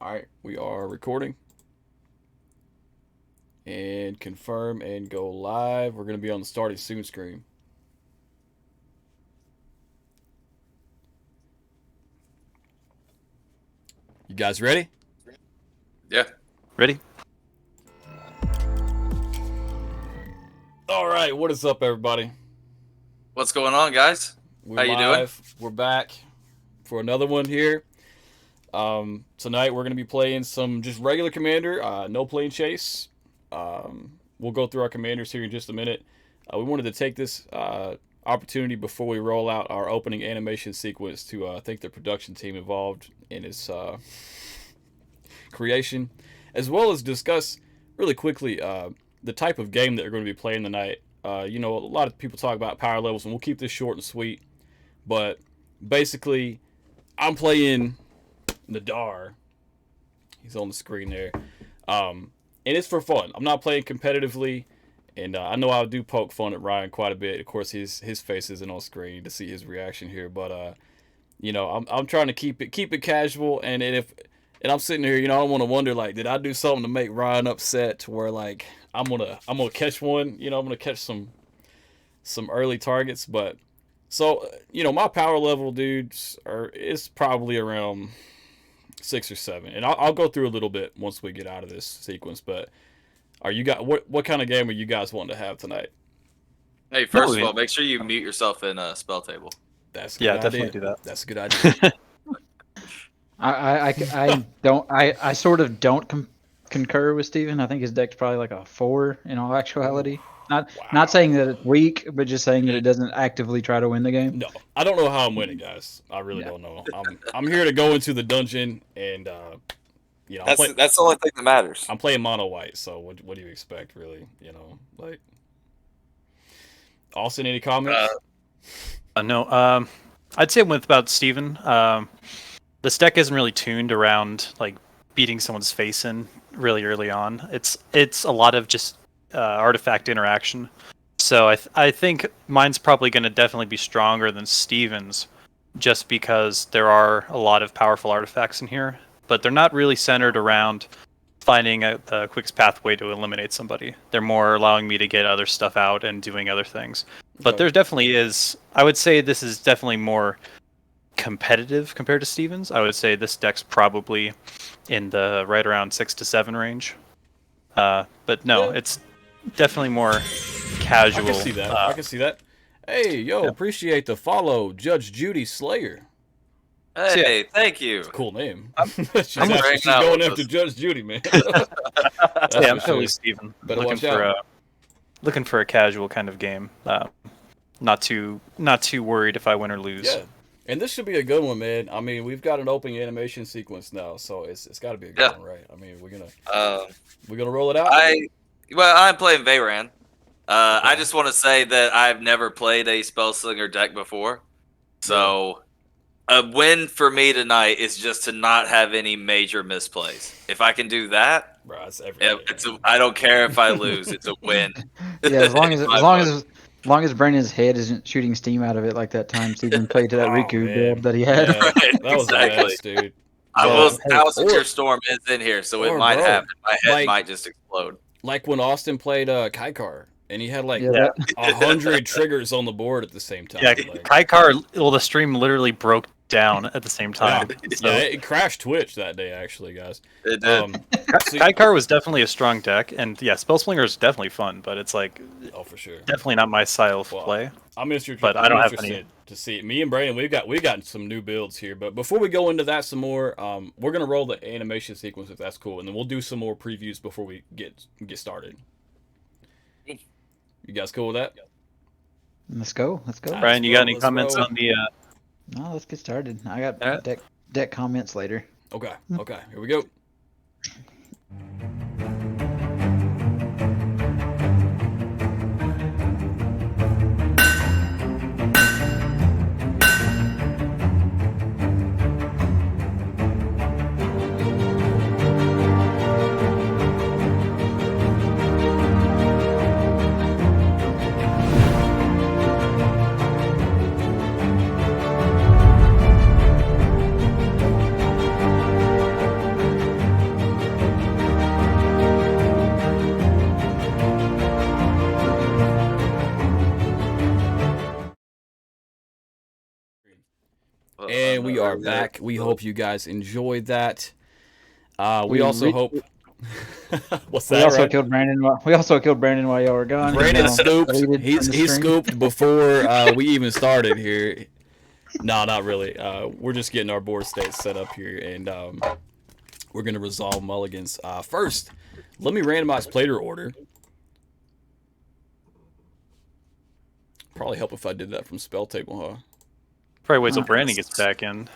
All right, we are recording and confirm and go live. We're going to be on the starting soon screen. You guys ready? Yeah. Ready? All right, what is up, everybody? What's going on, guys? We're How you doing? live. We're back for another one here. Tonight we're going to be playing some just regular Commander, no plane chase. We'll go through our commanders here in just a minute. We wanted to take this opportunity before we roll out our opening animation sequence to thank the production team involved in its creation, as well as discuss really quickly the type of game that we're going to be playing tonight. A lot of people talk about power levels, and we'll keep this short and sweet. But basically, I'm playing Nadaar. He's on the screen there. And it's for fun. I'm not playing competitively. And I know I do poke fun at Ryan quite a bit. Of course, his face isn't on screen to see his reaction here. But, I'm trying to keep it casual. And I'm sitting here, I don't want to wonder, like, did I do something to make Ryan upset to where, like, I'm gonna catch one. I'm gonna catch some early targets. But so my power level, dudes, is probably around 6 or 7, and I'll go through a little bit once we get out of this sequence. But are you guys what kind of game are you guys wanting to have tonight? Hey, first of all, make sure you mute yourself in a spell table. That's a good idea. Definitely do that. That's a good idea. I sort of don't concur with Steven. I think his deck's probably like a 4 in all actuality. Not saying that it's weak, but just saying that it doesn't actively try to win the game. No, I don't know how I'm winning, guys. I really don't know. I'm here to go into the dungeon, and that's the only thing that matters. I'm playing mono white, so what do you expect, really? Like Austin, any comments? No. I'd say with about Steven. This deck isn't really tuned around like beating someone's face in really early on. It's a lot of just artifact interaction. So I think mine's probably going to definitely be stronger than Steven's, just because there are a lot of powerful artifacts in here, but they're not really centered around finding the quickest pathway to eliminate somebody. They're more allowing me to get other stuff out and doing other things. But there definitely is. I would say this is definitely more competitive compared to Steven's. I would say this deck's probably in the right around 6 to 7 range. But no, it's definitely more casual. I can see that. Hey, appreciate the follow, Judge Judy Slayer. Hey, thank you. It's a cool name. She's she's going after Judge Judy, man. I'm totally Steven. Looking for a casual kind of game. Not too worried if I win or lose. Yeah. And this should be a good one, man. I mean, we've got an opening animation sequence now, so it's got to be a good one, right? I mean, we're gonna roll it out. I'm playing Veyran. I just want to say that I've never played a Spellslinger deck before, so a win for me tonight is just to not have any major misplays. If I can do that, bro, I don't care if I lose. It's a win. Yeah, as long as Brandon's head isn't shooting steam out of it like that time Steven played to that Riku build that he had. Yeah, that was nice, dude. House of Your Storm is in here, so it might happen. My head might just explode. Like when Austin played Kaikar, and he had 100 triggers on the board at the same time. Yeah, Kaikar, the stream literally broke down at the same time. Yeah, it crashed Twitch that day, actually, guys. It did. Kaikar was definitely a strong deck, and yeah, Spellslinger is definitely fun, but it's like, for sure, definitely not my style of play. I'm interested, but I don't have any to see it. Me and Brandon, we've got some new builds here, but before we go into that some more, we're gonna roll the animation sequence if that's cool, and then we'll do some more previews before we get started. You guys cool with that? Let's go. Brian, you got any comments on the? No, let's get started. I got deck comments later. Okay. Here we go. we are back. We hope you guys enjoyed that. We also hope. What's that? We also killed Brandon. We also killed Brandon while y'all were gone. Brandon scooped. He scooped before we even started here. No, not really. We're just getting our board states set up here, and we're gonna resolve mulligans. First, let me randomize player order. Probably help if I did that from spell table, huh? Probably wait till Brandon gets back in.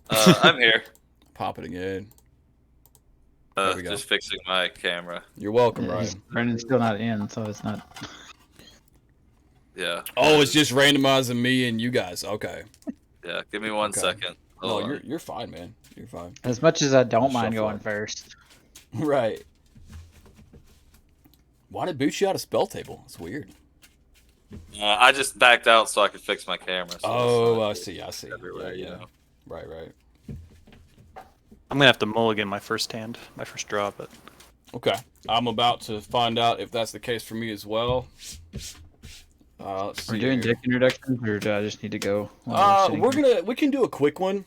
I'm here. Pop it again. Just fixing my camera. You're welcome, Ryan. Brandon's still not in, so it's not. Yeah. Oh, it's just randomizing me and you guys. Okay. Yeah, give me one second. No, you're fine, man. You're fine. As much as I don't mind going first. Right. Why did boot you out of spell table? It's weird. I just backed out so I could fix my camera. So I see. Everywhere, yeah. Right. I'm gonna have to mulligan my first hand, my first draw, but Okay. I'm about to find out if that's the case for me as well. Let's see. We're doing deck introductions, or do I just need to go? We can do a quick one.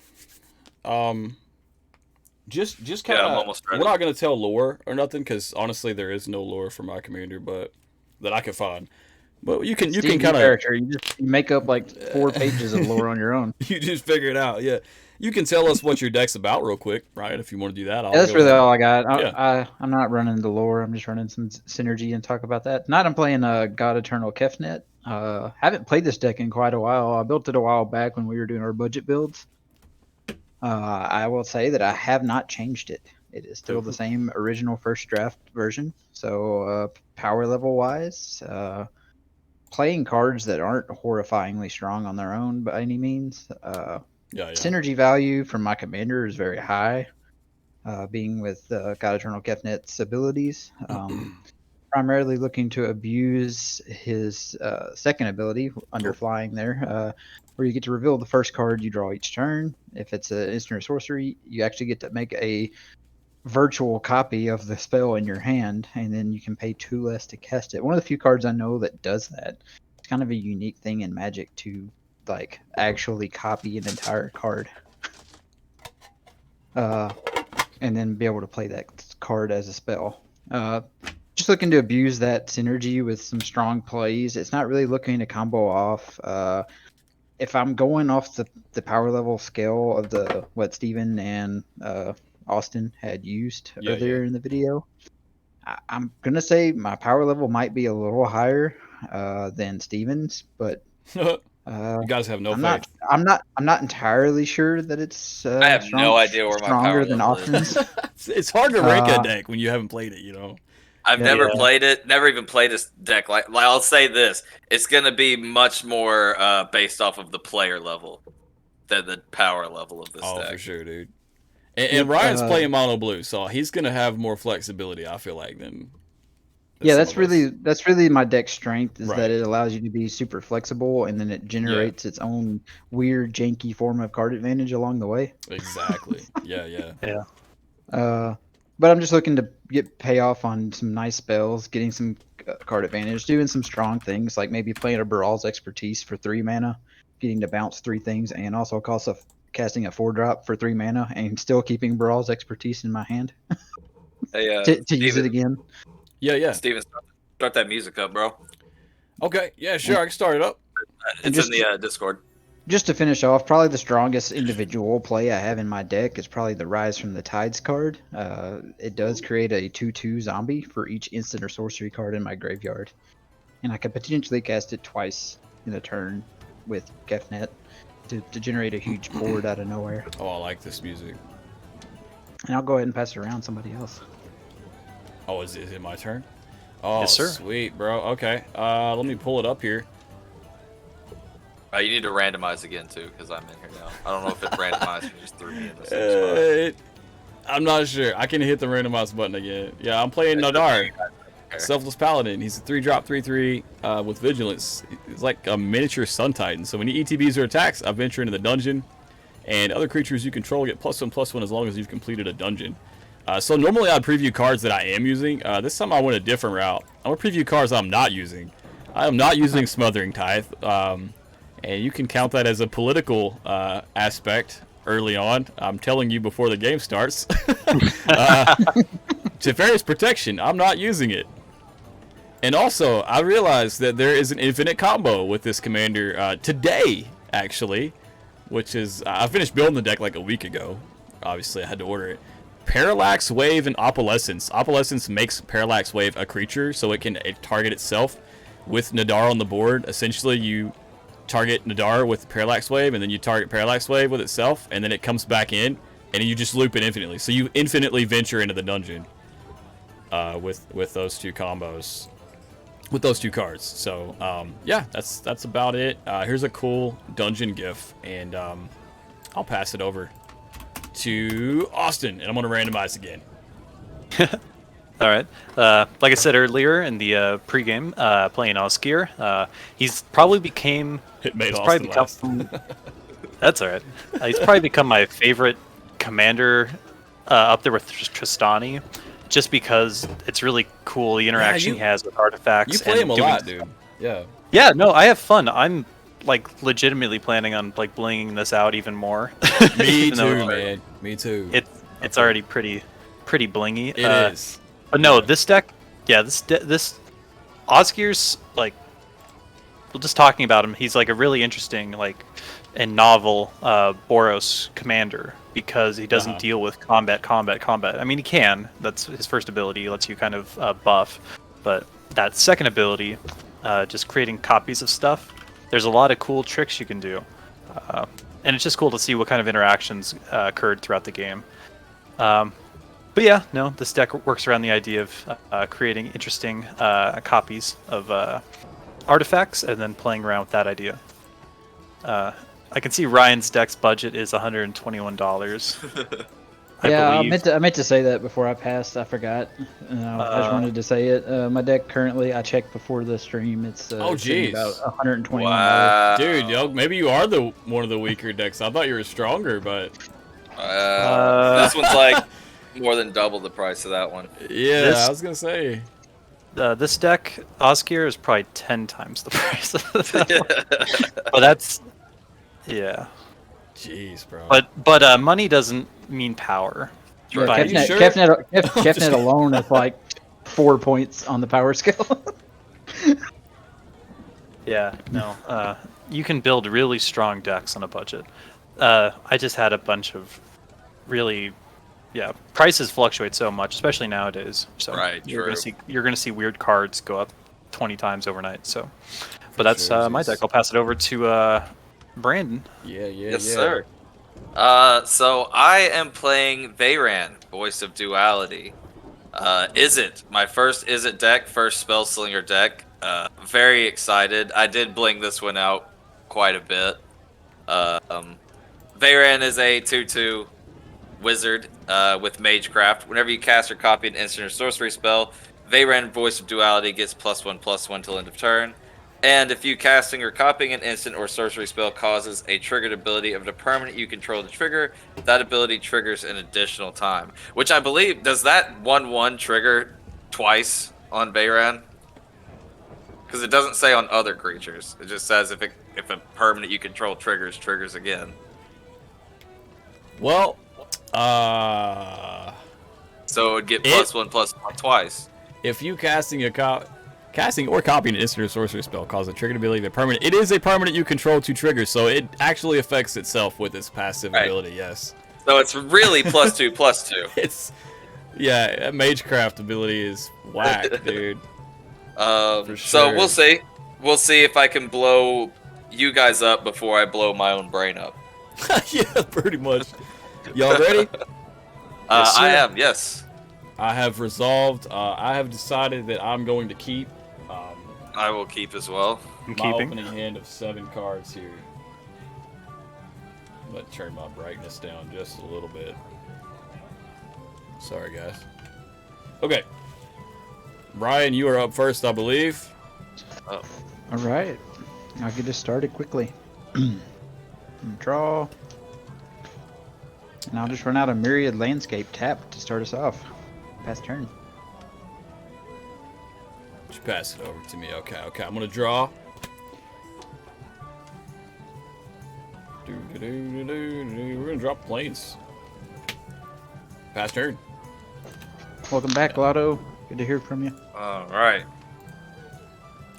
Just kind of. I'm almost ready. We're not gonna tell lore or nothing because honestly, there is no lore for my commander, but that I can find. But you can kind of you make up like 4 pages of lore on your own. You just figure it out. Yeah, you can tell us what your deck's about real quick, right? If you want to do that, That's really all I got. Yeah. I'm not running the lore. I'm just running some synergy and talk about that. Tonight I'm playing God Eternal Kefnet. Haven't played this deck in quite a while. I built it a while back when we were doing our budget builds. I will say that I have not changed it. It is still the same original first draft version. So power level wise, playing cards that aren't horrifyingly strong on their own by any means. Synergy value from my commander is very high, being with God Eternal Kefnet's abilities. Primarily looking to abuse his second ability under flying there, where you get to reveal the first card you draw each turn. If it's an instant or sorcery, you actually get to make a virtual copy of the spell in your hand, and then you can pay 2 less to cast it. One of the few cards I know that does that. It's kind of a unique thing in Magic to like actually copy an entire card, and then be able to play that card as a spell. Just looking to abuse that synergy with some strong plays. It's not really looking to combo off. If I'm going off the power level scale of what Steven and Austin had used earlier in the video, I'm gonna say my power level might be a little higher than Steven's, but you guys have no faith. I'm not entirely sure that it's. I have no idea where my power level is. It's hard to rank a deck when you haven't played it, you know. I've never played it. Never even played this deck. Like I'll say this: it's gonna be much more based off of the player level than the power level of this deck. Oh, for sure, dude. And Ryan's playing mono blue, so he's gonna have more flexibility. I feel like than that's really my deck strength is that it allows you to be super flexible, and then it generates its own weird, janky form of card advantage along the way. Exactly. Yeah. But I'm just looking to get payoff on some nice spells, getting some card advantage, doing some strong things like maybe playing a Baral's Expertise for 3 mana, getting to bounce 3 things, and also casting a 4-drop for 3 mana, and still keeping Baral's Expertise in my hand Hey, to use it again. Yeah. Steven, start that music up, bro. Okay. Yeah, sure. I can start it up. It's in the Discord. Just to finish off, probably the strongest individual play I have in my deck is probably the Rise from the Tides card. It does create a 2/2 zombie for each instant or sorcery card in my graveyard. And I could potentially cast it twice in a turn with Kefnet to generate a huge board out of nowhere. Oh, I like this music. And I'll go ahead and pass it around to somebody else. Oh, is it my turn? Oh, yes, sir. Sweet, bro. Okay. Let me pull it up here. You need to randomize again, too, because I'm in here now. I don't know if it randomized or just threw me in the same spot. I'm not sure. I can hit the randomize button again. Yeah, I'm playing Nadaar. Selfless Paladin. He's a 3-drop 3/3 with Vigilance. He's like a miniature Sun Titan. So when you ETBs or attacks, I venture into the dungeon. And other creatures you control get +1/+1 as long as you've completed a dungeon. So normally I'd preview cards that I am using. This time I went a different route. I'm going to preview cards I'm not using. I am not using Smothering Tithe. and you can count that as a political aspect early on. I'm telling you before the game starts. Teferi's Protection, I'm not using it. And also, I realized that there is an infinite combo with this commander today, actually, which is, I finished building the deck like a week ago. Obviously, I had to order it. Parallax Wave and Opalescence. Opalescence makes Parallax Wave a creature, so it can target itself with Nadaar on the board. Essentially, you target Nadaar with Parallax Wave, and then you target Parallax Wave with itself, and then it comes back in, and you just loop it infinitely. So you infinitely venture into the dungeon with those two combos. With those two cards. So, yeah, that's about it. Here's a cool dungeon GIF, and I'll pass it over to Austin, and I'm going to randomize again. All right. Like I said earlier in the pregame, playing Osgir, he's probably became. It made he's Austin probably last. That's all right. He's probably become my favorite commander, up there with Tristani, just because it's really cool the interaction he has with artifacts. You play him a lot, dude. Yeah. Yeah. No, I have fun. I'm like legitimately planning on like blinging this out even more. Me too, man. Me too. It's already pretty blingy. It is. But no, this deck, yeah, this Osgir's like, well, just talking about him, he's like a really interesting like and novel Boros commander because he doesn't deal with combat. I mean, he can. That's his first ability. He lets you kind of buff, but that second ability, just creating copies of stuff. There's a lot of cool tricks you can do, and it's just cool to see what kind of interactions occurred throughout the game. But yeah, no, this deck works around the idea of creating interesting copies of artifacts and then playing around with that idea. I can see Ryan's deck's budget is $121. Yeah, I meant to say that before I passed. I forgot. I just wanted to say it. My deck currently, I checked before the stream. It's sitting about $121. Wow. Dude, yo, maybe you are one of the weaker decks. I thought you were stronger, but this one's like more than double the price of that one. Yeah, I was gonna say. This deck, Osgir, is probably 10 times the price of that one. But that's, yeah. Jeez, bro. But money doesn't mean power. Sure. By- Kefnet alone is like 4 points on the power scale. Yeah, no. You can build really strong decks on a budget. I just had a bunch of really, prices fluctuate so much, especially nowadays. So Right, you're true. gonna see weird cards go up 20 times overnight. So, but that's my deck. I'll pass it over to Brandon. Yes, sir. So I am playing Veyran, Voice of Duality. My first deck, first Spell Slinger deck. Very excited. I did bling this one out quite a bit. Veyran is a 2/2 wizard with Magecraft. Whenever you cast or copy an instant or sorcery spell, Veyran, Voice of Duality gets +1/+1 till end of turn. And if you casting or copying an instant or sorcery spell causes a triggered ability of the permanent you control to trigger, that ability triggers an additional time. Which I believe, does that 1/1 trigger twice on Veyran? Because it doesn't say on other creatures. It just says if a permanent you control triggers again. Well, So it would get +1/+1 twice. if you casting or copying an instant or sorcery spell causes a triggered ability of a permanent, it is a permanent you control to trigger, so it actually affects itself with its passive ability. Yes. So it's really +2/+2. It's Magecraft ability is whack, dude. For So sure. we'll see. We'll see if I can blow you guys up before I blow my own brain up. Yeah, pretty much. Y'all ready? Yes, I sir. am, yes. I have resolved. I have decided that I'm going to keep I will keep as well. I'm my keeping. opening hand of 7 cards here. I'm going to turn my brightness down just a little bit. Sorry, guys. Okay. Ryan, you are up first, I believe. Oh. All right, I'll get this started quickly. Draw, and I'll just run out a Myriad Landscape tap to start us off. Pass turn. Just pass it over to me. Okay. I'm gonna draw. We're gonna drop planes. Pass turn. Welcome back, Lotto. Good to hear from you. All right.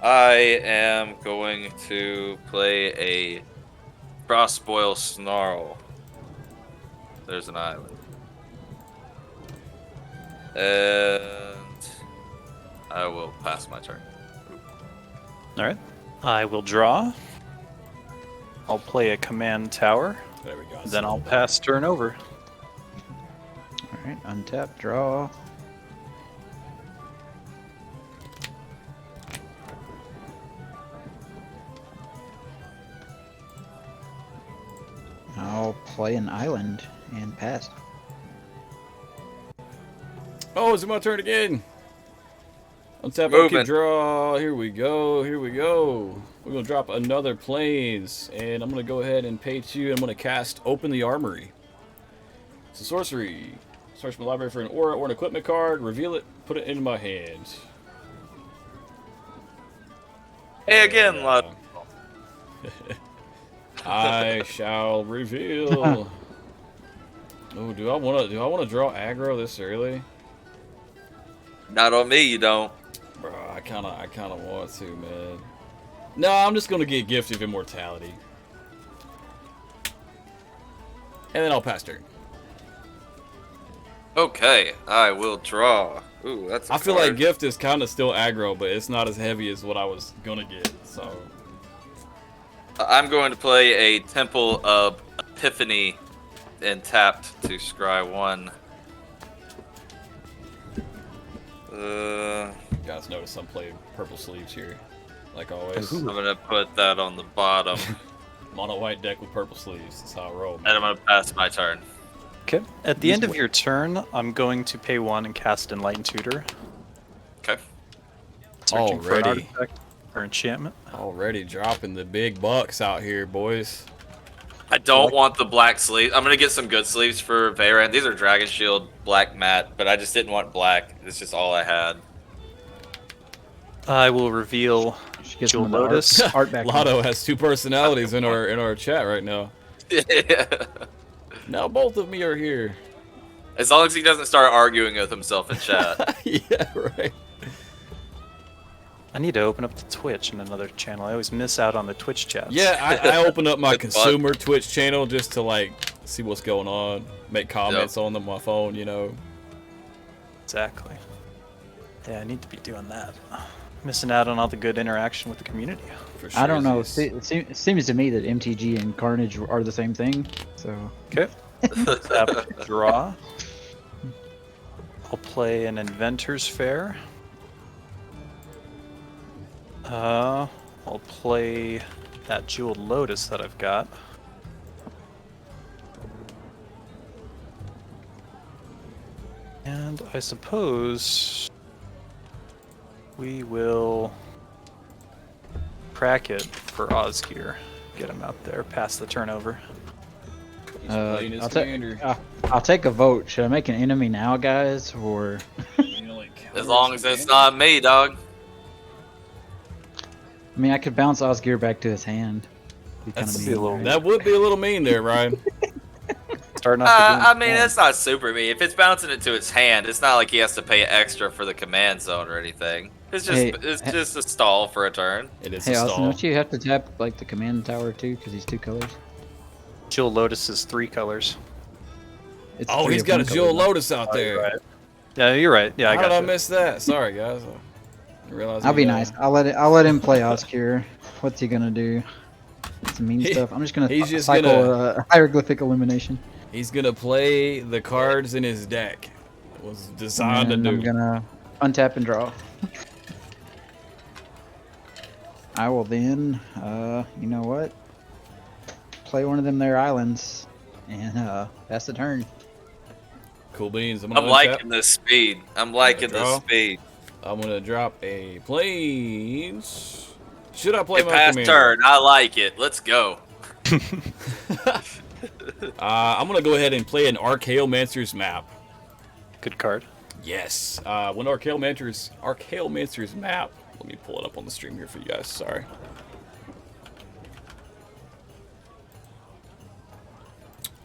I am going to play a Frostboil Snarl. There's an island. And I will pass my turn. All right. I will draw. I'll play a command tower. There we go. Then I'll pass turn over. All right, untap, draw. I'll play an island and pass. Oh, is it my turn again? Untap, Moving. okay, draw. Here we go. Here we go. We're gonna drop another planes, and I'm gonna go ahead and pay 2. I'm gonna cast Open the Armory. It's a sorcery. Search my library for an aura or an equipment card. Reveal it. Put it in my hand. Hey again, lad. I shall reveal. Oh, do I wanna draw aggro this early? Not on me, you don't. Bro, I kinda want to, man. No, I'm just gonna get Gift of Immortality. And then I'll pass turn. Okay, I will draw. Ooh, that's. I feel like Gift is kind of still aggro, but it's not as heavy as what I was gonna get. So I'm going to play a Temple of Epiphany and tapped to scry 1. you guys notice I'm playing purple sleeves here, like always. I'm gonna put that on the bottom, Mono white deck with purple sleeves. That's how I roll. and I'm gonna pass my turn. Okay. At the end of your turn, I'm going to pay 1 and cast Enlighten Tutor. Okay. Searching for an Already. artifact or enchantment. Already dropping the big bucks out here, boys. I don't want the black sleeve. I'm gonna get some good sleeves for Veyran. These are Dragon Shield black matte, but I just didn't want black. It's just all I had. I will reveal Should get Jewel some of the Lotus. art back. Lotto has 2 personalities in our chat right now. Now both of me are here. As long as he doesn't start arguing with himself in chat. Yeah, right. I need to open up the Twitch in another channel. I always miss out on the Twitch chats. Yeah, I opened up my Good consumer Twitch channel just to like see what's going on, make comments on my phone, you know. Exactly. Yeah, I need to be doing that. Missing out on all the good interaction with the community. For I don't know. sure. It seems to me that MTG and Carnage are the same thing. So Okay. Tap to draw. I'll play an Inventor's Fair. I'll play that Jeweled Lotus that I've got. And I suppose we will crack it for Osgir. Get him out there, pass the turnover. He's playing his commander. I'll take a vote. Should I make an enemy now, guys, or? As long as it's not me, dog. I mean, I could bounce Osgir back to his hand. Be kinda That's mean, a little- right? That would be a little mean there, Ryan. Starting off the game I mean, strong. it's not super me. If it's bouncing it to its hand, it's not like he has to pay extra for the command zone or anything. It's just Hey, just a stall for a turn. It is Hey, a Austin, stall. don't you have to tap like the command tower too? Because he's 2 colors. Jewel Lotus is 3 colors. It's Oh, 3 he's of got a one Jewel color. Lotus out there. Right. Yeah, you're right. Yeah, I How got did I you. miss that? Sorry, guys. I realized I'll be we, nice. I'll let him play Osgir. What's he gonna do? Some mean He- stuff. I'm just gonna he's just cycle gonna- hieroglyphic elimination. He's gonna play the cards in his deck. It was designed to And do. I'm gonna untap and draw. I will then, you know what? Play one of them there islands and pass the turn. Cool beans. I'm I'm gonna liking this speed. I'm liking Draw. this speed. I'm gonna drop a planes. Should I play It my passed commander? turn. I like it. Let's go. I'm gonna go ahead and play an Archaeomancer's map. Good card. Yes. When Archaeomancer's map. Let me pull it up on the stream here for you guys. Sorry.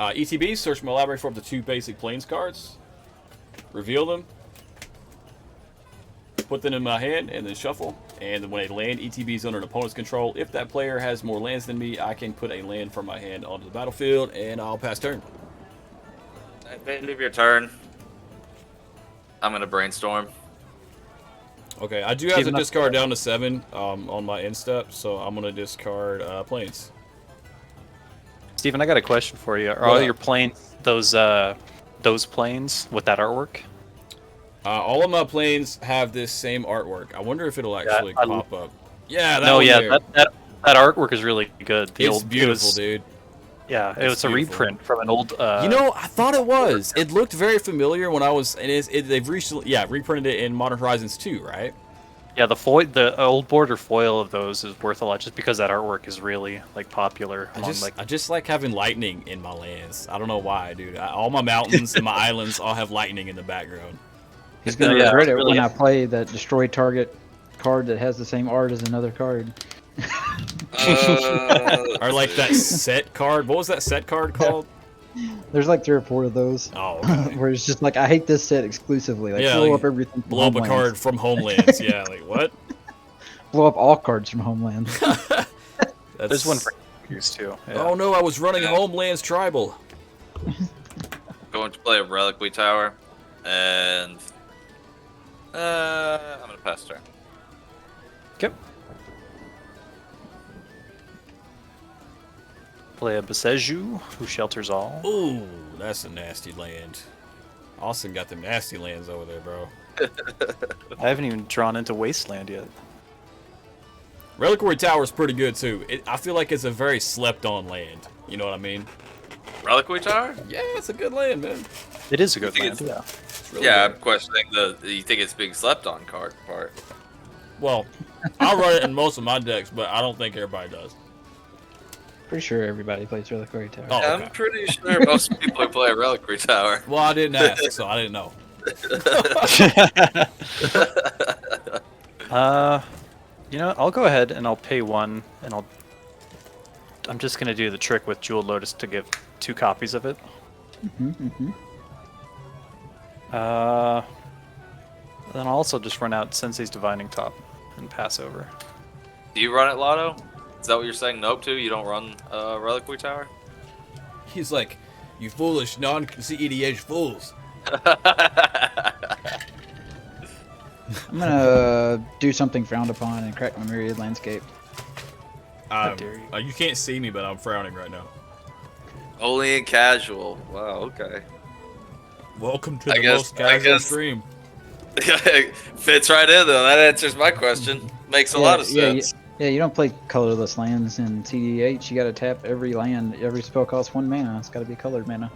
ETB, search my library for up to 2 basic planes cards. Reveal them. Put them in my hand and then shuffle. And when a land ETB is under an opponent's control, if that player has more lands than me, I can put a land from my hand onto the battlefield and I'll pass turn. At the end of your turn, I'm gonna brainstorm. Okay, I do have to discard down to 7 on my end step, so I'm gonna discard planes. Steven, I got a question for you. Are all your planes those planes with that artwork? All of my planes have this same artwork. I wonder if it'll actually pop up. Yeah, that no, one yeah, there. that artwork is really good. It's beautiful, dude. Yeah, it was a reprint from an old. You know, I thought it was. It looked very familiar when I was. And they've recently, reprinted it in Modern Horizons 2, right? Yeah, the old border foil of those is worth a lot, just because that artwork is really like popular. I just like having lightning in my lands. I don't know why, dude. All my mountains and my islands all have lightning in the background. He's gonna regret it when I play that destroy target card that has the same art as another card. Or like that set card. What was that set card called? There's like 3 or 4 of those. Oh, okay. Where it's just like, I hate this set exclusively. Like, blow up everything. Blow up a card from Homelands. Yeah, like what? Blow up all cards from Homelands. There's one for use too. Yeah. Oh no, I was running Homelands Tribal. Going to play a Reliquary Tower, and I'm gonna pass turn. Okay. Play a Beseju, who shelters all. Ooh, that's a nasty land. Austin got them nasty lands over there, bro. I haven't even drawn into Wasteland yet. Reliquary Tower is pretty good too. I feel like it's a very slept-on land. You know what I mean? Reliquary Tower? Yeah, it's a good land, man. It is a good land. Yeah. Really yeah, good. I'm questioning you think it's being slept on card part. Well, I'll run it in most of my decks, but I don't think everybody does. Pretty sure everybody plays Reliquary Tower. Oh, Yeah, okay. I'm pretty sure most people who play Reliquary Tower. Well, I didn't ask, so I didn't know. You know, I'll go ahead and I'll pay 1, and I'm just gonna do the trick with Jeweled Lotus to give 2 copies of it. Then I'll also just run out Sensei's Divining Top and pass over. Do you run it, Lotto? Is that what you're saying? Nope to? You don't run Reliquary Tower? He's like, you foolish non-CEDH fools. I'm gonna do something frowned upon and crack my Myriad Landscape. How dare you. You can't see me, but I'm frowning right now. Only in casual. Wow, okay. Welcome to the most casual stream. Fits right in, though. That answers my question. Makes a lot of sense. Yeah, you don't play colorless lands in CDH. You gotta tap every land. Every spell costs 1 mana. It's gotta be colored mana.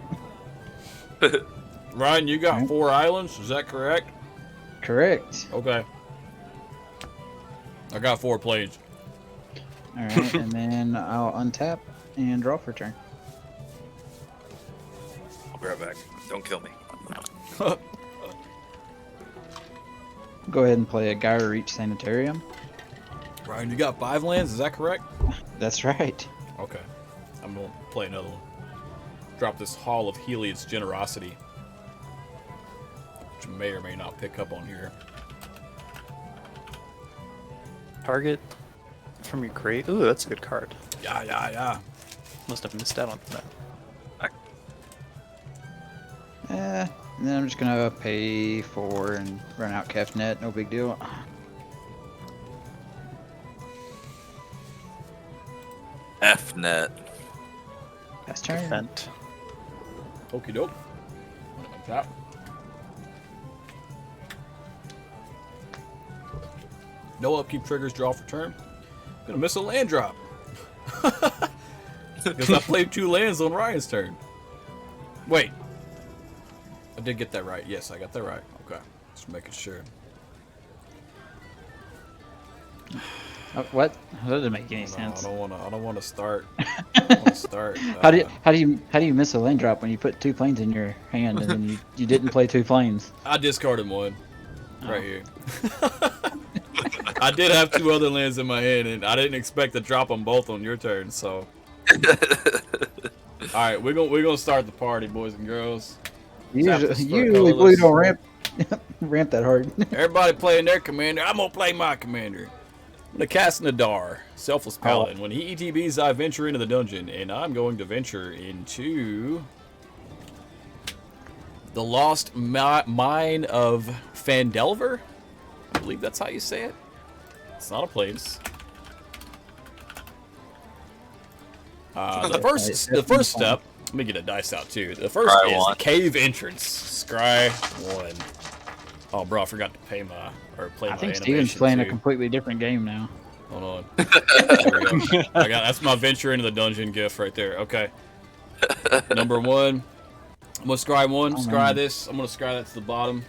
Ryan, you got 4 islands, is that correct? Correct. Okay. I got 4 planes. Alright, and then I'll untap and draw for turn. I'll be right back. Don't kill me. Go ahead and play a Gyre Reach Sanitarium. Ryan, you got 5 lands, is that correct? That's right. Okay. I'm gonna play another one. Drop this Hall of Heliod's Generosity, which may or may not pick up on here. Target from your crate. Ooh, that's a good card. Yeah. Must have missed out on that. And then I'm just gonna pay 4 and run out Kefnet. No big deal. Fnet. Pass turn. Vent. Okie doke. Untap. No upkeep triggers, draw for turn. Gonna miss a land drop. Because I played 2 lands on Ryan's turn. Wait. I did get that right. Yes, I got that right. Okay. Just making sure. What? That doesn't make any sense. I don't wanna start. I wanna start. How do you miss a land drop when you put 2 planes in your hand and then you didn't play 2 planes? I discarded 1. Right here. I did have 2 other lands in my hand, and I didn't expect to drop them both on your turn, so. right, we're gonna start the party, boys and girls. Usually Blue don't ramp that hard. Everybody playing their commander. I'm gonna play my commander. I'm gonna cast Nadaar, Selfless Paladin. When he ETBs, I venture into the dungeon, and I'm going to venture into the lost mine of Phandelver. I believe that's how you say it. It's not a place. The first step. Let me get a dice out too. The first is the cave entrance. Scry 1. Oh, bro, I forgot to play my I think Steven's playing a completely different game now. Hold on. There we go. That's my venture into the dungeon gift right there. Okay. Number 1. I'm gonna scry 1. Scry this. I'm gonna scry that to the bottom.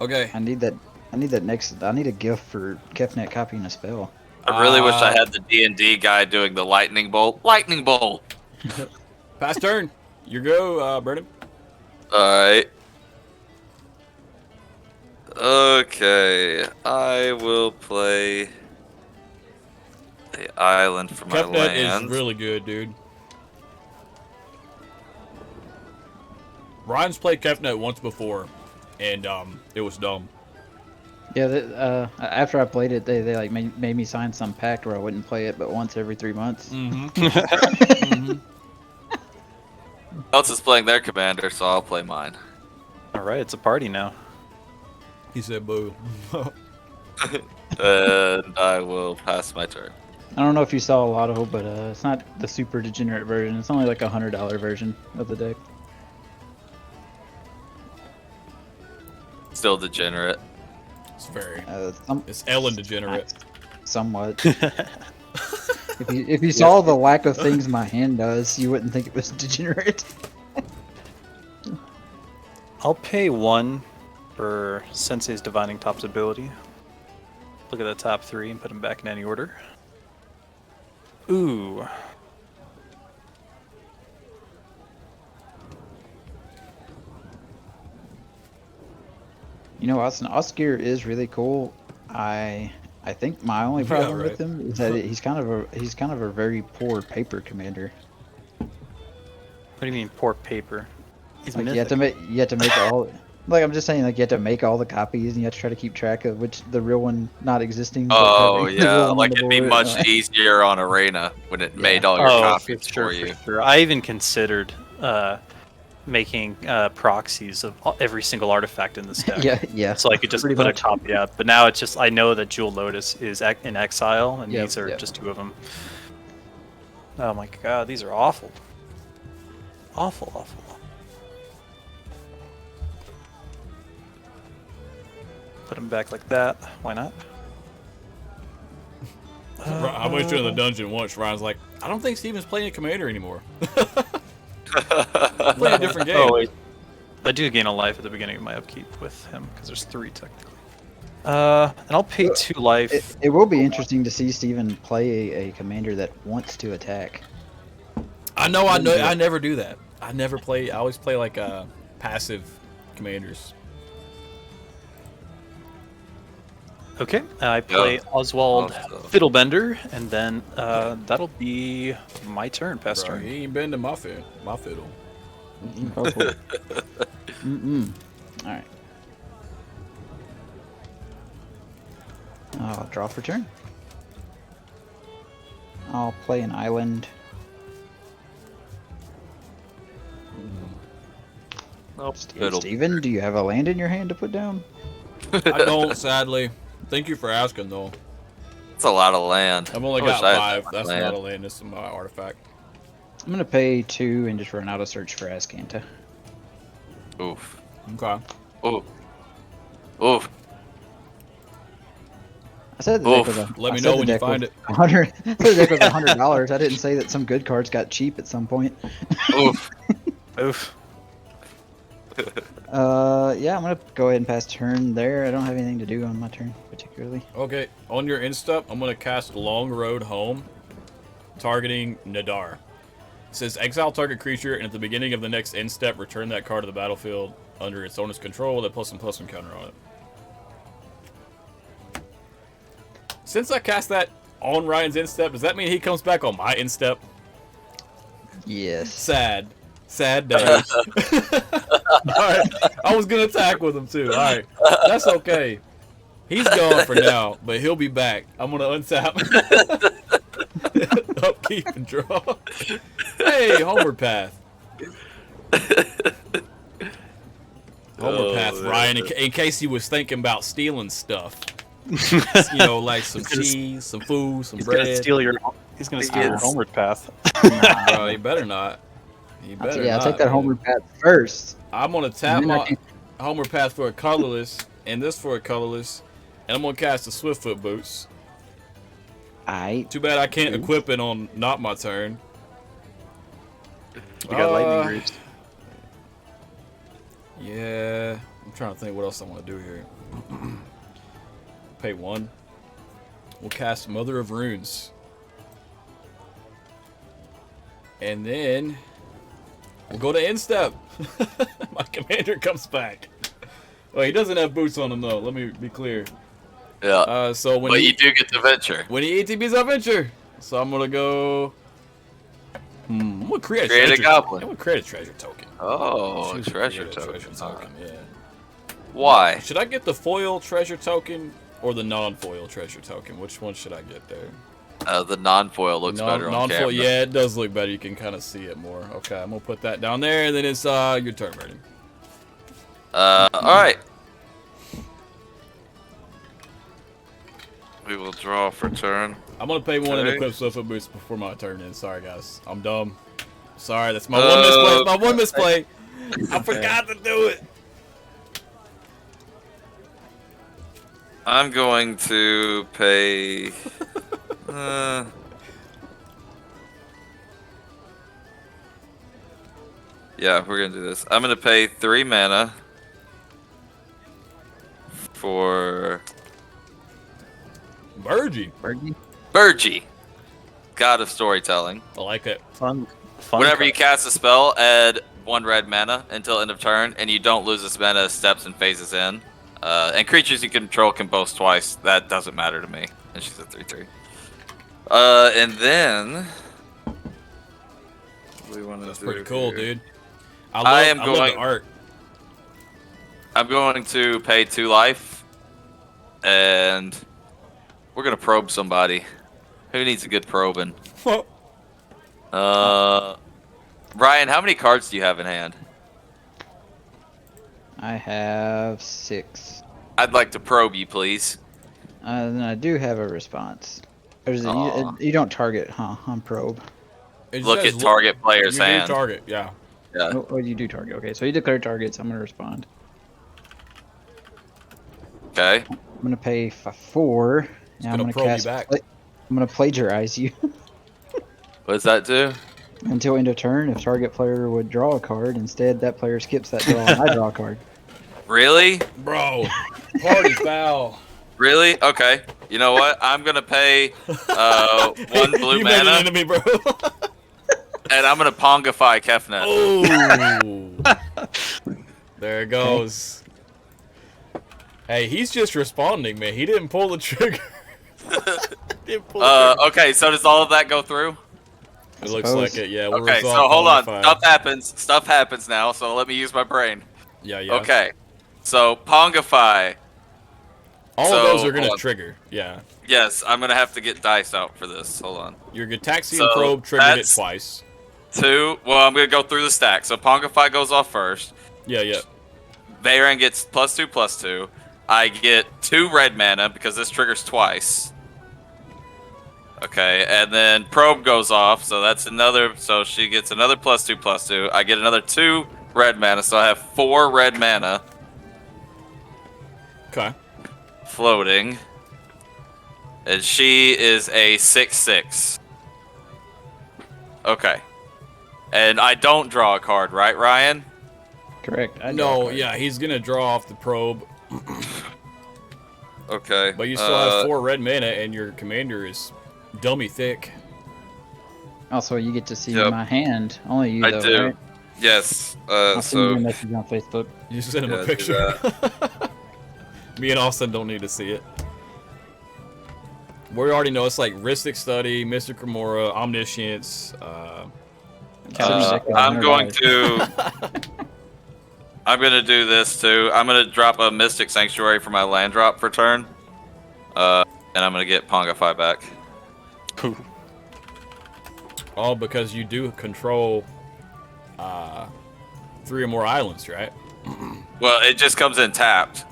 Okay. I need that next. I need a gift for Kefnet copying a spell. I really wish I had the D&D guy doing the lightning bolt. Lightning bolt. Pass turn. You go, Brennan. All right. Okay, I will play the island for my Kefnet land. is really good, dude. Ryan's played Kefnet once before, and it was dumb. Yeah, after I played it, they like made me sign some pact where I wouldn't play it but once every 3 months. Else is playing their commander, so I'll play mine. All right, it's a party now. He said boo. And I will pass my turn. I don't know if you saw Lotto, but it's not the super degenerate version. It's only like $100 version of the deck. Still degenerate. It's very. It's Ellen degenerate. Somewhat. If you saw the lack of things my hand does, you wouldn't think it was degenerate. I'll pay 1 for Sensei's Divining Top's ability. Look at the top 3 and put them back in any order. Ooh. You know, Osgir is really cool. I think my only problem with him is that he's kind of a very poor paper commander. What do you mean poor paper? He's like you have to make all. Like I'm just saying, like you have to make all the copies, and you have to try to keep track of which the real one not existing. Oh yeah, like it'd be much easier on Arena when it made all your copies for you. For sure. I even considered making proxies of every single artifact in this deck. yeah. So I could just put a copy out. But now it's just I know that Jewel Lotus is in exile, and these are just 2 of them. Oh my god, these are awful. Awful. Put them back like that. Why not? I went to the dungeon once. Ryan's like, I don't think Steven's playing a commander anymore. Play a different game. Oh wait, I do gain a life at the beginning of my upkeep with him because there's 3 technically. And I'll pay 2 life. It will be interesting to see Steven play a commander that wants to attack. I know. I never do that. I never play. I always play like passive commanders. Okay, I play Oswald Fiddlebender, and then that'll be my turn. Pass turn. He ain't been to my fiddle. All right. I'll draw for turn. I'll play an island. Steven, do you have a land in your hand to put down? I don't, sadly. Thank you for asking, though. It's a lot of land. I've only got 5. That's not a land. This is my artifact. I'm gonna pay 2 and just run out of search for Azcanta. Oof. Okay. Oof. I said the deck was Let me know when you find it. The deck was $100. I didn't say that some good cards got cheap at some point. Oof. Yeah, I'm gonna go ahead and pass turn there. I don't have anything to do on my turn particularly. Okay, on your end step, I'm gonna cast Long Road Home, targeting Nadaar. It says exile target creature, and at the beginning of the next end step, return that card to the battlefield under its owner's control with a +1/+1 counter on it. Since I cast that on Ryan's end step, does that mean he comes back on my end step? Yes. Sad day. Alright, I was gonna attack with him too. Alright, that's okay. He's gone for now, but he'll be back. I'm gonna untap. Upkeep and draw. Hey, Homeward Path. Homeward Path, Ryan, in case he was thinking about stealing stuff. You know, like some cheese, some food, some bread. He's gonna steal your homeward path. Nah, Bro, he better not. He better I'll not. take that man. homeward path first. I'm gonna tap my Homeward Path for a colorless, and this for a colorless, and I'm gonna cast the Swiftfoot Boots. Aight. Too bad I can't equip it on not my turn. You got lightning greaves. Yeah, I'm trying to think what else I want to do here. Pay 1. We'll cast Mother of Runes. And then we'll go to Instep. My commander comes back. Well, he doesn't have boots on him though. Let me be clear. Yeah. So when But you do get the venture. when he ATBs our venture, so I'm gonna go. I'm gonna create a treasure. goblin. I'm gonna create a treasure token. Oh, Choose to treasure create a token. treasure token. Yeah. Why? Should I get the foil treasure token or the non-foil treasure token? Which one should I get there? The non-foil looks better on non-foil, camera. yeah, it does look better. You can kind of see it more. Okay, I'm gonna put that down there, and then it's your turn, Brandon. All right. We will draw for turn. I'm gonna pay 1 and Okay. equip Swiftfoot Boots before my turn ends. Sorry, guys. I'm dumb. Sorry, that's my one misplay. My one misplay. I forgot to do it. I'm going to pay. Yeah, we're gonna do this. I'm gonna pay 3 mana for Burgie. Burgie, God of Storytelling. I like it. Fun. Whenever you cast a spell, add 1 red mana until end of turn, and you don't lose this mana as steps and phases in. And creatures you control can boast twice. That doesn't matter to me. And she's a 3/3. And then we want to. That's pretty cool, dude. I love the art. I'm going to pay 2 life, and we're gonna probe somebody. Who needs a good probing? Ryan, how many cards do you have in hand? I have 6. I'd like to probe you, please. Then I do have a response. Or is it, you don't target, huh? On probe. It Look says at target player's you do hand. target, yeah. Yeah. Oh, you do target. Okay, so you declare targets. I'm gonna respond. Okay. I'm gonna pay 4. Now I'm gonna gonna probe you cast. back. I'm gonna plagiarize you. What does that do? Until end of turn, if target player would draw a card, instead that player skips that draw and I draw a card. Really? Bro, party foul. Really? Okay. You know what? I'm gonna pay 1 blue You made an mana, enemy, bro. and I'm gonna Pongify Kefnet. Oh. There it goes. Hey, he's just responding, man. He didn't pull the trigger. Okay, so does all of that go through? It looks like it, yeah. We'll Okay, so resolve hold on. Pongify. Stuff happens. Stuff happens now, so let me use my brain. Yeah. Okay. So Pongify. All of those So, are going hold to on. trigger, yeah. Yes, I'm gonna have to get dice out for this. Hold on. Your Gataxian So, Probe triggered it that's- twice. 2. Well, I'm gonna go through the stack. So Pongify goes off first. Yeah. Veyran gets +2/+2. I get 2 red mana because this triggers twice. Okay, and then Probe goes off, so that's another. So she gets another +2/+2. I get another 2 red mana, so I have 4 red mana Okay. floating. And she is a 6/6. Okay. And I don't draw a card, right, Ryan? Correct. I draw a No, card. yeah, he's going to draw off the Probe. Okay. But you still have 4 red mana, and your commander is dummy thick. Also, you get to see Yep. my hand. Only you, I though, do. right? Yes. I'll send you So a message on Facebook. You send him Yeah, a do picture. Me and Austin don't need to see it. We already know it's like Ristic Study, Mystic Remora, Omniscience, I'm going to do this too. I'm going to drop a Mystic Sanctuary for my land drop for turn. And I'm going to get Pongify back. Oh, because you do control 3 or more islands, right? Well, it just comes in tapped.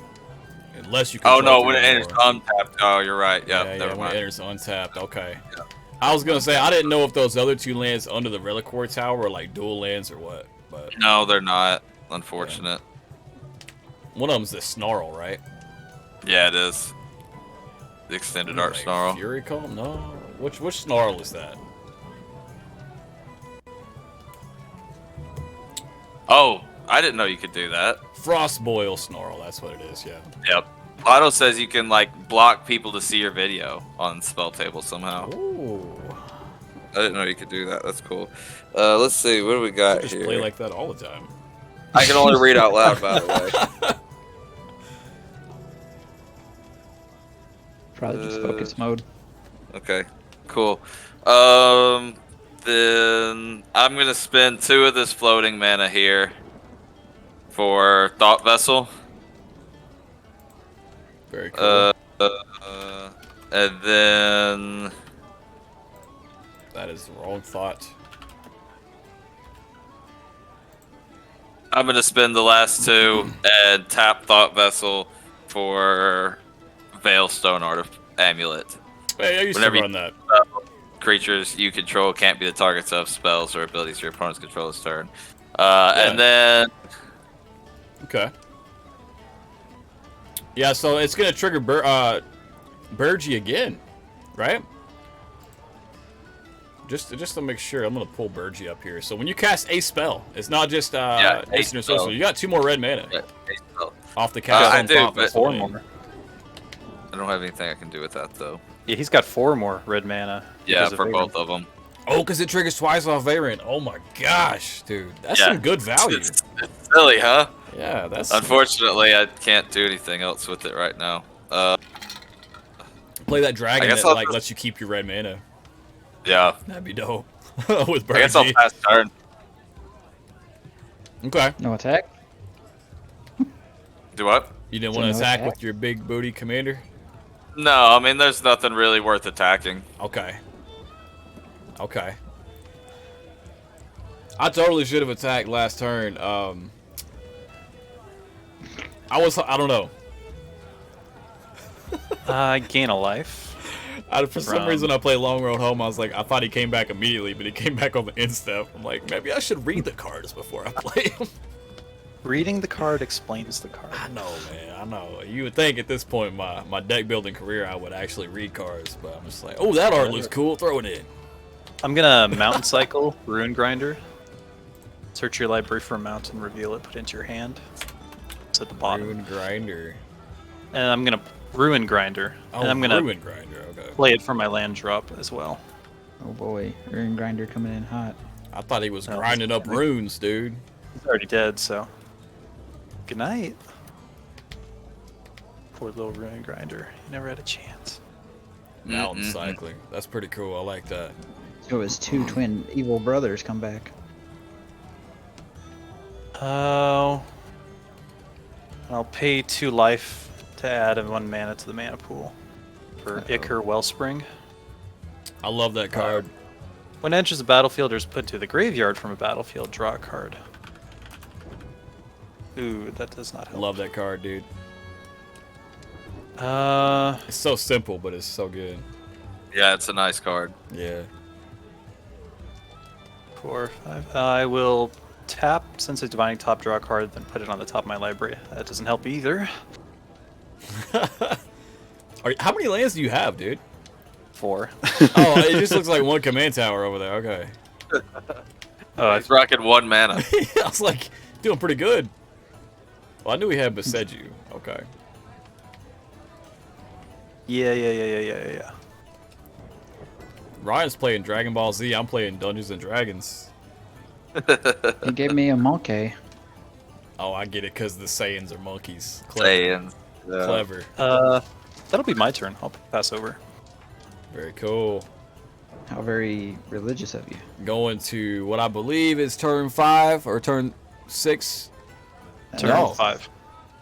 Unless you Oh control no, 3 when it or enters more. untapped. Oh, you're right. Yeah, Never when mind. it enters untapped. Okay. Yeah. I was gonna say I didn't know if those other 2 lands under the Reliquary Tower were like dual lands or what, but No, they're not. Unfortunate. one of them's the Snarl, right? Yeah, it is. The extended art Like snarl. Fury Calm? No. Which Snarl is that? Oh, I didn't know you could do that. Frostboil Snarl. That's what it is. Yeah. Yep. Lotto says you can like block people to see your video on spell table somehow. Ooh. I didn't know you could do that. That's cool. Let's see. What do we got I just here? play like that all the time. I can only read out loud, by the way. Probably just focus mode. Okay, cool. Then I'm gonna spend 2 of this floating mana here for Thought Vessel. Very cool. And then That is the wrong thought. I'm gonna spend the last 2 and tap Thought Vessel for Veilstone Amulet. Hey, I used Whenever to you- run that. Creatures you control can't be the targets of spells or abilities your opponents control this turn. And then Okay. Yeah, so it's gonna trigger Burgie again, right? Just to make sure, I'm gonna pull Burgie up here. So when you cast a spell, it's not just a instant or spell. sorcery. You got 2 more red mana spell. off the cast. I on do, Thought but Vessel 4 lane. more. I don't have anything I can do with that though. Yeah, he's got 4 more red mana. Yeah, because of for Veyran. both of them. Oh, because it triggers twice off Veyran. Oh my gosh, dude, that's Yeah. some good value. It's silly, huh? Yeah, that's. Unfortunately, I can't do anything else with it right now. Play that dragon I guess that I'll like just- lets you keep your red mana. Yeah, That'd be dope. With I guess I'll Burgie. pass turn. Okay. No attack. Do what? You didn't So want to no attack attack? with your big booty commander? No, I mean there's nothing really worth attacking. Okay. Okay. I totally should have attacked last turn. I don't know. Gain a life. For some reason, I played Long Road Home. I was like, I thought he came back immediately, but he came back on the instep. I'm like, maybe I should read the cards before I play him. Reading the card explains the card. I know, man. I know. You would think at this point, my deck building career, I would actually read cards, but I'm just like, oh, that art looks cool. Throw it in. I'm gonna Mountain Cycle, Ruin Grinder. Search your library for a mountain, reveal it, put it into your hand. It's at the bottom. Ruin Grinder. And I'm gonna Ruin Grinder. Oh, and I'm gonna Ruin Grinder. Okay. play it for my land drop as well. Oh boy, Rune Grinder coming in hot. I thought he was No, grinding up runes, dude. He's already dead, so. Good night. Poor little Ruin Grinder. He never had a chance. Mountain cycling. That's pretty cool. I like that. So his 2 twin evil brothers come back. Oh. I'll pay 2 life to add 1 mana to the mana pool for Ichor Wellspring. I love that card. When it enters the battlefield or is put to the graveyard from a battlefield, draw a card. Ooh, that does not I help. love that card, dude. Uh, It's so simple, but it's so good. Yeah, it's a nice card. Yeah. 4, 5. I will tap since it's divining top, draw a card, then put it on the top of my library. That doesn't help either. How many lands do you have, dude? 4. Oh, it just looks like 1 command tower over there. Okay. Oh, He's rocking 1 mana. I was like, doing pretty good. Well, I knew he had Beseju. Okay. yeah. Ryan's playing Dragon Ball Z. I'm playing Dungeons and Dragons. He gave me a monkey. Oh, I get it, because the Saiyans are monkeys. Clever. Saying. Yeah. Clever. That'll be my turn. I'll pass over. Very cool. How very religious of you. Going to what I believe is turn 5 or turn 6. Turn No. 5.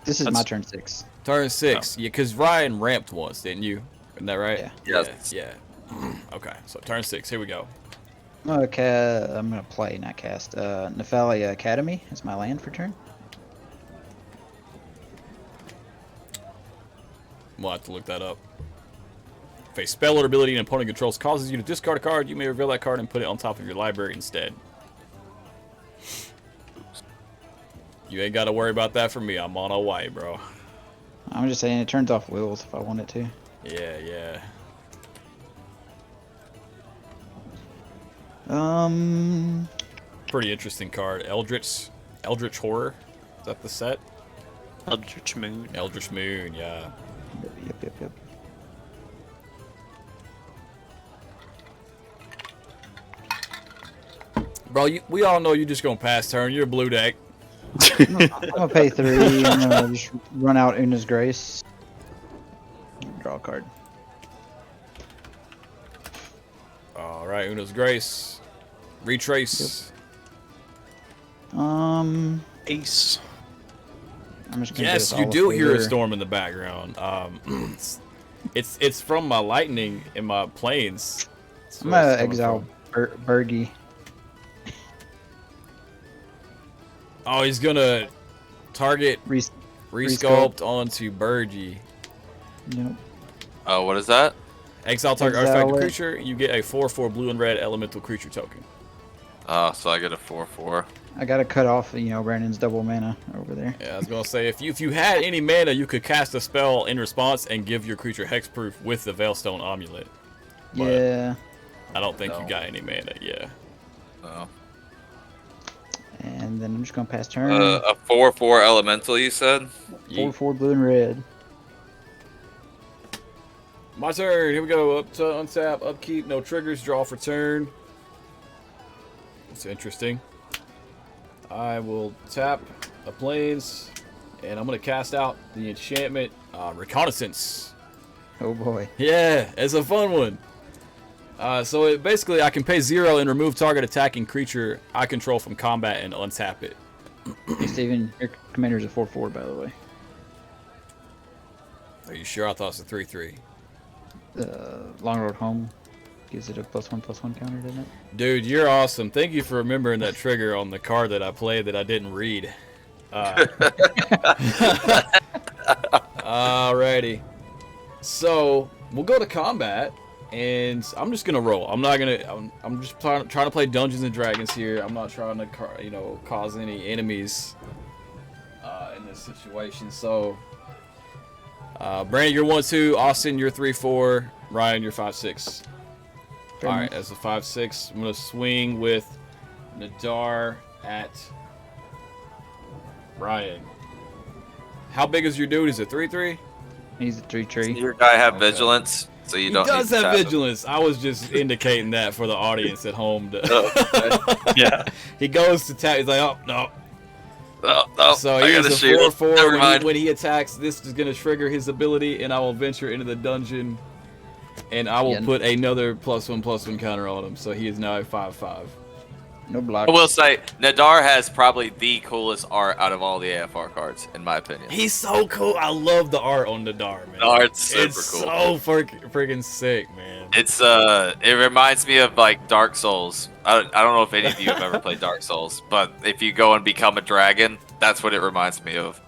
This is my That's- turn 6. Turn 6. Yeah, because Ryan ramped once, didn't you? Isn't that right? Yeah. Yes. Yeah. Okay, so turn 6. Here we go. Okay, I'm gonna play, not cast. Nephalia Academy is my land for turn. We'll have to look that up. If a spell or ability an opponent controls causes you to discard a card, you may reveal that card and put it on top of your library instead. You ain't got to worry about that for me. I'm on a white, bro. I'm just saying it turns off wills if I want it to. Yeah. Pretty interesting card. Eldritch Horror. Is that the set? Eldritch Moon. Eldritch Moon, yeah. Yep. Bro, we all know you're just going to pass turn. You're a blue deck. I'm gonna pay 3. I'm gonna just run out Una's Grace. Draw a card. All right, Uno's Grace. Retrace. Ace. I'm just gonna Yes, do you this do all hear a over. storm in the background. It's from my lightning in my planes. That's I'm where gonna it's coming exile from. Bergie. Oh, he's gonna target Resculpt. resculpt onto Burgie. Yep. Oh, what is that? Exile target Exile artifact it. creature. You get a 4/4 blue and red elemental creature token. Oh, so I get a 4/4. I gotta cut off, Brandon's double mana over there. Yeah, I was gonna say if you had any mana, you could cast a spell in response and give your creature hexproof with the Veilstone Amulet. But Yeah. I don't think No. you got any mana. Yeah. Oh. And then I'm just gonna pass turn. A 4/4 elemental, you said? 4/4 blue and red. My turn. Here we go. Up to untap, upkeep, no triggers, draw for turn. That's interesting. I will tap a plains, and I'm going to cast out the enchantment Reconnaissance. Oh boy. Yeah, it's a fun one. So basically, I can pay 0 and remove target attacking creature I control from combat and untap it. Hey, Steven, your commander's a 4/4, by the way. Are you sure? I thought it was a 3/3. Long Road Home gives it a +1/+1 counter, doesn't it? Dude, you're awesome. Thank you for remembering that trigger on the card that I played that I didn't read. Alrighty. So, we'll go to combat, and I'm just gonna roll. I'm not gonna. I'm just trying to play Dungeons and Dragons here. I'm not trying to, cause any enemies in this situation. So, Brandon, you're 1/2. Austin, you're 3/4. Ryan, you're 5/6. Fair All enough. right, as a 5/6, I'm gonna swing with Nadaar at Ryan. How big is your dude? Is it 3/3? He's a 3/3. Your guy have Okay. vigilance, so you He don't. does need to have tap him. vigilance. I was just indicating that for the audience at home. Yeah. He goes to tap. He's like, oh no. Oh, So I he got is a a shield. 4/4. Never mind. When he attacks, this is gonna trigger his ability, and I will venture into the dungeon, and I will Yeah. put another +1/+1 counter on him. So he is now a 5/5. No block. I will say, Nadaar has probably the coolest art out of all the AFR cards, in my opinion. He's so cool. I love the art on Nadaar, man. The art's super it's cool. so freaking sick, man. It's it reminds me of like Dark Souls. I don't know if any of you have ever played Dark Souls, but if you go and become a dragon, that's what it reminds me of.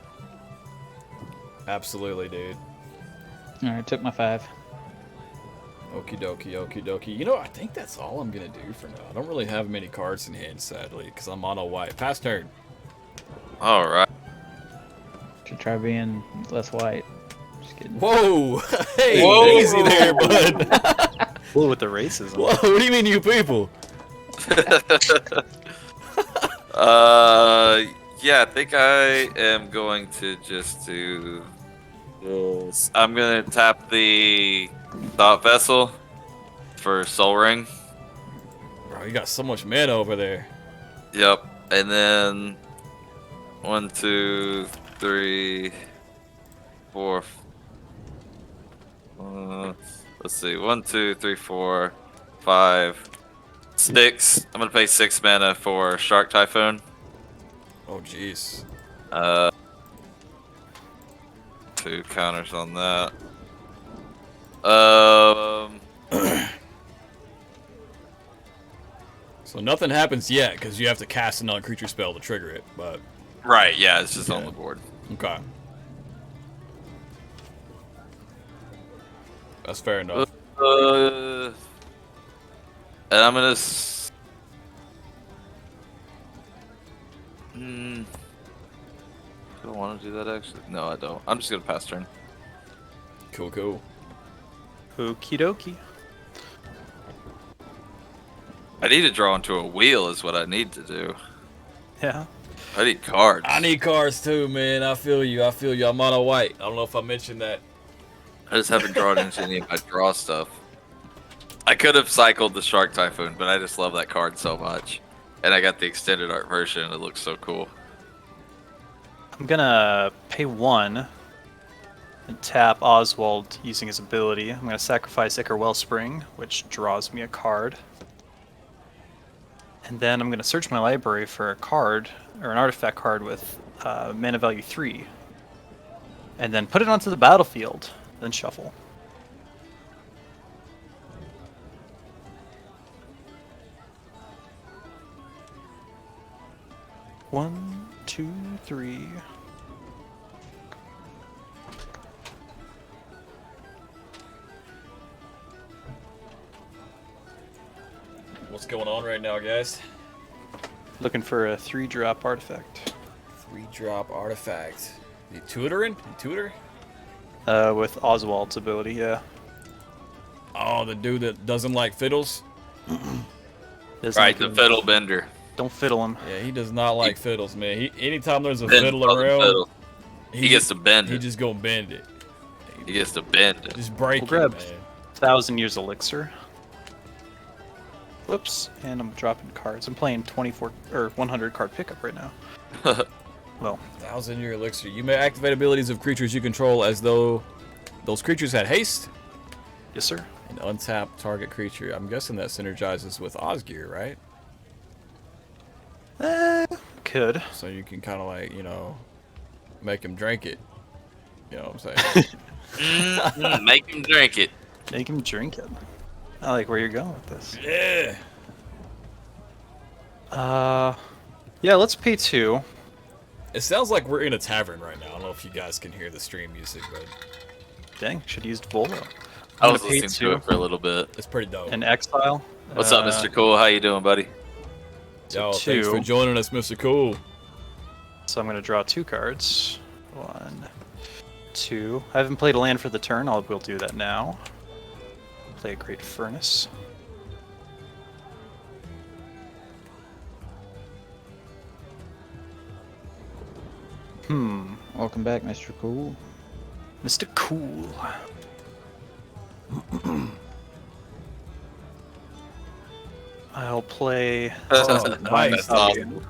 Absolutely, dude. All right, took my 5. Okie dokie, okie dokie. I think that's all I'm gonna do for now. I don't really have many cards in hand, sadly, because I'm on a white. Pass turn. All right. Should try being less white. Just kidding. Whoa! Hey, Whoa. easy there, bud. Cool with the racism. Whoa, what do you mean, you people? Yeah, I think I am going to just do this. I'm gonna tap the Thought Vessel for Soul Ring. Bro, you got so much mana over there. Yep, and then 1, 2, 3, 4. Let's see, 1, 2, 3, 4, 5, 6. I'm gonna pay 6 mana for Shark Typhoon. Oh, jeez. 2 counters on that. Um, So nothing happens yet because you have to cast a non-creature spell to trigger it. But right, yeah, it's just Okay. on the board. okay, that's fair enough. And I'm gonna. Do I want to do that actually? No, I don't. I'm just gonna pass turn. Cool, cool. Okie dokie. I need to draw into a wheel, is what I need to do. Yeah. I need cards. I need cards too, man. I feel you. I feel you. I'm mono white. I don't know if I mentioned that. I just haven't drawn into any of my draw stuff. I could have cycled the Shark Typhoon, but I just love that card so much. And I got the extended art version, and it looks so cool. I'm gonna pay 1 and tap Oswald using his ability. I'm gonna sacrifice Ichor Wellspring, which draws me a card. And then I'm gonna search my library for a card, or an artifact card with mana value 3. And then put it onto the battlefield, then shuffle. One, two, three. What's going on right now, guys? Looking for a 3-drop artifact. 3-drop artifact. You tutoring? You tutor? With Oswald's ability, yeah. Oh, the dude that doesn't like fiddles? Doesn't Right, like the Fiddle Bender. Don't fiddle him. Yeah, he does not like fiddles, man. Anytime there's a Bend fiddle for the around, fiddle. He gets to bend he it. just gonna bend it. He gets to bend it. Just break We'll it, grab man. 1,000 Years Elixir. Whoops, and I'm dropping cards. I'm playing 24 or 100 card pickup right now. Well, 1,000-year elixir. You may activate abilities of creatures you control as though those creatures had haste. yes, sir. And untap target creature. I'm guessing that synergizes with Osgir, right? Could. So you can kind of like, you know, make him drink it. You know what I'm saying? Make him drink it. Make him drink it. I like where you're going with this. Yeah. Yeah, let's pay 2. It sounds like we're in a tavern right now. I don't know if you guys can hear the stream music, but Dang, should have used Volo. I was gonna pay listening to it for a little bit. it's pretty dope. An Exile. What's up, Mr. Cool? How you doing, buddy? Yo, so thanks for 2. joining us, Mr. Cool. So I'm going to draw 2 cards. 1, 2. I haven't played a land for the turn. We'll do that now. Play a Great Furnace. Welcome back, Mr. Cool. Mr. Cool. I'll play. Oh, nice. That's awesome.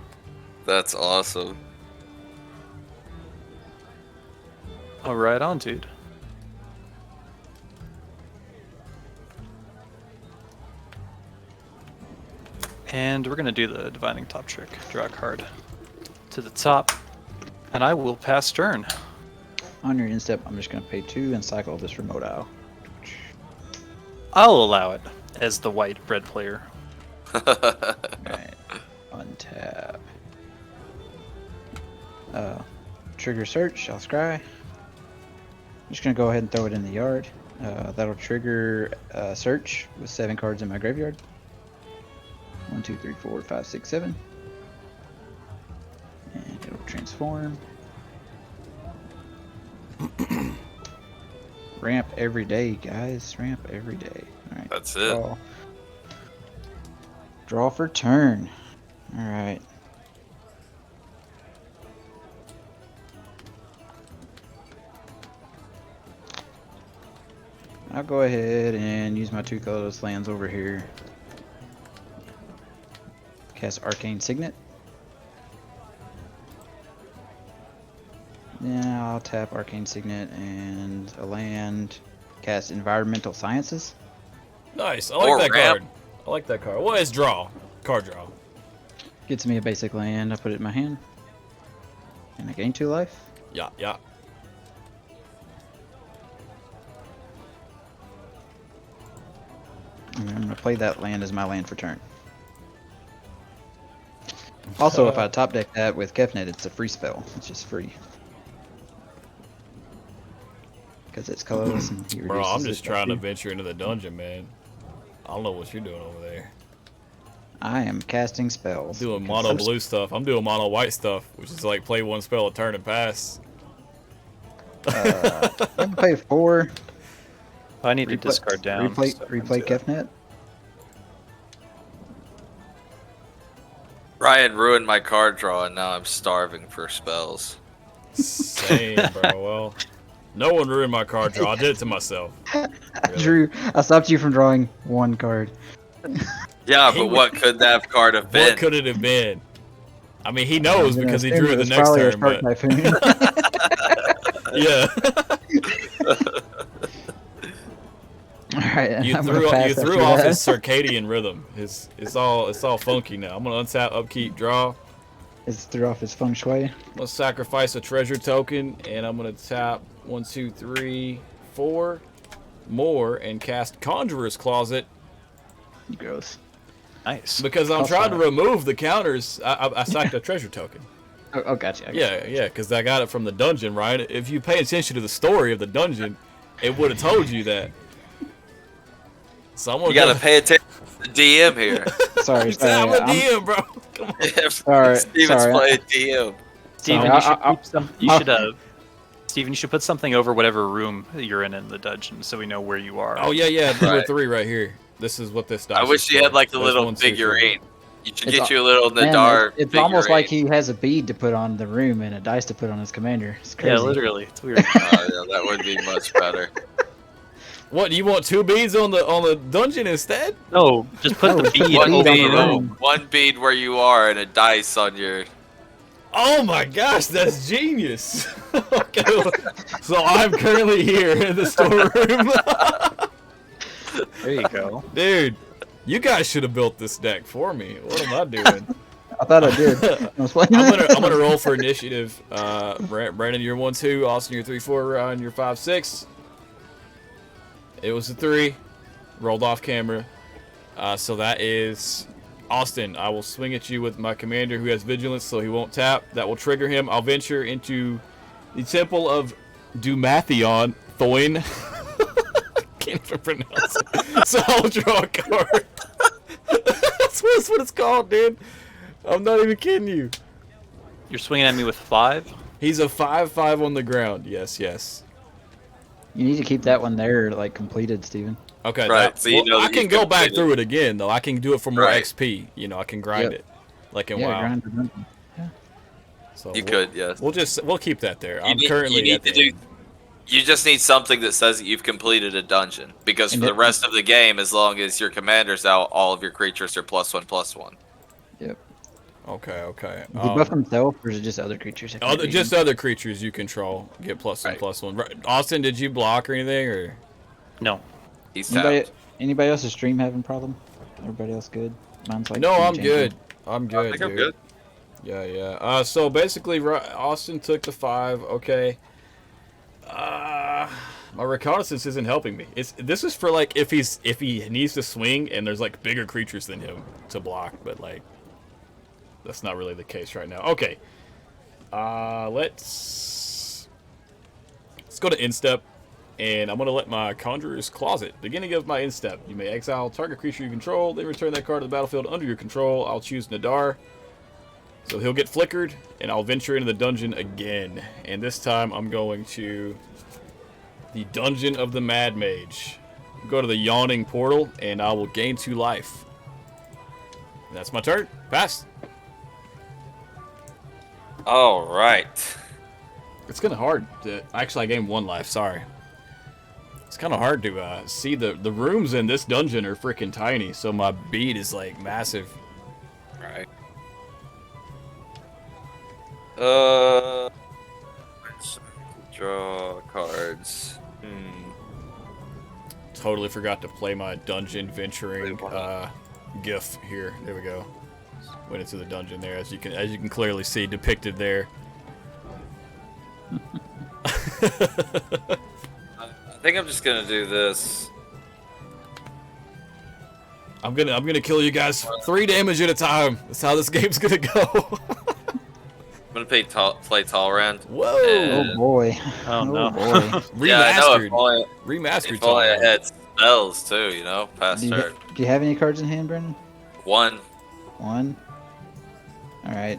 That's awesome. Oh, right on, dude. And we're gonna do the Divining Top trick. Draw a card to the top, and I will pass turn. On your instep, I'm just going to pay 2 and cycle this remote owl. I'll allow it as the white red player. Alright. Untap. Trigger search, I'll scry. I'm just going to go ahead and throw it in the yard. That'll trigger search with 7 cards in my graveyard. 1, 2, 3, 4, 5, 6, 7. And it'll transform. Ramp every day, guys. Ramp every day. Alright. That's it. Draw for turn. Alright. I'll go ahead and use my 2 colorless lands over here. Cast Arcane Signet. Yeah, I'll tap Arcane Signet and a land. Cast Environmental Sciences. Nice. I like Or that ramp. card. I like that card. Well, it's draw. Card draw. Gets me a basic land. I put it in my hand. And I gain 2 life. Yeah, yeah. And I'm going to play that land as my land for turn. Also, if I top deck that with Kefnet, it's a free spell. It's just free. Because it's colorless and he Bro, reduces I'm just it by trying to 2. venture into the dungeon, man. I don't know what you're doing over there. I am casting spells. Doing because mono blue stuff. I'm doing mono white stuff, which is like play 1 spell a turn and pass. I can play 4. I need to discard down. Replay Kefnet. Ryan ruined my card draw, and now I'm starving for spells. Same, bro. Well, no one ruined my card draw. I did it to myself. Really. Drew, I stopped you from drawing 1 card. Yeah, but what could that card have been? What could it have been? I mean, he knows I'm because he gonna drew it the assume next it's probably a turn. Shark But Typhoon. yeah, Alright, you threw off his circadian rhythm. It's all funky now. I'm gonna untap, upkeep, draw. It's threw off his feng shui. I'm gonna sacrifice a treasure token, and I'm gonna tap 1, 2, 3, 4 more and cast Conjurer's Closet Gross. Nice. because I'm trying to remove the counters. I sacked a treasure token. Oh, gotcha. Yeah, because I got it from the dungeon, right? If you pay attention to the story of the dungeon, it would have told you that. So I'm gonna You gotta pay attention to the DM here. Sorry, I'm a DM, bro. Come on. Sorry, Steven's sorry. playing DM. Steven, Sorry, Steven, you should put something over whatever room you're in the dungeon, so we know where you are. Oh yeah, number Right. 3 right here. This is what this dice I wish is you for. had like a There's little 1, 2, 3. figurine. You should It's get you a little Man, Nadaar it's almost like figurine. he has a bead to put on the room and a dice to put on his commander. It's crazy. Yeah, literally. It's weird. Oh, yeah, that would be much better. What, you want 2 beads on the dungeon instead? No, just put No, the put the bead bead One on the bead, room. one bead where you are, and a dice on your. Oh my gosh, that's genius. Okay, so I'm currently here in the storeroom. There you go. Dude, you guys should have built this deck for me. What am I doing? I thought I did. I was playing I'm gonna roll for initiative. Brandon, you're 1-2. Austin, you're 3-4. Ryan, you're 5-6. It was a 3. Rolled off camera. So that is Austin. I will swing at you with my commander who has vigilance, so he won't tap. That will trigger him. I'll venture into the Temple of Dumathion. Thoin. Can't even pronounce it. So I'll draw a card. That's what it's called, dude. I'm not even kidding you. You're swinging at me with 5? He's a 5/5 on the ground. Yes, yes. You need to keep that one there, like, completed, Steven. Okay, Right, so you know I that can you've go back completed. through it again, though. I can do it for more Right. XP. You know, I can grind Yep. it, like in Yeah, WoW. grind the dungeon. So You we'll, could, yes. We'll keep that there. I'm You currently need at to the do. end. You just need something that says that you've completed a dungeon, because for And the it- rest of the game, as long as your commander's out, all of your creatures are +1/+1. Yep. Okay. Does he buff himself, or is it just other creatures? that can beat Just him? other creatures you control get +1/+1. Right. Right. Austin, did you block or anything, or? No. He's Anybody, tapped. anybody else's stream having problem? Everybody else good? Mine's like. No, I'm changing. good. I'm good, I think I'm dude. good. Yeah. So basically, Austin took the 5. Okay. My reconnaissance isn't helping me. This is for like if he needs to swing and there's like bigger creatures than him to block, but like that's not really the case right now. Okay. Let's go to instep, and I'm gonna let my Conjurer's Closet. Beginning of my instep, you may exile target creature you control, then return that card to the battlefield under your control. I'll choose Nadaar. So he'll get flickered, and I'll venture into the dungeon again. And this time I'm going to the Dungeon of the Mad Mage. Go to the Yawning Portal, and I will gain 2 life. That's my turn. Pass. All right. It's kind of hard to... Actually, I gained 1 life. Sorry. It's kind of hard to see the rooms in this dungeon are freaking tiny, so my bead is, like, massive. All right. Let's draw cards. Totally forgot to play my dungeon venturing GIF here. There we go. Went into the dungeon there, as you can clearly see depicted there. I think I'm just gonna do this. I'm gonna kill you guys 3 damage at a time. That's how this game's gonna go. I'm gonna play Talrand. Whoa! And- Oh boy. Oh, no. boy. Remastered. Yeah, I know. If only, Remastered. if only I Talrand. had spells too, you know, past Do turn. you have any cards in hand, Brendan? One. One. All right.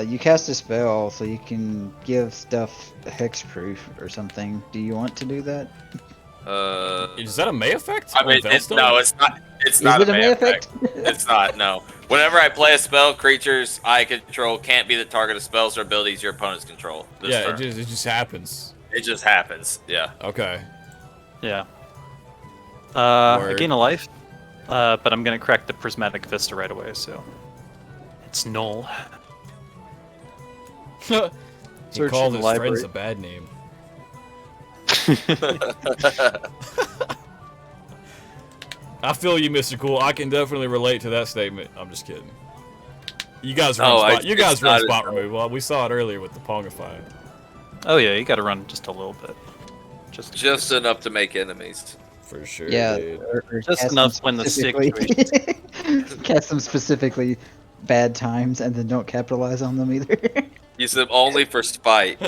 You cast a spell, so you can give stuff hexproof or something. Do you want to do that? Is that a May effect? I mean, on Veilstone? no, it's not. It's Is not it a May effect? It's not. No. Whenever I play a spell, creatures I control can't be the target of spells or abilities your opponents control. This Yeah, turn. it just happens. It just happens. Yeah. Okay. Yeah. I Word. gain a life, but I'm gonna crack the Prismatic Vista right away, so it's null. He Search called in his the friends library. a bad name. I feel you, Mr. Cool. I can definitely relate to that statement. I'm just kidding. You guys run spot. You guys run spot removal. We saw it earlier with the Pongify. Oh yeah, you gotta run just a little bit. Just enough to make enemies. For sure. Yeah. Dude. Or Just cast enough them when the specifically- cast them specifically bad times, and then don't capitalize on them either. Use them only for spite.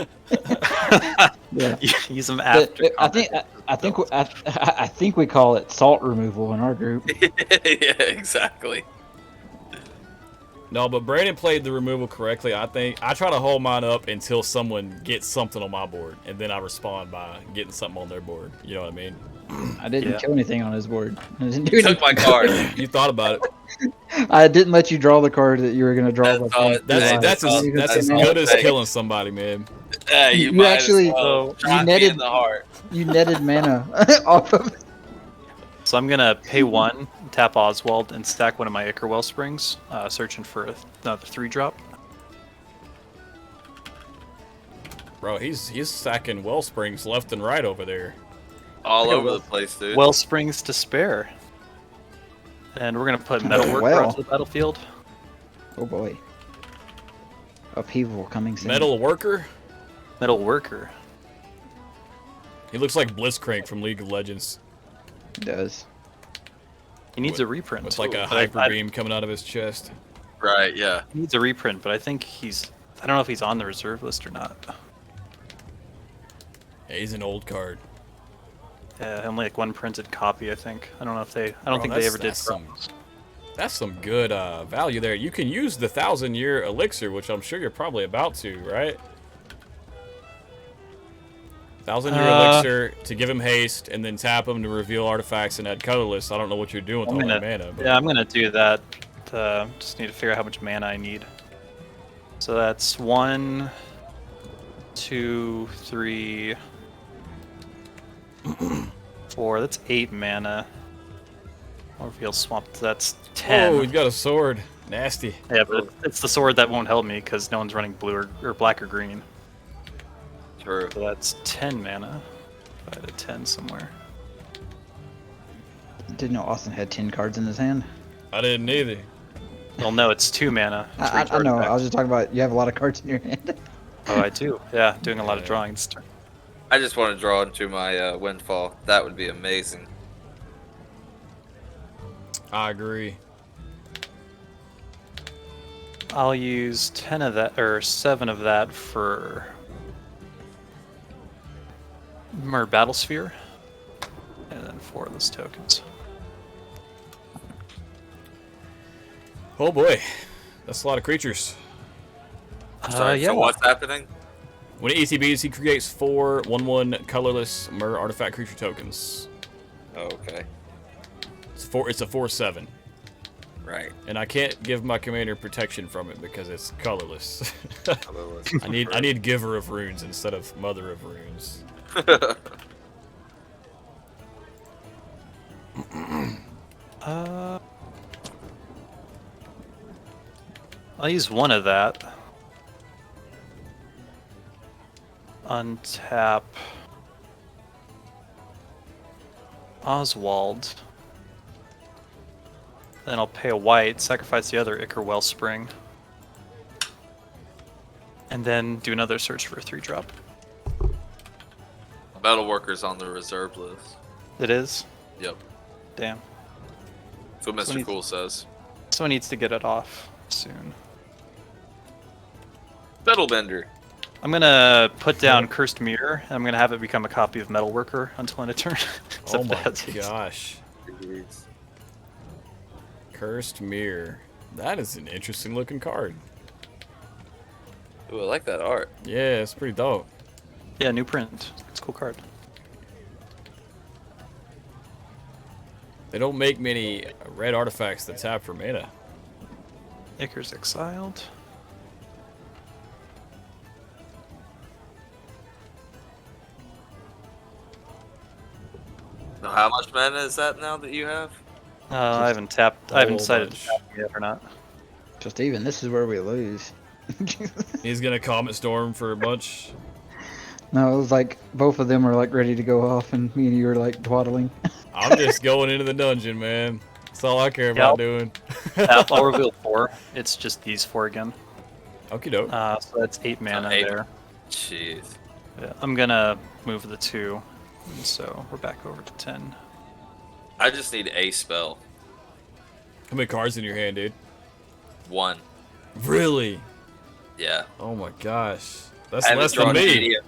Yeah. Use them But after. I think we call it salt removal in our group. Yeah, exactly. No, but Brandon played the removal correctly. I think I try to hold mine up until someone gets something on my board, and then I respond by getting something on their board. You know what I mean? I didn't Yeah. kill anything on his board. I didn't do You took my anything. card. You thought about it. I didn't let you draw the card that you were gonna draw. That's before all- you That's realized. that's as all good it as takes. killing somebody, man. Yeah, You might actually- as well you shot me netted- in the heart. You netted mana off of. So I'm gonna pay 1, tap Oswald, and stack one of my Ichor Wellsprings, searching for another 3-drop. Bro, he's sacking Wellsprings left and right over there. All I got over the place, dude. Wellsprings to spare. And we're gonna put Metalworker Well. onto the battlefield. Oh boy. Upheaval coming soon. Metal worker. Metalworker. He looks like Blitzcrank from League of Legends does. He needs a reprint. with like a But hyper beam coming out of his chest. Right, yeah. He needs a reprint, but I think I don't know if he's on the reserve list or not. Yeah, he's an old card. Yeah, only like one printed copy, I think. I don't know if they. I don't Bro, think they ever did. That's some good value there. You can use the 1,000-year elixir, which I'm sure you're probably about to, right? 1,000-year elixir to give him haste, and then tap him to reveal artifacts and add colorless. I don't know what you're doing with all that mana. But Yeah, I'm gonna do that. Just need to figure out how much mana I need. So that's 1, 2, 3, 4. That's 8 mana. I'll reveal swamp. That's 10. Oh, he's got a sword. Nasty. Yeah, but it's the sword that won't help me because no one's running blue or black or green. True. So that's 10 mana. If I had a 10 somewhere. Didn't know Austin had 10 cards in his hand. I didn't either. Well, no, it's 2 mana. It's I recharge know. back. I was just talking about you have a lot of cards in your hand. Oh, I do. Yeah, doing a lot of Yeah. drawing this turn. I just want to draw into my windfall. That would be amazing. I agree. I'll use 10 of that, or 7 of that for Mer Battlesphere, and then 4 of those tokens. Oh boy, that's a lot of creatures. Sorry, Yeah. so what's happening? When it ETBs, he creates 4 1/1 colorless Mer artifact creature tokens. Oh, okay. It's a 4/7, Right. and I can't give my commander protection from it because it's colorless. Otherwise- I need Giver of Runes instead of Mother of Runes. I'll use 1 of that. Untap Oswald. Then I'll pay a white, sacrifice the other Ichor Wellspring. And then do another search for a 3-drop. Metalworker's on the reserve list. It is? Yep. Damn. That's what Mr. Cool says. Someone needs to get it off soon. Metalbender. I'm gonna put down Cursed Mirror. And I'm gonna have it become a copy of Metalworker until end of turn. Oh my gosh. Jeez. Cursed Mirror. That is an interesting looking card. Ooh, I like that art. Yeah, it's pretty dope. Yeah, new print. It's a cool card. They don't make many red artifacts that tap for mana. Ichor's exiled. Now, how much mana is that now that you have? I haven't tapped. I haven't whole decided bunch. to tap yet or not. Just even, this is where we lose. He's gonna Comet Storm for a bunch. No, it was like both of them were like ready to go off, and me and you were like dwaddling. I'm just going into the dungeon, man. That's all I care about doing. I'll reveal 4. It's just these 4 again. Okie doke. So that's 8 mana 8. there. Jeez. Yeah, I'm gonna move the 2. And so we're back over to 10. I just need a spell. How many cards in your hand, dude? 1. Really? Yeah. Oh my gosh. That's I haven't less than drawn me. any of,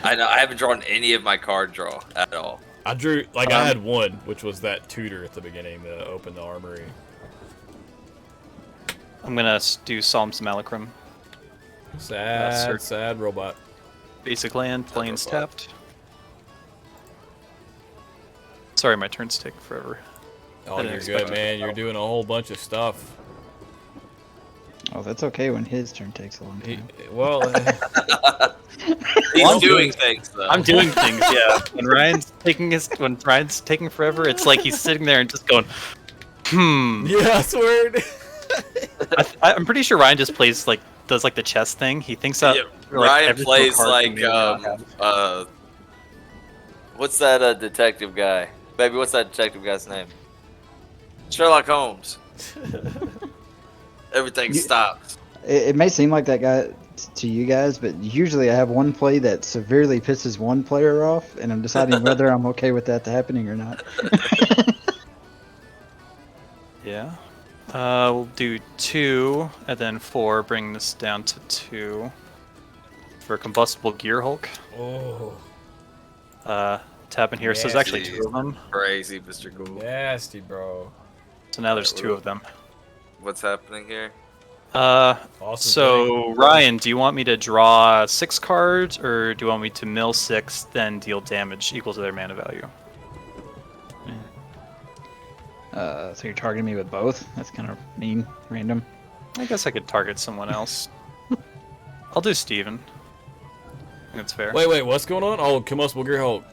I know. I haven't drawn any of my card draw at all. I drew, like, I had one, which was that tutor at the beginning to open the armory. I'm gonna do Psalms Malachrim. Sad robot. Basic land, plains robot. tapped. Sorry, my turn's taking forever. Oh, I didn't you're expect good, man. You're doing a whole bunch of stuff. Oh, that's okay when his turn takes a long time. Well, He's doing things though. I'm doing things, yeah. When Ryan's taking forever, it's like he's sitting there and just going, yeah, that's weird. I'm pretty sure Ryan just does the chess thing. He thinks that Ryan every plays single card like can be what's that detective guy? Baby, what's that detective guy's name? Sherlock Holmes. Everything stops. It may seem like that guy to you guys, but usually I have one play that severely pisses one player off, and I'm deciding whether I'm okay with that happening or not. Yeah. We'll do 2 and then 4, bring this down to 2 for Combustible Gear Hulk. Oh, Tap in here. So there's actually Nasty. 2 of them. Crazy, Mr. Cool. nasty, bro. So now there's 2 of them. What's happening here? Awesome. So Ryan, do you want me to draw 6 cards, or do you want me to mill 6, then deal damage equal to their mana value? So you're targeting me with both? That's kind of mean, random. I guess I could target someone else. I'll do Steven. I think that's fair. Wait, what's going on? Oh, Combustible Gear Hulk.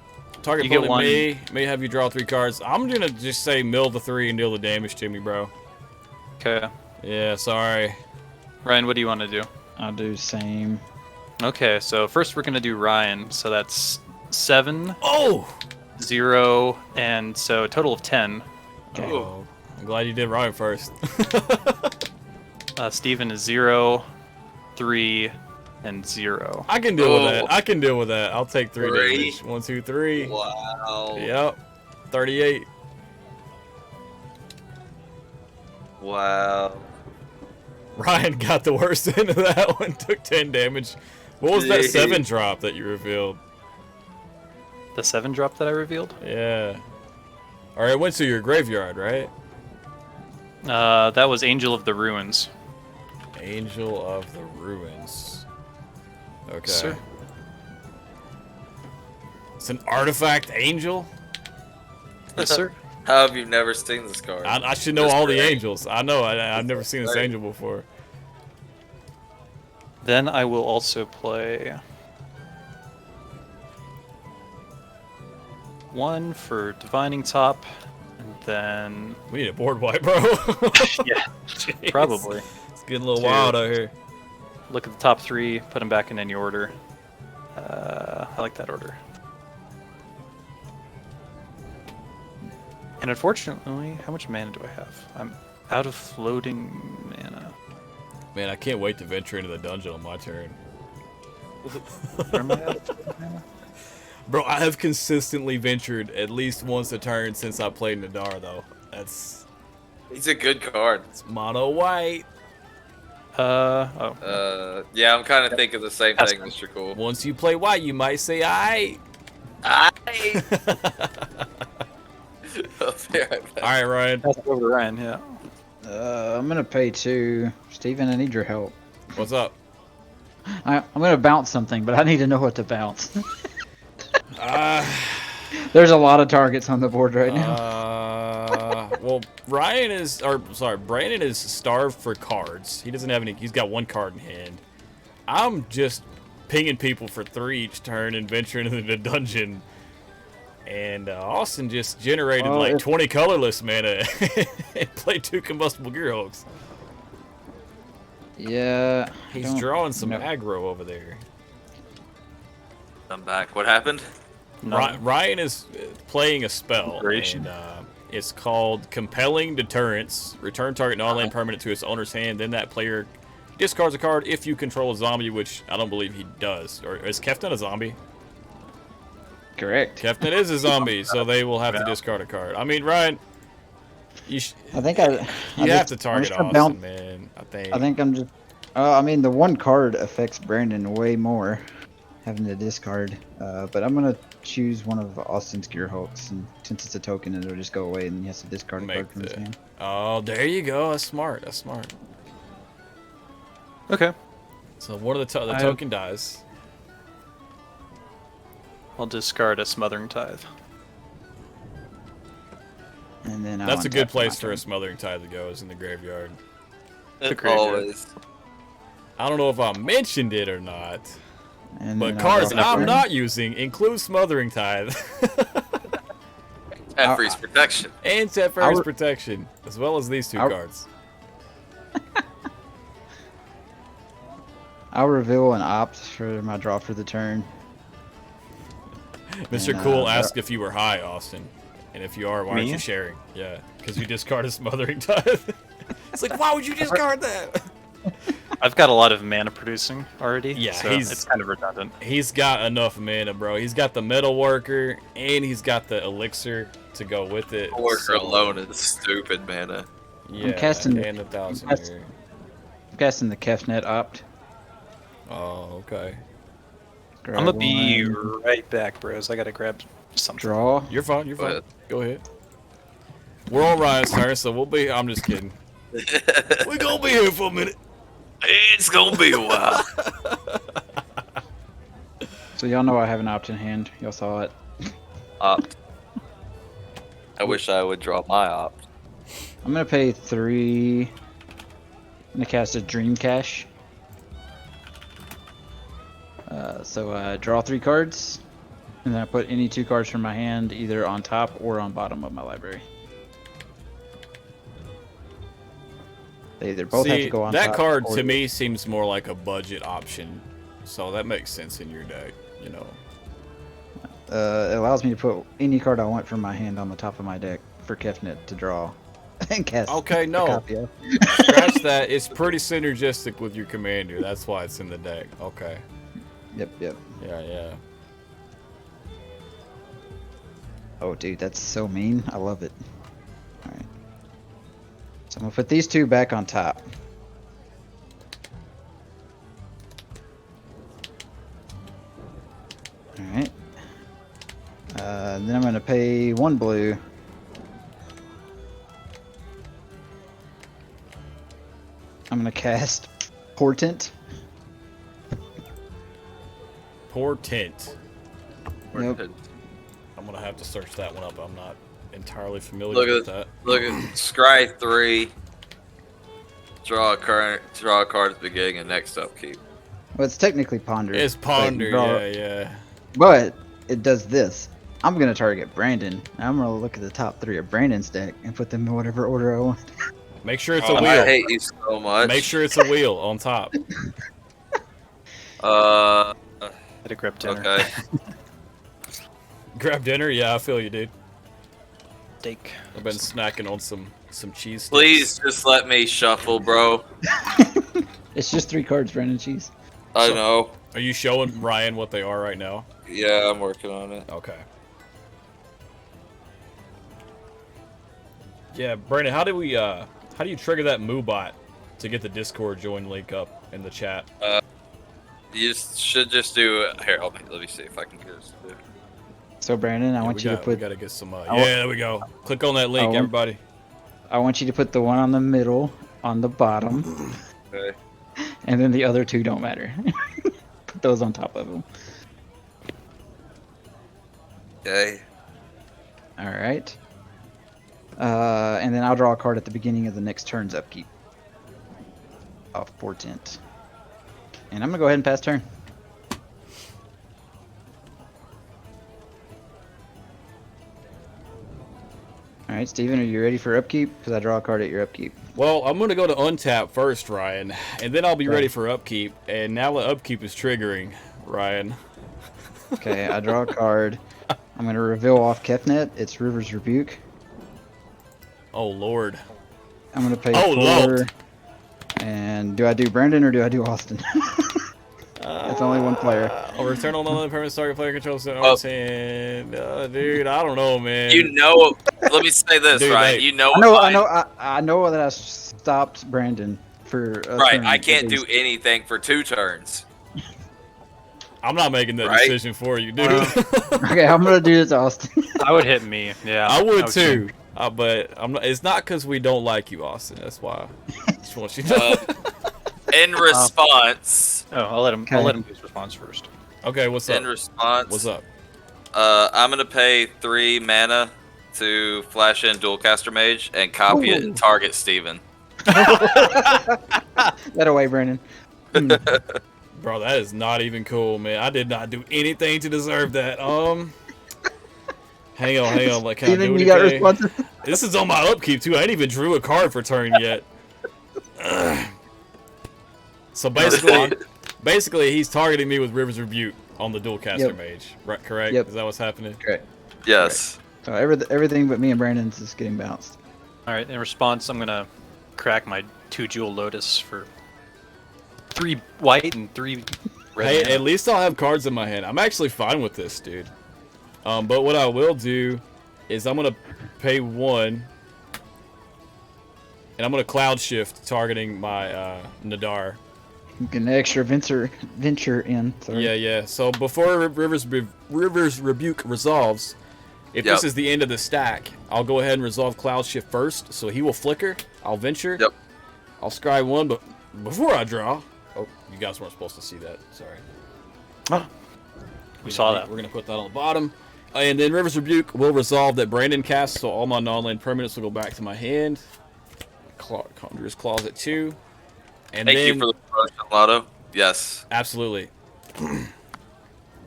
Target You get opponent may have you draw 3 cards. I'm gonna just say mill the 3 and deal the damage to me, bro. Okay. Yeah, sorry. Ryan, what do you want to do? I'll do same. Okay, so first we're gonna do Ryan. So that's 7, Oh! 0, and so a total of 10. Oh, I'm glad you did Ryan first. Steven is 0, 3, and 0. I can deal with that. I can deal with that. I'll take 3 3. damage. 1, 2, 3. Wow. Yep. 38. Wow. Ryan got the worst end of that one. Took 10 damage. What was that 7 drop that you revealed? The 7 drop that I revealed? Yeah. Alright, it went to your graveyard, right? That was Angel of the Ruins. Angel of the Ruins. Okay. Sir. It's an artifact angel? Yes, sir. How have you never seen this card? I should know Just all the great. angels. I know. I've never seen this Right. angel before. Then I will also play 1 for Divining Top, and then We need a board wipe, bro. yeah, Jeez. probably It's getting a little 2. wild out here. Look at the top 3, put them back in any order. I like that order. And unfortunately, how much mana do I have? I'm out of floating mana. Man, I can't wait to venture into the dungeon on my turn. Where am I out of floating mana? Bro, I have consistently ventured at least once a turn since I played Nadaar, though. He's a good card. It's mono white. Yeah, I'm kind of thinking the same thing, Mr. Cool. Once you play white, you might say, "Aight." Aye. I'll be right back. All right, Ryan. Pass it over to Ryan, yeah. I'm gonna pay 2. Steven, I need your help. What's up? I'm gonna bounce something, but I need to know what to bounce. Uh, There's a lot of targets on the board right now. well, Brandon is starved for cards. He doesn't have any. He's got 1 card in hand. I'm just pinging people for 3 each turn and venturing into the dungeon. And Austin just generated like 20 colorless mana and played 2 combustible Gearhulks. Yeah. He's drawing some aggro over there. I'm back. What happened? Ryan is playing a spell, Inspiration. and it's called Compelling Deterrence. Return target non-land permanent to its owner's hand. Then that player discards a card if you control a zombie, which I don't believe he does. Or is Kefnet a zombie? Correct. Kefnet is a zombie, so they will have to discard a card. I mean, Ryan, you have to target Austin, man. I think I'm just. I mean, the 1 card affects Brandon way more, having to discard. But I'm gonna choose one of Austin's Gearhulks, and since it's a token, it'll just go away, and he has to discard a card from his hand. Oh, there you go. That's smart. That's smart. Okay. So one of the token dies. I'll discard a Smothering Tithe. And then That's a untap good place my for a turn. Smothering Tithe to go, is in the graveyard. Always. I don't know if I mentioned it or not, And but then cards I'll draw I'm my not using include Smothering Tithe And freeze protection. and Zephyrs Protection, as well as these 2 cards. I'll reveal an opt for my draw for the turn. Mr. And, Cool asked if you were high, Austin. And if you are, why aren't Me? you sharing? Yeah, because you discarded Smothering Tithe. It's like, why would you discard that? I've got a lot of mana producing already. Yeah, so he's- it's kind of redundant. He's got enough mana, bro. He's got the Metal Worker, and he's got the Elixir to go with it. Worker so- alone is stupid mana. Yeah, casting- and 1,000 I'm cast- here. I'm guessing the Kefnet opt. Oh, okay. Grab I'm gonna be one, right back, bros. I gotta grab something. draw. You're fine. You're Go fine. ahead. Go ahead. We're on Ryan's turn, so we'll be. I'm just kidding. We're gonna be here for a minute. It's gonna be a while. So y'all know I have an opt in hand. Y'all saw it. Opt. I wish I would draw my opt. I'm gonna pay 3. I'm gonna cast a Dream Cache. So I draw 3 cards, and then I put any 2 cards from my hand either on top or on bottom of my library. They either both have to go on that top. card or- to me seems more like a budget option, so that makes sense in your deck. You know. It allows me to put any card I want from my hand on the top of my deck for Kefnet to draw and cast. Okay, a no. copy of. Scratch that. It's pretty synergistic with your commander. That's why it's in the deck. Okay. Yep. Yeah. Oh, dude, that's so mean. I love it. All right. So I'm gonna put these 2 back on top. All right. Then I'm gonna pay 1 blue. I'm gonna cast Portent. Portent. Yep. I'm gonna have to search that one up. I'm not entirely familiar Look with at that. Look at scry 3. Draw a card at the beginning, and next up keep. Well, it's technically Ponder. It's but Ponder. draw- Yeah. But it does this. I'm gonna target Brandon. I'm gonna look at the top 3 of Brandon's deck and put them in whatever order I want. Make sure it's Oh, a I wheel. hate you so much. Make sure it's a wheel on top. Had to grab dinner. Okay. Grab dinner. Yeah, I feel you, dude. steak. I've been snacking on some cheese sticks. Please just let me shuffle, bro. It's just 3 cards, Brandon. Cheese. I know. Are you showing Ryan what they are right now? Yeah, I'm working on it. Okay. Yeah, Brandon, how do you trigger that MooBot to get the Discord join link up in the chat? You should just do. Here, let me see if I can get this. So Brandon, I want you to We put. gotta get some. Yeah, there we go. Click on that link, everybody. I want you to put the one on the middle on the bottom, Okay. and then the other 2 don't matter. Put those on top of them. Okay. All right. And then I'll draw a card at the beginning of the next turn's upkeep. Off Portent. And I'm gonna go ahead and pass turn. All right, Steven, are you ready for upkeep? Because I draw a card at your upkeep. Well, I'm gonna go to untap first, Ryan, and then I'll be ready for upkeep. And now the upkeep is triggering, Ryan. Okay, I draw a card. I'm gonna reveal off Kefnet. It's River's Rebuke. Oh Lord. I'm gonna pay Oh, 4. Lord. And do I do Brandon or do I do Austin? It's only one player. I'll return on the permanent target player controls the Oh. arm's hand. Dude, I don't know, man. You know. Let me say this, Dude, Ryan. hey. You know. I know that I stopped Brandon for. Right. I can't do anything for 2 turns. I'm not making that Right? decision for you, dude. Okay, I'm gonna do this, Austin. I would hit me. Yeah. I would too. too. But I'm not, it's not because we don't like you, Austin. That's why. I just want you to know. In response. Oh, I'll let him do his response first. Okay, what's up? In response. What's up? I'm gonna pay 3 mana to flash in Dualcaster Mage and copy it and target Steven. That away, Brandon. Bro, that is not even cool, man. I did not do anything to deserve that. Hang on. Like, can I do You got anything? responses? This is on my upkeep too. I ain't even drew a card for turn yet. So basically, he's targeting me with River's Rebuke on the Dualcaster Mage. Right? Correct? Yep. Is that what's happening? Correct. Yes. So everything but me and Brandon's is getting bounced. All right. In response, I'm gonna crack my 2 Jewel Lotus for 3 white and 3 red. Hey, mana. at least I'll have cards in my hand. I'm actually fine with this, dude. But what I will do is I'm gonna pay 1, and I'm gonna Cloud Shift targeting my Nadaar. Get an extra venture in. Sorry. Yeah. So before River's Rebuke resolves, if this is the end of the stack, I'll go ahead and resolve Cloud Shift first. So he will flicker. I'll venture. Yep. I'll scry 1, but before I draw. Oh, you guys weren't supposed to see that. Sorry. Oh, we saw that. We're gonna put that on the bottom. And then River's Rebuke will resolve that Brandon casts, so all my non-land permanents will go back to my hand. Conjurer's Claws at 2. And Thank then, you for the promotion, Lotto. Yes. absolutely.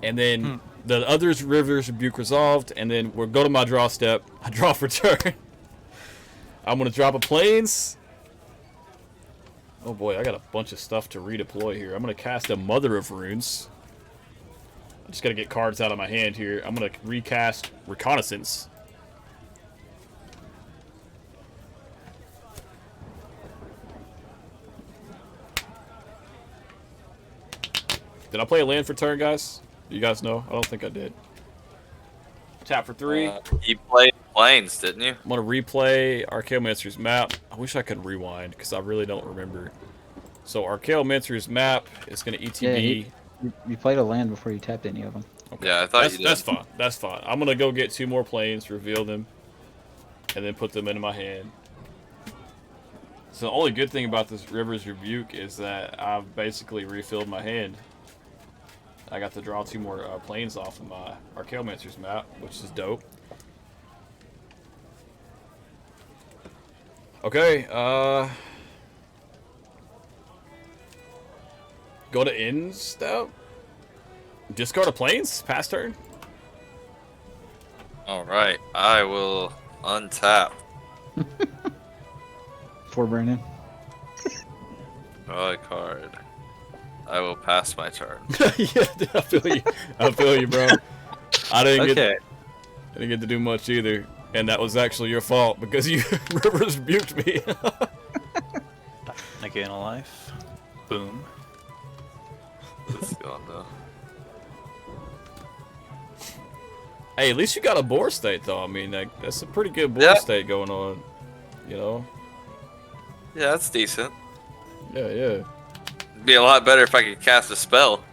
And then the others, River's Rebuke resolved, and then we'll go to my draw step. I draw for turn. I'm gonna drop a Plains. Oh boy, I got a bunch of stuff to redeploy here. I'm gonna cast a Mother of Runes. I just gotta get cards out of my hand here. I'm gonna recast Reconnaissance. Did I play a land for turn, guys? You guys know? I don't think I did. Tap for 3. You played Plains, didn't you? I'm gonna replay Archaeomancer's map. I wish I could rewind because I really don't remember. So Archaeomancer's map is gonna ETB. Yeah, you played a land before you tapped any of them. Okay. Yeah, I thought you did. That's fine. That's fine. I'm gonna go get 2 more planes, reveal them, and then put them into my hand. So the only good thing about this River's Rebuke is that I've basically refilled my hand. I got to draw 2 more planes off of my Archaeomancer's map, which is dope. Okay, go to end step. Discard a planes, pass turn. All right, I will untap. For Brandon. Draw a card. I will pass my turn. Yeah, I feel you. I feel you, bro. I didn't Okay. get to do much either. And that was actually your fault because you Rivers rebuked me. I gain a life. Boom. This is gone though. Hey, at least you got a boar state though. I mean, that's a pretty good boar state going on. You know? Yeah, that's decent. Yeah. It'd be a lot better if I could cast a spell.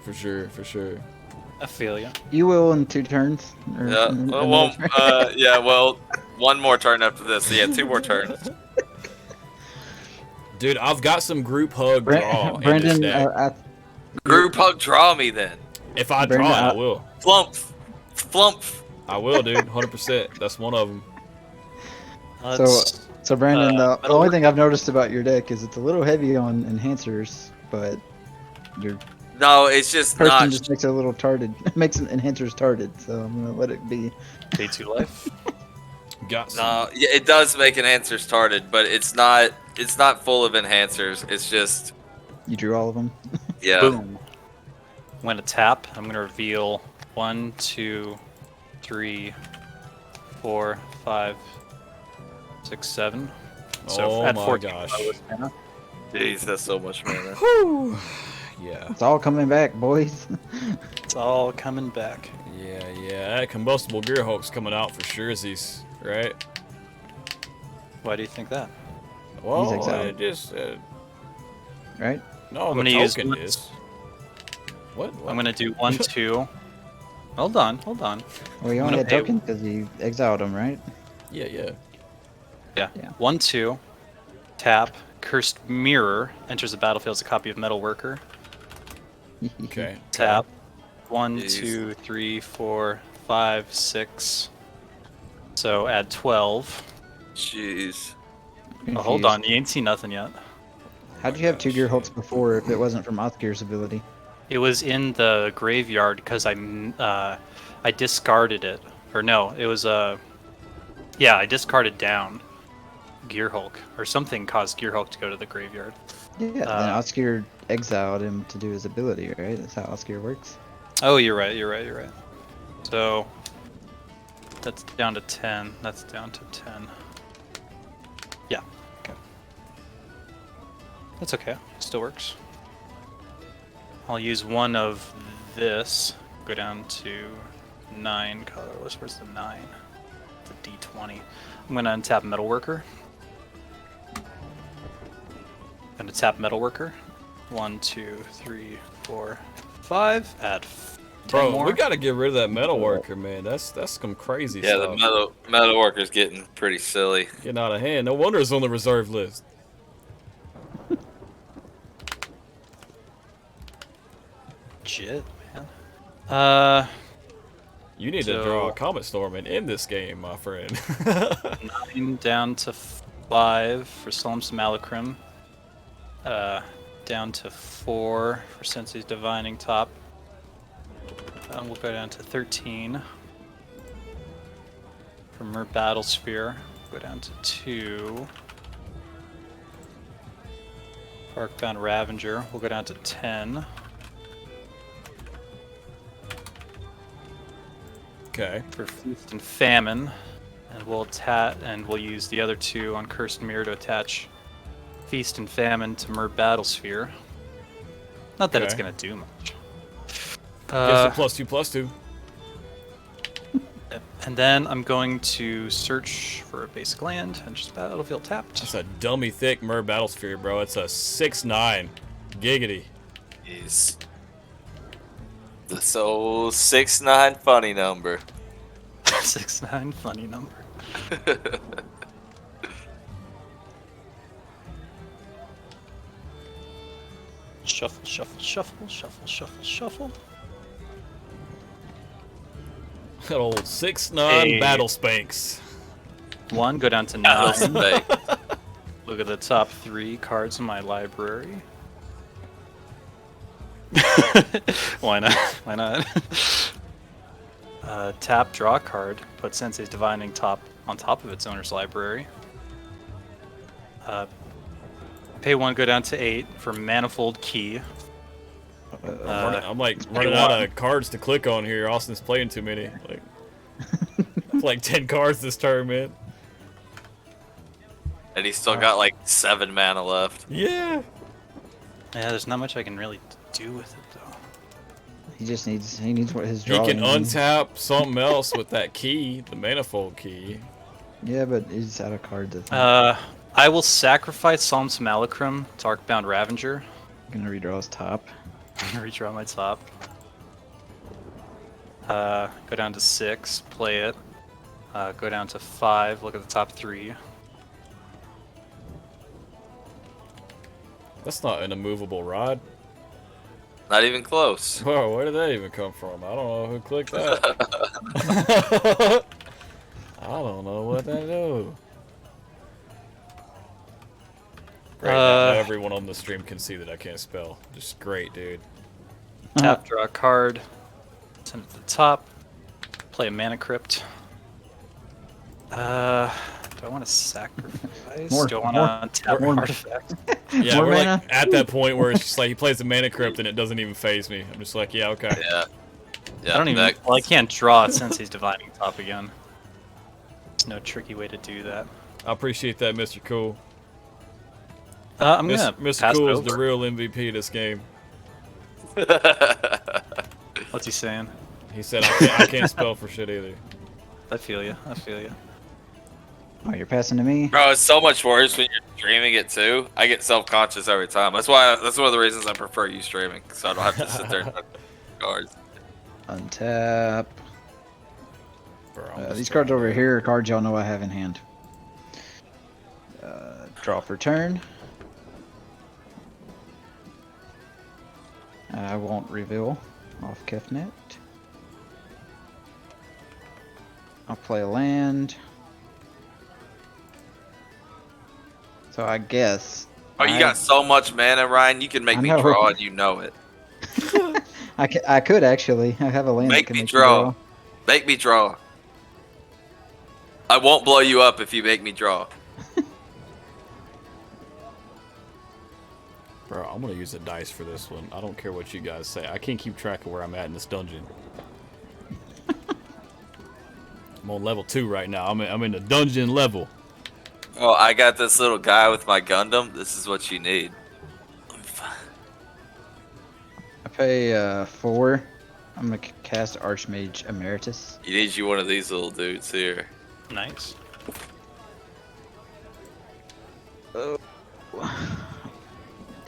For sure. I feel you. You will in 2 turns. Or Yeah. Well, well, one more turn after this. So yeah, 2 more turns. Dude, I've got some group hug draw in this Brandon, deck. Group hug, draw me then. If I Brandon, draw it, I will. Flump. I will, dude. 100%. That's one of them. So Brandon, the only thing I've noticed about your deck is it's a little heavy on enhancers, but your No, it's just person not. just makes it a little tarded. Makes enhancers tarded, so I'm gonna let it be. Pay 2 life. Got some. No, yeah, it does make enhancers started, but it's not. It's not full of enhancers. It's just. You drew all of them. Yeah. Boom. I'm going to tap. I'm going to reveal 1, 2, 3, 4, 5, 6, 7. So Oh at my 14 gosh. mana. Jeez, that's so much mana. Whew. Yeah. It's all coming back, boys. It's all coming back. Yeah. That combustible gear hulk's coming out for sure, right? Why do you think that? Well, exiled. it just Right? no, I'm the gonna use token one- is. What? I'm going to do 1, 2. Hold on. Well, you I'm only gonna had pay- token because you exiled them, right? Yeah. Yeah. Yeah. 1, 2. Tap. Cursed Mirror enters the battlefield as a copy of Metal Worker. Okay. Tap. 1, Jeez. 2, 3, 4, 5, 6. So add 12. Jeez. Oh, hold on, you ain't seen nothing yet. How'd you have 2 gear hulks before if it wasn't from Osgir's ability? It was in the graveyard because I discarded it. Or no, it was yeah, I discarded down Gear Hulk or something caused Gear Hulk to go to the graveyard. Yeah, then Osgir exiled him to do his ability, right? That's how Osgir works. Oh, you're right. So that's down to 10. That's down to 10. Yeah. Okay. That's okay. Still works. I'll use one of this. Go down to 9 colorless. Where's the 9? The D20. I'm gonna untap Metalworker. Gonna tap Metalworker. 1, 2, 3, 4, 5. Add 10 Bro, more. we gotta get rid of that metal worker, man. That's some crazy Yeah, stuff. the metal worker's getting pretty silly. Getting out of hand. No wonder it's on the reserve list. Shit, man. You need to draw a Comet Storm and end this game, my friend. 9 down to 5 for Solemn's Malacrim. Down to 4 for Sensei's Divining Top. We'll go down to 13 for Mer Battlesphere. Go down to 2. Arcbound Ravenger. We'll go down to 10. Okay. For Feast and Famine, and we'll use the other 2 on Cursed Mirror to attach Feast and Famine to Mer Battlesphere. Not that it's Okay. gonna do much. Gives it +2/+2. And then I'm going to search for a basic land and just battlefield tapped. That's a dummy thick Mer Battlesphere, bro. It's a 6/9. Giggity. Jeez. So 6/9 funny number. 6/9, funny number. Shuffle, shuffle, shuffle, shuffle, shuffle, shuffle. That old 6/9 Hey. Battle Spanks. 1, go down to 9. Look at the top 3 cards in my library. Why not? Why not? Tap, draw a card. Put Sensei's Divining Top on top of its owner's library. Pay 1, go down to 8 for Manifold Key. I'm like running out of cards to click on here. Austin's playing too many. Like, like 10 cards this turn, man. And he's still got like 7 mana left. Yeah. Yeah, there's not much I can really do with it though. He needs what his He draw. can engine. untap something else with that key, the manifold key. Yeah, but he's out of cards. I think. I will sacrifice Psalms Malachrum to Arcbound Ravenger. Gonna redraw his top. Redraw my top. Go down to 6, play it. Go down to 5, look at the top 3. That's not an immovable rod. Not even close. Whoa, where did that even come from? I don't know who clicked that. I don't know what that is. Great, now everyone on the stream can see that I can't spell. Just great, dude. Tap, draw a card. Send it to the top. Play a Mana Crypt. Do I want to sacrifice? Do I want to tap more- artifact? Yeah, More we're mana? like at that point where it's just like he plays the mana crypt and it doesn't even phase me. I'm just like, yeah, okay. Yeah. Yeah. I don't even. next. Well, I can't draw it since he's divining top again. There's no tricky way to do that. I appreciate that, Mr. Cool. I'm gonna Mr. pass Cool it is over. the real MVP of this game. What's he saying? He said I can't spell for shit either. I feel you. I feel you. Oh, you're passing to me. Bro, it's so much worse when you're streaming it too. I get self-conscious every time. That's one of the reasons I prefer you streaming, so I don't have to sit there and touch cards. Untap. Bro, I'm just These cards over here are cards y'all know I have in hand. Draw for turn. I won't reveal off Kefnet. I'll play a land. So I guess. Oh, you got so much mana, Ryan. You can make I me know. draw, and you know it. I could actually. I have a land. Make that can me make draw. Make me draw. I won't blow you up if you make me draw. Bro, I'm gonna use the dice for this one. I don't care what you guys say. I can't keep track of where I'm at in this dungeon. I'm on level 2 right now. I'm in the dungeon level. Oh, I got this little guy with my Gundam. This is what you need. I pay 4. I'm gonna cast Archmage Emeritus. You need you one of these little dudes here. Nice.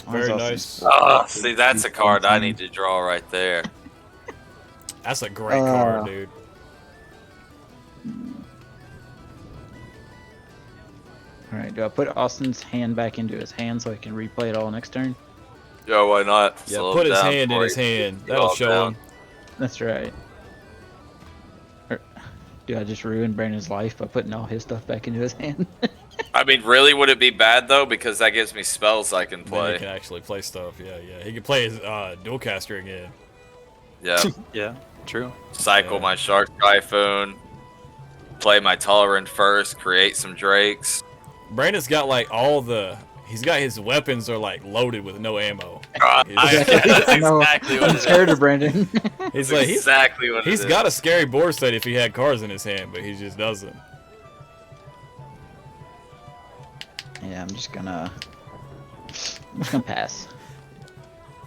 Very Mine's nice. Oh, see, that's a card I need to draw right there. That's a great card, dude. Alright, do I put Austin's hand back into his hand so I can replay it all next turn? Yo, why not? Yeah, Slow put him his down hand in before his he- hand. he That'll falls show down. him. That's right. Or, do I just ruin Brandon's life by putting all his stuff back into his hand? I mean, really, would it be bad though? Because that gives me spells I can Then he play. can actually play stuff. Yeah, yeah. He can play his Dualcaster again. Yeah. Yeah, true. Cycle Yeah. my Shark Typhoon. Play my Tolerant first. Create some Drakes. Brandon's got like all the. He's got his weapons are like loaded with no ammo. That's No, exactly what I'm it scared is. of Brandon. He's That's like exactly what it he's is. got a scary board set if he had cards in his hand, but he just doesn't. Yeah, I'm just gonna pass.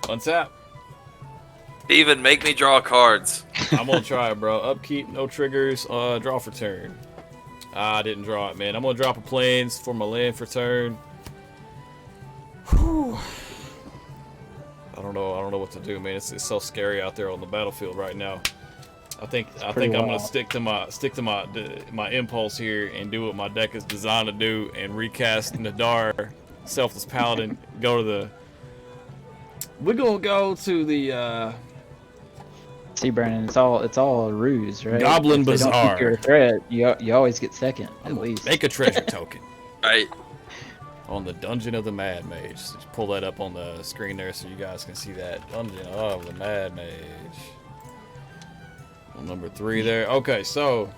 Untap. Even make me draw cards. I'm gonna try it, bro. Upkeep, no triggers. Draw for turn. I didn't draw it, man. I'm gonna drop a plains for my land for turn. Whew. I don't know what to do, man. It's so scary out there on the battlefield right now. I think I'm gonna wild. stick to my impulse here and do what my deck is designed to do and recast Nadaar, Selfless Paladin. We're gonna go to the See, Brandon, it's all a ruse, right? Goblin If they don't Bazaar. think you're a threat. You always get second, at least. Make a treasure token Right. on the Dungeon of the Mad Mage. Just pull that up on the screen there so you guys can see that Dungeon of the Mad Mage. On number 3 there. Okay, so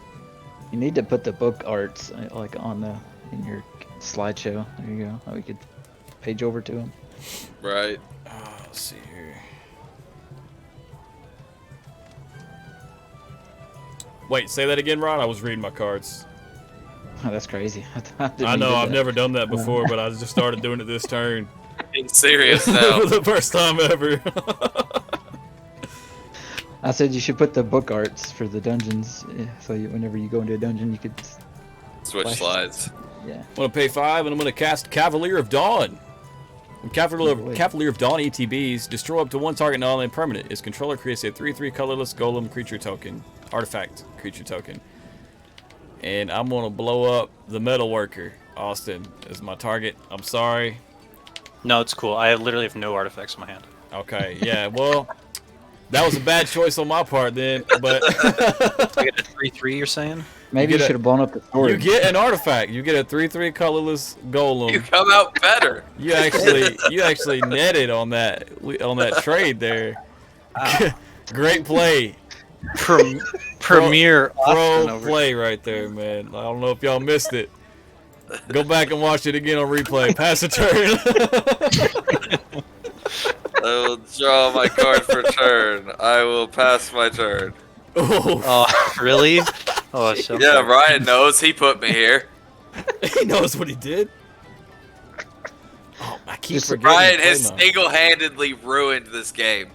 You need to put the book arts like in your slideshow. There you go. We could page over to them. Right. let's see here. Wait, say that again, Ron. I was reading my cards. Oh, that's crazy. I know I've never done that before, but I just started doing it this turn. Being serious now. For the first time ever. I said you should put the book arts for the dungeons, so whenever you go into a dungeon, you could Switch flash- slides. Yeah. I'm gonna pay 5, and I'm gonna cast Cavalier of Dawn. When Cavalier of Dawn ETBs, destroy up to one target non-land permanent. Its controller creates a 3/3 colorless golem creature token, artifact creature token. And I'm gonna blow up the metal worker. Austin is my target. I'm sorry. No, it's cool. I literally have no artifacts in my hand. Okay, yeah, well, that was a bad choice on my part then, but I get a 3/3. You're saying? Maybe you get a- should have blown up the sword. you get an artifact. You get a 3/3 colorless golem. You come out better. You actually netted on that trade there. Great play. Premier Austin Pro over play right there, man. I don't know if y'all missed it. Go back and watch it again on replay. Pass a turn. I will draw my card for turn. I will pass my turn. Oh, Oh, really? Oh, so Yeah, Ryan knows. He put me here. he knows what he did. Oh, I keep Just- forgetting. Ryan to has play mine. single-handedly ruined this game.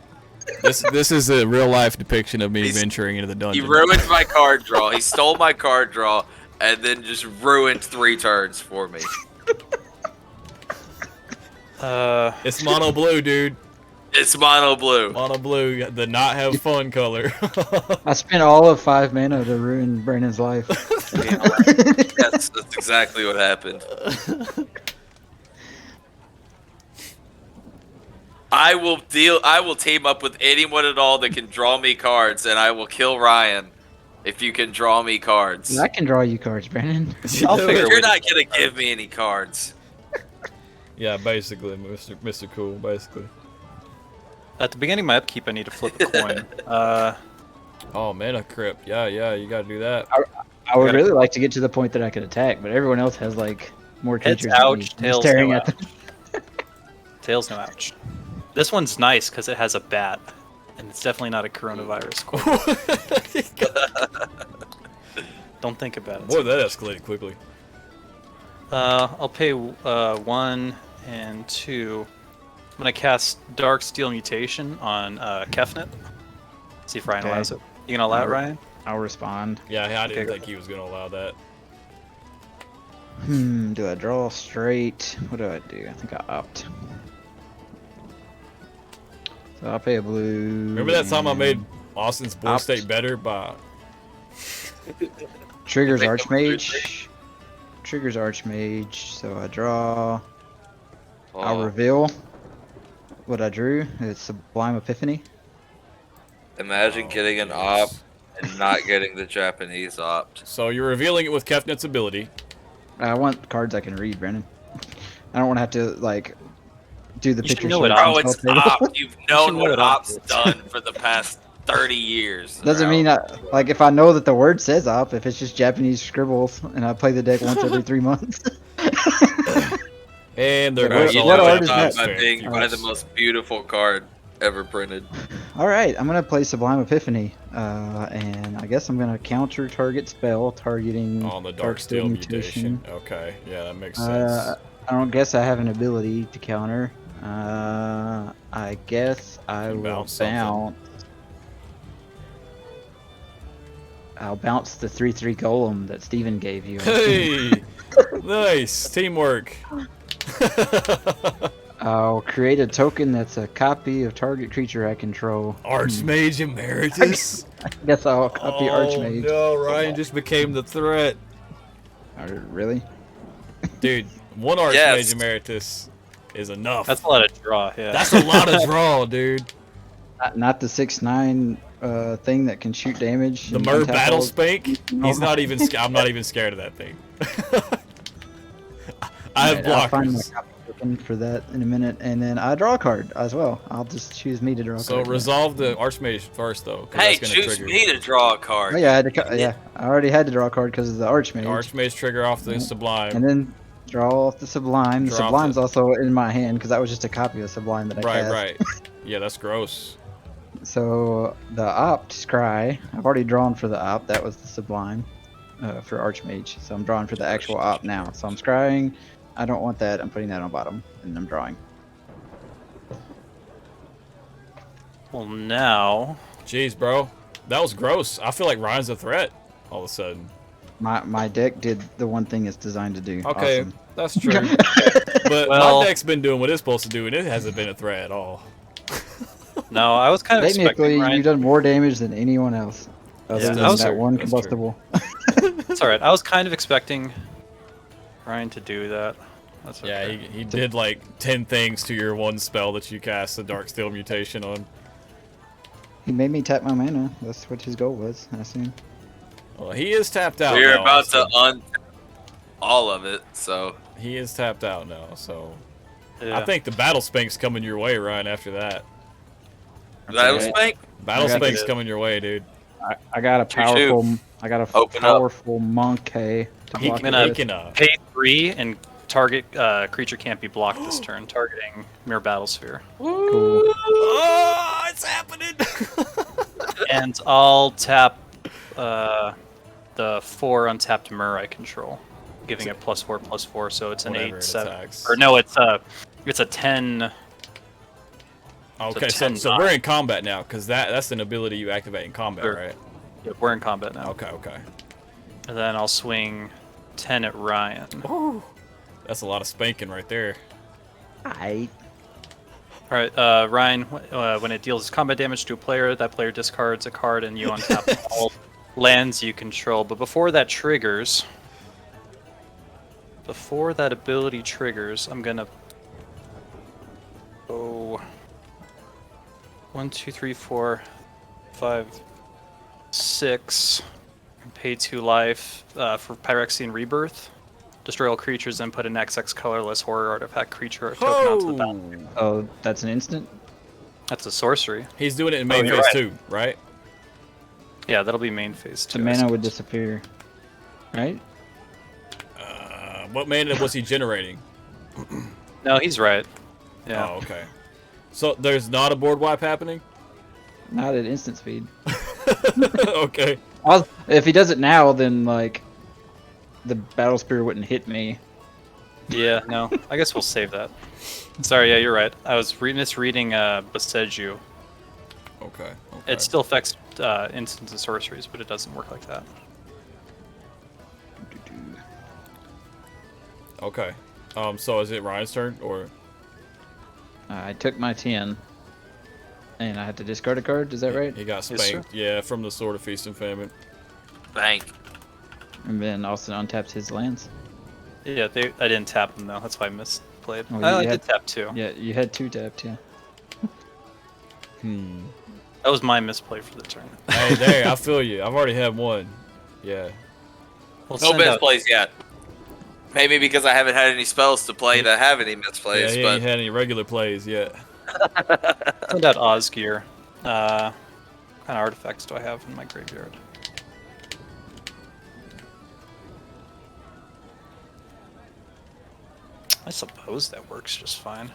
This is a real life depiction of me He's- venturing into the He dungeon. ruined my card draw. He stole my card draw and then just ruined 3 turns for me. It's mono blue, dude. It's mono blue. Mono blue, the not have fun color. I spent all of 5 mana to ruin Brandon's life. That's exactly what happened. I will team up with anyone at all that can draw me cards, and I will kill Ryan if you can draw me cards. I can draw you cards, Brandon. I'll figure You're it not gonna give me any cards. Yeah, basically, Mr. Cool, basically. At the beginning of my upkeep, I need to flip a coin. Oh, mana crypt. Yeah, you gotta do that. I would really like to get to the point that I could attack, but everyone else has like more Heads creatures. than me. ouch, I'm just tails staring no at them. Tails no ouch. This one's nice because it has a bat, and it's definitely not a coronavirus coin. Don't think about it. Boy, that escalated quickly. I'll pay 1 and 2. I'm gonna cast Dark Steel Mutation on Kefnet. See if Ryan Okay. allows it. You gonna allow it, Ryan? I'll respond. Yeah, I didn't Okay. think he was gonna allow that. Do I draw straight? What do I do? I think I opt. So I'll pay a blue. Remember that time I and made Austin's board Opt. state better by... Triggers Make them blue Archmage. Triggers Archmage. So I draw. I'll Oh, reveal what I drew. It's Sublime Epiphany. imagine getting an op and not getting the Japanese opt. So you're revealing it with Kefnet's ability. I want cards I can read, Brandon. I don't want to have to like do the You should picture. know sheet it on Bro, the it's spell table. opt. You've known know what what opt op's is. done for the past 30 years. Doesn't mean like if I know that the word says op, if it's just Japanese scribbles and I play the deck once every 3 months. And there What- goes You all what the art is Japanese that? by fans. being by the most beautiful card ever printed. All right, I'm gonna play Sublime Epiphany, and I guess I'm gonna counter target spell targeting On the Dark Steel mutation. Okay, yeah, that makes sense. I don't guess I have an ability to counter. I guess I You will bounce something. bounce. I'll bounce the 3/3 golem that Steven gave you. Hey! Nice! Teamwork! I'll create a token that's a copy of target creature I control. Archmage Emeritus? I guess I'll copy Archmage. No, Ryan just became the threat. Really? Dude, one Archmage Yes. Emeritus is enough. That's a lot of draw. Yeah. That's a lot of draw, dude. Not the 6/9 thing that can shoot damage. The and Mer untap Battle all- Spank? No. He's not even I'm not even scared of that thing. I have Alright, I'll find my blockers. copy token for that in a minute, and then I draw a card as well. I'll just choose me to draw a So card. resolve the Archmage first, though. 'cause Hey, that's gonna choose trigger. me to draw a card. Oh yeah, I had to, yeah, I already had to draw a card because of the Archmage. Archmage trigger off the Sublime. And then draw off the Sublime. The Draw off Sublime's the- also in my hand because that was just a copy of Sublime that I Right, cast. right. Yeah, that's gross. So the Opt Scry, I've already drawn for the Opt. That was the Sublime for Archmage. So I'm drawing for the actual Opt now. So I'm scrying. I don't want that. I'm putting that on bottom, and I'm drawing. Well, now Jeez, bro. That was gross. I feel like Ryan's a threat all of a sudden. My deck did the one thing it's designed to do. Okay, Awesome. that's true. But Well- my deck's been doing what it's supposed to do, and it hasn't been a threat at all. no, I was kind of Technically, expecting Ryan. you've done more damage than anyone else. Other Yeah, than that was that true. one That's combustible. It's all right. I was kind of expecting Ryan to do that. That's okay. Yeah, he did like 10 things to your one spell that you cast the Darksteel mutation on. He made me tap my mana. That's what his goal was, I assume. Well, he is tapped out We're now, about so- to all of it, so He is tapped out now, so... Yeah. I think the Battle Spank's coming your way, Ryan, after that. that was alright. Spank. Battle I got Spank's it. coming your way, dude. I got a Choo-choo. powerful. I got a Open up. powerful monk to He block can, gonna- he with. can Pay 3 and target creature can't be blocked this turn, targeting Mirror Battlesphere. Cool. Oh, it's happening! And I'll tap the 4 untapped Mirror I control, giving it +4/+4, so it's an Whatever 8, it 7. attacks. Or no, it's a 10. Okay, So so 10-9. we're in combat now, because that's an ability you activate in combat, Sure. right? Yep, we're in combat now. Okay, okay. And then I'll swing 10 at Ryan. Ooh, that's a lot of spanking right there. Aight. All right, Ryan. When it deals combat damage to a player, that player discards a card, and you untap all lands you control. But before that ability triggers, I'm gonna go 1, 2, 3, 4, 5, 6. And pay 2 life for Phyrexian Rebirth. Destroy all creatures and put an XX colorless horror artifact creature or token onto the battlefield. Oh, that's an instant. That's a sorcery. He's doing it in main you're phase right. 2, right? Yeah, that'll be main phase The 2. mana would disappear, right? What mana was he generating? No, he's right. Yeah. Oh, okay. So there's not a board wipe happening? Not at instant speed. Okay. If he does it now, then like the battle spear wouldn't hit me. Yeah, no. I guess we'll save that. Sorry, yeah, you're right. I was misreading Boseiju. Okay. It still affects instants and sorceries, but it doesn't work like that. Okay. So is it Ryan's turn, or? I took my 10, and I had to discard a card. Is that right? He got Yes, sir. spanked. Yeah, from the Sword of Feast and Famine. Bank. And then Austin untaps his lands. Yeah, I didn't tap them though. That's why I misplayed. Oh, I you did tap 2. Yeah, you had 2 tapped. Yeah. That was my misplay for the turn. Hey, there, I feel you. I've already had one. Yeah. We'll No send out- misplays yet. Maybe because I haven't had any spells to play to have any Yeah, misplays, he but ain't had any regular plays yet. Send out Osgir. What kind of artifacts do I have in my graveyard? I suppose that works just fine.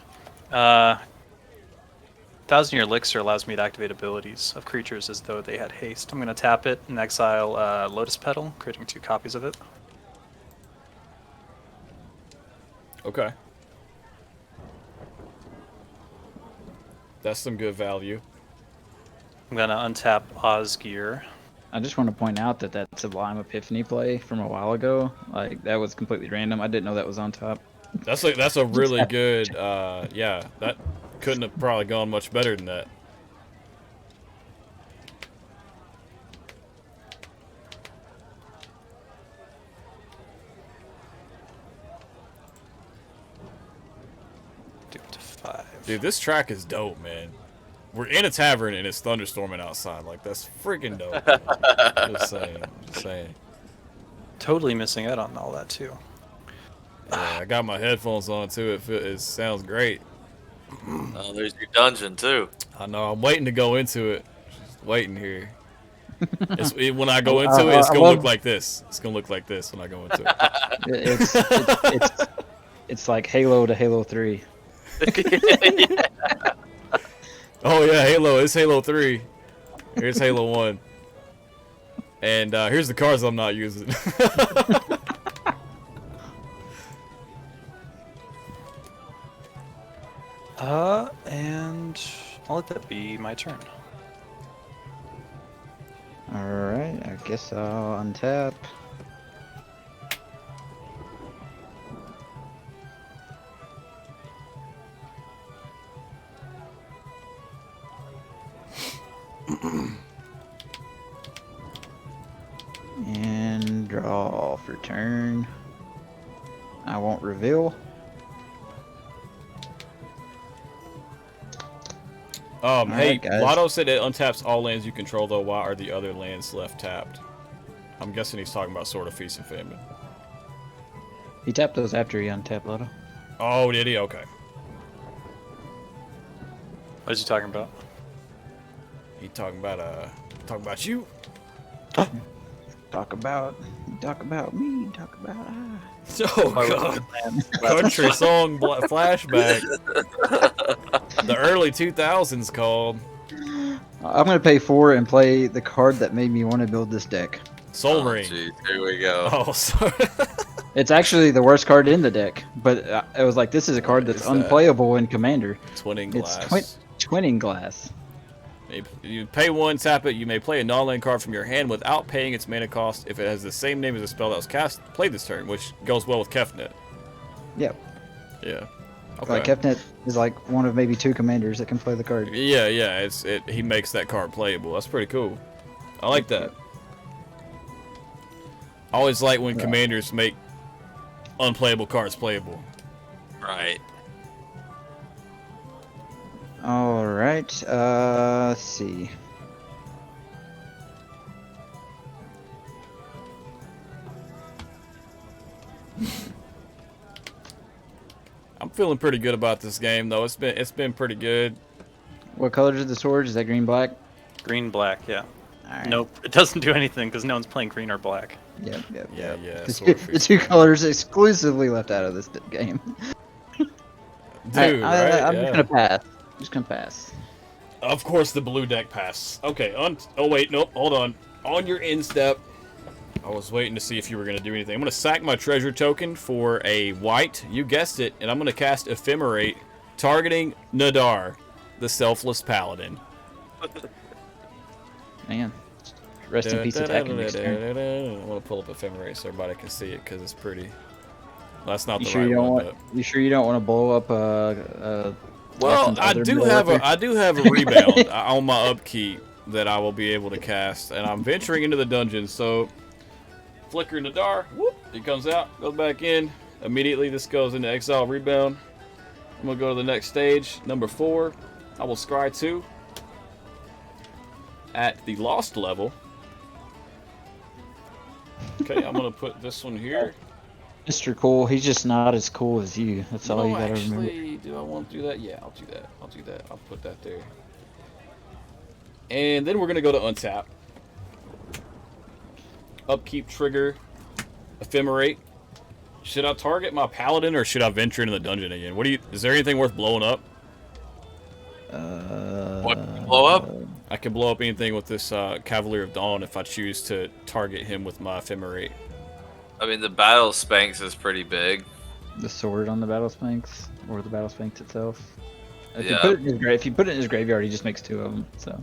1,000-year elixir allows me to activate abilities of creatures as though they had haste. I'm going to tap it and exile Lotus Petal, creating 2 copies of it. Okay. That's some good value. I'm going to untap Osgir. I just want to point out that Sublime Epiphany play from a while ago, like that was completely random. I didn't know that was on top. That's a really good. Yeah, that couldn't have probably gone much better than that. Do it to 5. Dude, this track is dope, man. We're in a tavern and it's thunderstorming outside. Like, that's freaking dope. Just saying. Just saying. Totally missing out on all that too. Yeah, I got my headphones on too. It sounds great. oh, there's your dungeon too. I know. I'm waiting to go into it. Just waiting here. When I go into it, it's I gonna love- look like this. It's gonna look like this when I go into it. It's like Halo to Halo 3. Oh yeah, Halo. It's Halo 3. Here's Halo 1. And here's the cards I'm not using. And I'll let that be my turn. Alright, I guess I'll untap. And draw for turn. I won't reveal. Hey, Alright, guys. Lotto said it untaps all lands you control, though. Why are the other lands left tapped? I'm guessing he's talking about Sword of Feast and Famine. He tapped those after he untapped Lotto. Oh, did he? Okay. What is he talking about? He talking about you. Talk about me, talk about I. Oh god. Country song flashback. The early 2000s called I'm gonna pay 4 and play the card that made me want to build this deck. Soul Ring. Geez, here we go. Oh, sorry. It's actually the worst card in the deck, but it was like, this is a card that's is that? unplayable in Commander. Twinning It's Glass. Twinning Glass. You pay 1, tap it. You may play a non-land card from your hand without paying its mana cost if it has the same name as a spell that was played this turn, which goes well with Kefnet. Yep. Yeah. Like Kefnet is like one of maybe 2 commanders that can play the card. Yeah. He makes that card playable. That's pretty cool. I like that. I always like when commanders make unplayable cards playable. Right. All right. Let's see. I'm feeling pretty good about this game, though. It's been pretty good. What colors are the swords? Is that green, black? Green, black, yeah. All right. Nope, it doesn't do anything because no one's playing green or black. Yep. Yeah. The two colors exclusively left out of this game. Dude, right? I'm Yeah. just gonna pass. Just gonna pass. Of course, the blue deck pass. Okay. Oh wait, nope. Hold on. On your instep. I was waiting to see if you were going to do anything. I'm going to sack my treasure token for a white. You guessed it. And I'm going to cast Ephemerate, targeting Nadaar, the Selfless Paladin. Man. Rest in peace attacking next turn. I want to pull up Ephemerate so everybody can see it because it's pretty. Well, that's not You the sure right you don't one. want? You sure you don't want to blow up Well, I do have a rebound on my upkeep that I will be able to cast, and I'm venturing into the dungeon. So, flicker Nadaar, whoop, it comes out, goes back in. Immediately, this goes into exile rebound. I'm gonna go to the next stage, number 4. I will scry 2 at the lost level. Okay, I'm gonna put this one here. Mr. Cool, he's just not as cool as you. That's all you gotta remember. Actually, do I want to do that? Yeah, I'll do that. I'll put that there. And then we're going to go to untap. Upkeep trigger. Ephemerate. Should I target my paladin or should I venture into the dungeon again? Is there anything worth blowing up? What can blow up? I can blow up anything with this Cavalier of Dawn if I choose to target him with my Ephemerate. I mean, the Battle Spanx is pretty big. The sword on the Battle Spanx, or the Battle Spanx itself. If Yeah. you put it in his graveyard, he just makes 2 of them. So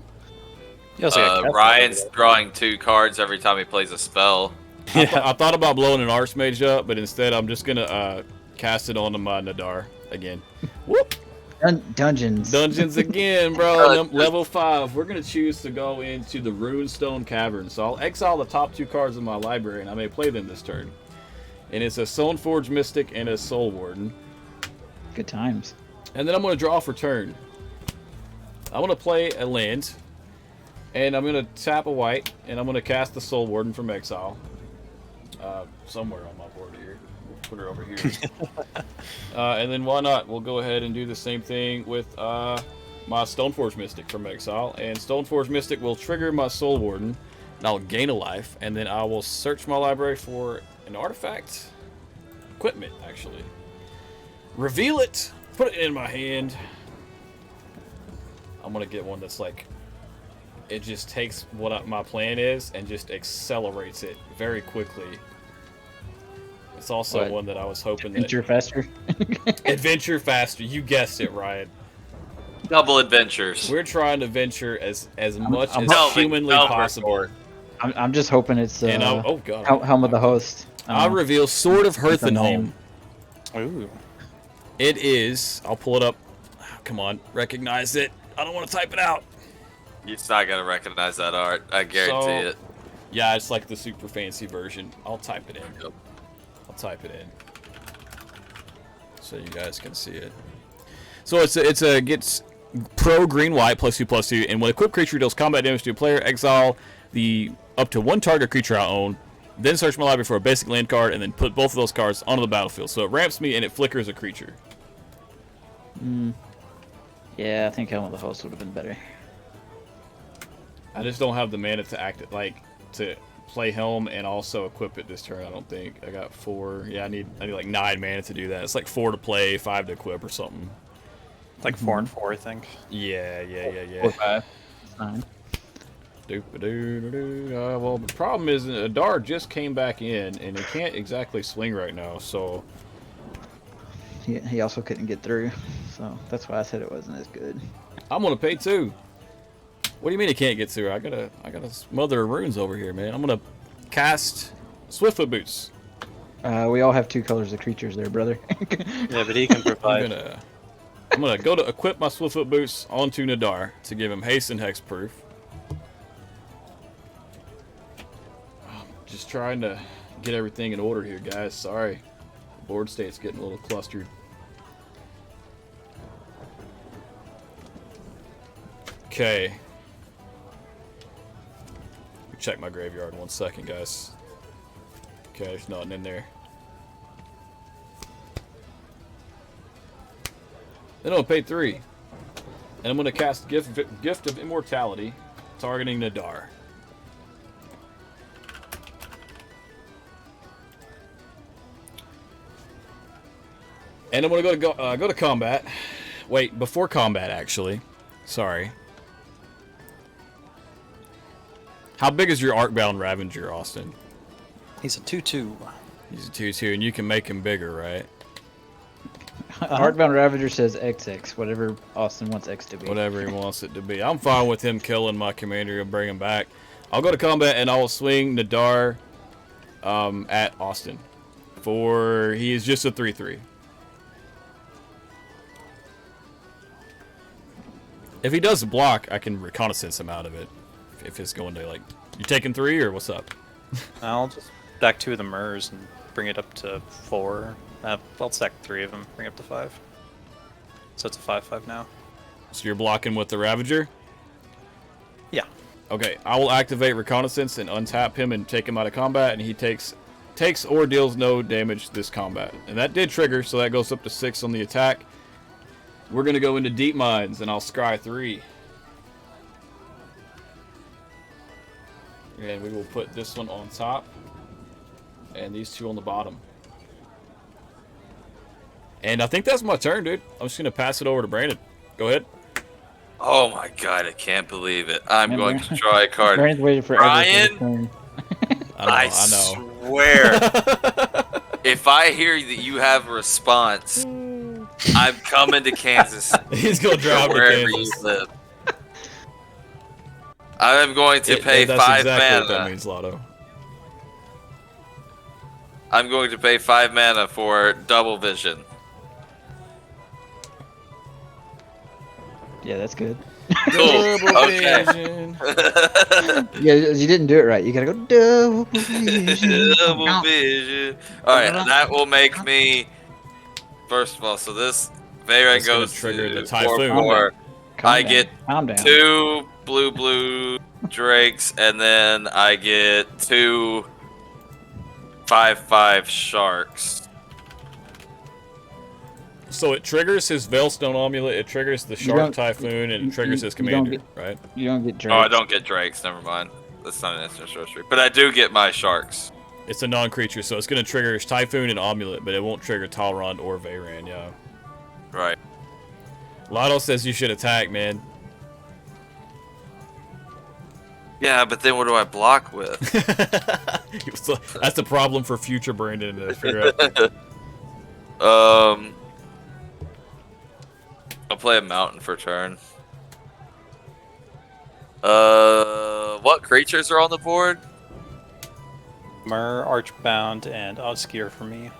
You also got Kefnet. Ryan's drawing 2 cards every time he plays a spell. I thought about blowing an Archmage up, but instead I'm just going to cast it onto my Nadaar again. Whoop! Dungeons. Dungeons again, bro. Level 5. We're going to choose to go into the Runestone Cavern. So I'll exile the top 2 cards in my library, and I may play them this turn. And it's a Stoneforge Mystic and a Soul Warden. Good times. And then I'm going to draw for turn. I'm going to play a land. And I'm going to tap a white. And I'm going to cast the Soul Warden from exile. Somewhere on my board here. We'll put her over here. And then why not? We'll go ahead and do the same thing with my Stoneforge Mystic from exile. And Stoneforge Mystic will trigger my Soul Warden. And I'll gain a life. And then I will search my library for an artifact. Equipment, actually. Reveal it. Put it in my hand. I'm I'm gonna get one that's like, it just takes what my plan is and just accelerates it very quickly. It's also one that I was hoping Adventure faster. Adventure faster. You guessed it, Ryan. Double adventures. We're trying to venture as much as Delving, humanly possible. I'm just hoping it's And oh god, Helm of the Host. I reveal Sword of Hearthenholm. Ooh. It is. I'll pull it up. Come on, recognize it. I don't want to type it out. You're not gonna recognize that art. I guarantee it. Yeah, it's like the super fancy version. I'll type it in. Yep. I'll type it in so you guys can see it. So it gets pro green white +2/+2, and when equipped creature deals combat damage to a player, exile the up to one target creature I own. Then search my library for a basic land card, and then put both of those cards onto the battlefield. So it ramps me and it flickers a creature. Yeah, I think Helm of the Host would have been better. I just don't have the mana to act it to play Helm and also equip it this turn. I don't think I got 4. Yeah, I need like 9 mana to do that. It's like 4 to play, 5 to equip or something. It's like 4 and 4, I think. Yeah. 4 5. It's 9. Well, the problem is Nadaar just came back in, and he can't exactly swing right now. So He also couldn't get through, so that's why I said it wasn't as good. I'm gonna pay 2. What do you mean he can't get through? I gotta smother runes over here, man. I'm gonna cast Swiftfoot Boots. We all have 2 colors of creatures there, brother. Yeah, but he can provide. I'm gonna go to equip my Swiftfoot Boots onto Nadaar to give him haste and hexproof. Just trying to get everything in order here, guys. Sorry, the board state's getting a little clustered. Okay. Check my graveyard in 1 second, guys. Okay, there's nothing in there. Then I'll pay 3. And I'm going to cast Gift of Immortality, targeting Nadaar. And I'm going to go to combat. Wait, before combat, actually. Sorry. How big is your Arcbound Ravager, Austin? He's a 2/2. He's a 2/2, and you can make him bigger, right? Arcbound Ravager says XX, whatever Austin wants X to be. Whatever he wants it to be. I'm fine with him killing my commander and bring him back. I'll go to combat, and I will swing Nadaar at Austin. He is just a 3/3. If he does block, I can reconnaissance him out of it. If it's going to, like, you taking 3 or what's up? I'll just stack 2 of the Murs and bring it up to 4. I'll stack 3 of them, bring it up to 5. So it's a 5/5 now. So you're blocking with the Ravager? Yeah. Okay, I will activate reconnaissance and untap him and take him out of combat, and he takes or deals no damage this combat. And that did trigger, so that goes up to 6 on the attack. We're going to go into Deep Mines, and I'll scry 3. And we will put this one on top, and these 2 on the bottom. And I think that's my turn, dude. I'm just going to pass it over to Brandon. Go ahead. Oh my god, I can't believe it. I'm going to draw a card. Brandon's waiting for Ryan, I swear, if I hear that you have a response, I'm coming to Kansas. He's going to drive to wherever Kansas. you live. I am going to pay that's 5 exactly mana. what that means, Lotto. I'm going to pay 5 mana for double vision. Yeah, that's good. Cool. Okay. Yeah, you didn't do it right. You gotta go double vision. Double vision. Alright, that will make me. First of all, so this Veyran That's gonna goes trigger to the Typhoon. 4/4. I get Calm down. 2 blue drakes, and then I get 2 5/5 sharks. So it triggers his Veilstone Amulet, it triggers the Shark don't- Typhoon, and it triggers his you don't commander, get- right? You don't get drakes. Oh, I don't get drakes. Never mind. That's not an instant sorcery. But I do get my sharks. It's a non-creature, so it's going to trigger his Typhoon and Amulet, but it won't trigger Talrond or Veyran, yeah. Right. Lotto says you should attack, man. Yeah, but then what do I block with? So that's the problem for future Brandon to figure out. I'll play a mountain for turn. What creatures are on the board? Myr, Archbound, and Osgir for me.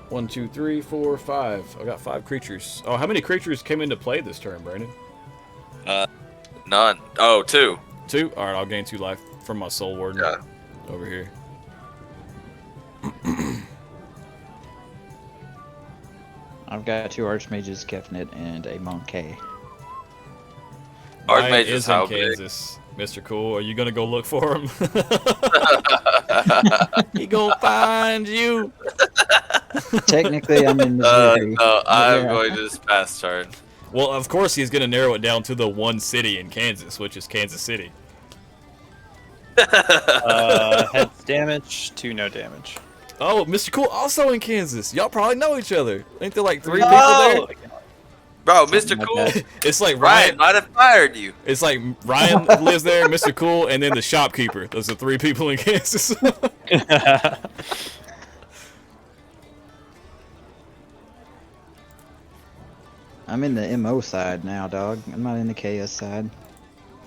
1, 2, 3, 4, 5. I got 5 creatures. Oh, how many creatures came into play this turn, Brandon? None. Oh, 2. 2? Alright, I'll gain 2 life from my Soul Warden over here. I've got 2 Archmages, Kefnet, and a Monkey. Archmage Ryan is is how in big? Kansas. Mr. Cool, are you gonna go look for him? He gonna find you. Technically, I'm in Missouri. No, I'm Yeah. going to just pass turn. Well, of course he's gonna narrow it down to the one city in Kansas, which is Kansas City. Heads damage, 2 no damage. Oh, Mr. Cool also in Kansas. Y'all probably know each other. Ain't there like 3 Oh! people there? Bro, Something Mr. like Cool. that. It's like Ryan might have fired you. It's like Ryan lives there, Mr. Cool, and then the shopkeeper. Those are 3 people in Kansas. I'm in the MO side now, dog. I'm not in the KS side.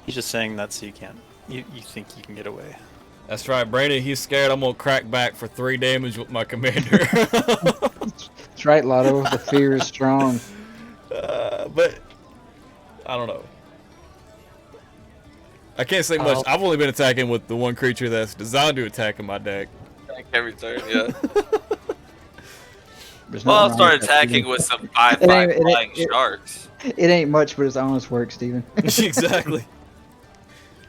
He's just saying that so you can't. You think you can get away. That's right, Brandon. He's scared I'm gonna crack back for 3 damage with my commander. That's right, Lotto. The fear is strong. But I don't know. I can't say much. I've only been attacking with the one creature that's designed to attack in my deck. Every turn, yeah. There's Well, I'll nothing wrong start with that, attacking Steven. with some 5/5 It flying ain't- sharks. It ain't much, but it's honest work, Steven. Exactly.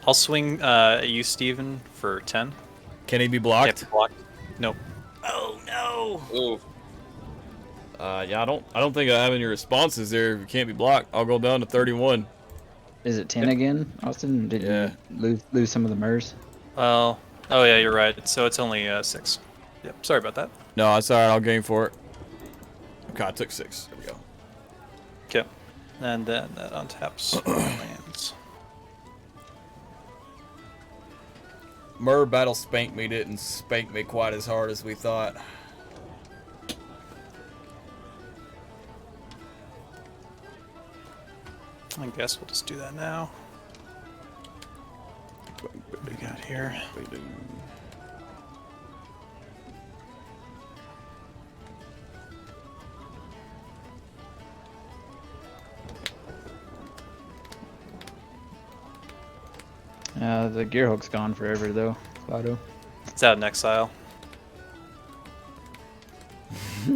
I'll swing you, Steven, for 10. Can he be Can't blocked? be blocked. Nope. Oh no. Ooh. Yeah, I don't think I have any responses there. If you can't be blocked, I'll go down to 31. Is it 10 again, Austin? Did Yeah. you lose some of the MERS? Well, oh yeah, you're right. So it's only 6. Yep. Sorry about that. No, it's alright. I'll gain for it. Okay, I took 6. There we go. Okay. And then that untaps lands. Myr Battle Spank Me didn't spank me quite as hard as we thought. I guess we'll just do that now. What do we got here? The gearhook's gone forever, though, Lotto. It's out in exile.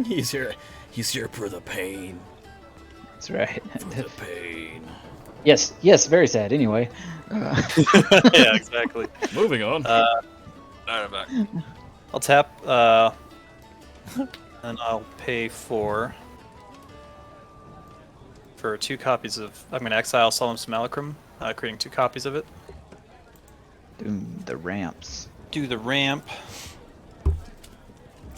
He's here for the pain. That's right. For the pain. Yes, very sad. Anyway. Yeah, exactly. Moving on. Alright, I'm back. I'll tap, and I'll pay for 2 copies of. I'm gonna exile Solemn Simulacrum, creating 2 copies of it. Doom, the ramps. Do the ramp.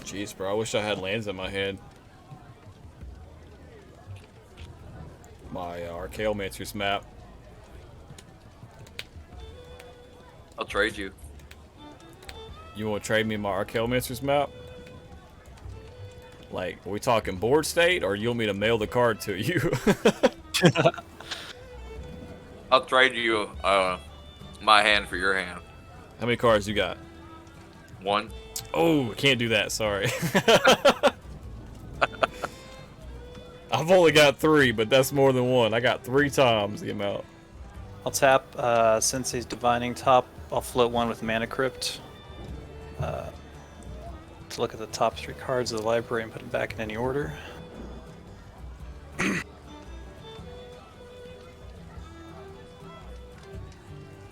Jeez, bro, I wish I had lands in my hand. My Archaeomancer's map. I'll trade you. You want to trade me my Archaeomancer's map? Like, are we talking board state, or you want me to mail the card to you? I'll trade you my hand for your hand. How many cards you got? 1. Oh, I can't do that, sorry. I've only got 3, but that's more than 1. I got 3 times the amount. I'll tap Sensei's Divining Top. I'll float 1 with Mana Crypt. To look at the top 3 cards of the library and put them back in any order.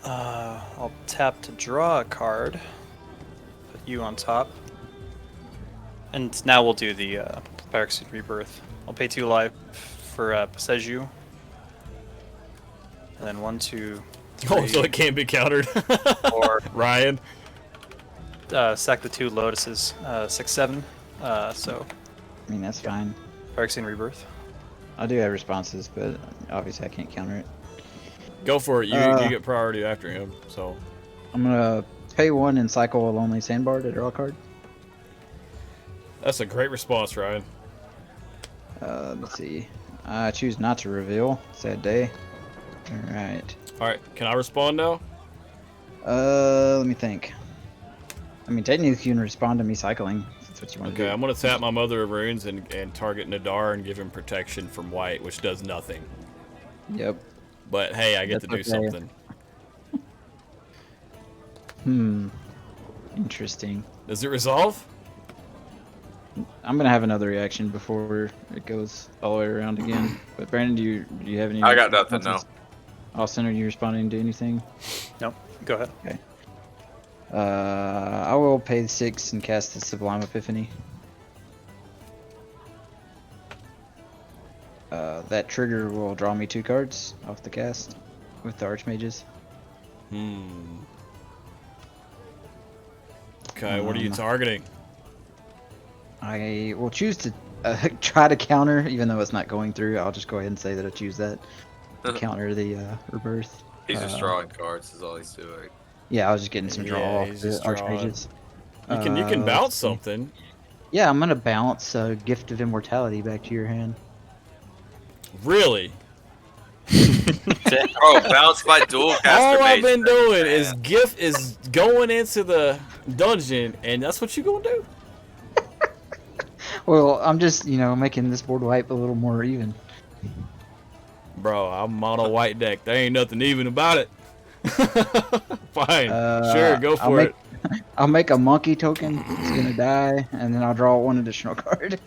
I'll tap to draw a card. Put you on top. And now we'll do the Phyrexian Rebirth. I'll pay 2 life for Passeju. And then 1, 2, 3. Oh, so it can't be countered. 4. Ryan. Sack the 2 lotuses. 6, 7. So I mean, that's fine. Phyrexian Rebirth. I do have responses, but obviously I can't counter it. Go for it. You get priority after him, so. I'm gonna pay 1 and cycle a Lonely Sandbar to draw a card. That's a great response, Ryan. Let's see. I choose not to reveal. Sad day. Alright. Alright, can I respond now? Let me think. I mean, technically you can respond to me cycling. If that's what you want to Okay, do. I'm going to tap my Mother of Runes and target Nadaar and give him protection from white, which does nothing. Yep. But hey, I get to do That's okay. something. Interesting. Does it resolve? I'm gonna have another reaction before it goes all the way around again. But Brandon, do you have any? I got nothing, no. responses? Austin, are you responding to anything? Nope. Go ahead. Okay. I will pay 6 and cast the Sublime Epiphany. That trigger will draw me 2 cards off the cast with the Archmages. Okay, what are you targeting? I will choose to try to counter, even though it's not going through. I'll just go ahead and say that I choose that to counter the Rebirth. He's just drawing cards, is all he's doing. Yeah, I was just getting some draw Yeah, off he's the just drawing. Archmages. You can bounce let's see. something. Yeah, I'm gonna bounce Gift of Immortality back to your hand. Really? Oh, bounce my dual caster All I've mage. been doing is going into the dungeon, and that's what you gonna do? Well, I'm just, making this board wipe a little more even. Bro, I'm mono white deck. There ain't nothing even about it. Fine. Sure, go for it. I'll make a monkey token. It's gonna die, and then I'll draw 1 additional card.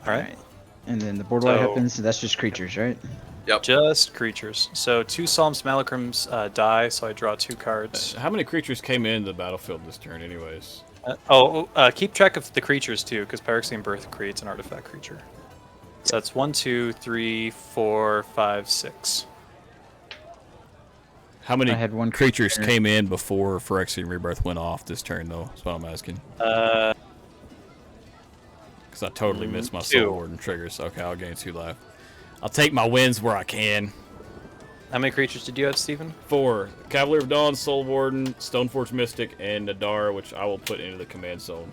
Alright. And then the board wipe So- happens. So that's just creatures, right? Yep. Just creatures. So 2 Psalms Malachryms die, so I draw 2 cards. How many creatures came into the battlefield this turn, anyways? Keep track of the creatures too, because Pyrexian Birth creates an artifact creature. So that's 1, 2, 3, 4, 5, 6. How many I had 1 creatures creature. came in before Phyrexian Rebirth went off this turn, though? That's what I'm asking. Uh, Because I totally missed my 2. Soul Warden triggers. Okay, I'll gain 2 life. I'll take my wins where I can. how many creatures did you have, Steven? 4. Cavalier of Dawn, Soul Warden, Stoneforge Mystic, and Nadaar, which I will put into the command zone.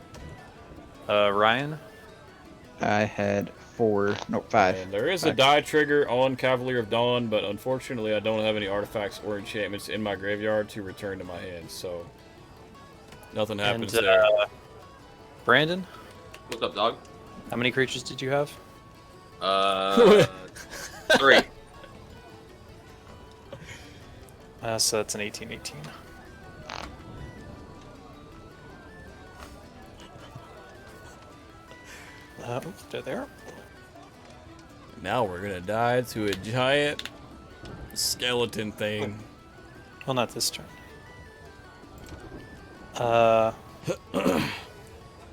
Ryan? I had 4. Nope, 5. And there is a 5. die trigger on Cavalier of Dawn, but unfortunately I don't have any artifacts or enchantments in my graveyard to return to my hand, so nothing happens And, there. Brandon? What's up, dog? How many creatures did you have? 3. So that's an 18-18. They're there. Now we're gonna die to a giant skeleton thing. Well, not this turn.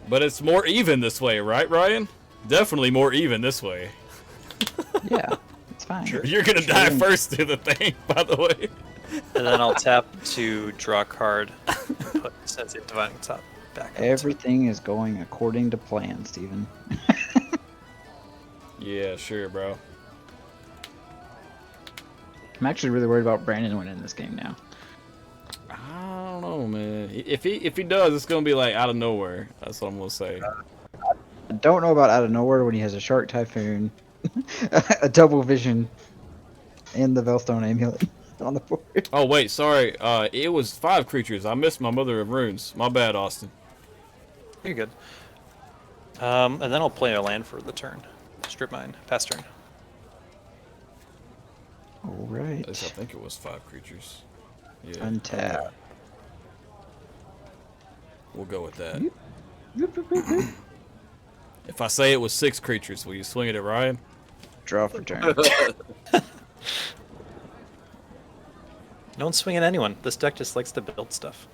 But it's more even this way, right, Ryan? Definitely more even this way. Yeah, it's fine. You're gonna die first to the thing, by the way. And then I'll tap to draw a card. Put Sensitive Divining Top back. Everything is going according to plan, Steven. Yeah, sure, bro. I'm actually really worried about Brandon winning this game now. I don't know, man. If he does, it's gonna be like out of nowhere. That's what I'm gonna say. I don't know about out of nowhere when he has a Shark Typhoon, a Double Vision, and the Veilstone Amulet on the board. Oh wait, sorry. It was 5 creatures. I missed my Mother of Runes. My bad, Austin. You're good. And then I'll play a land for the turn. Strip mine. Pass turn. All At right. least I think it was 5 creatures. Yeah. Untap. We'll go with that. Yoop, yoop, yoop, yoop. If I say it was 6 creatures, will you swing it at Ryan? Draw for turn. Don't swing at anyone. This deck just likes to build stuff.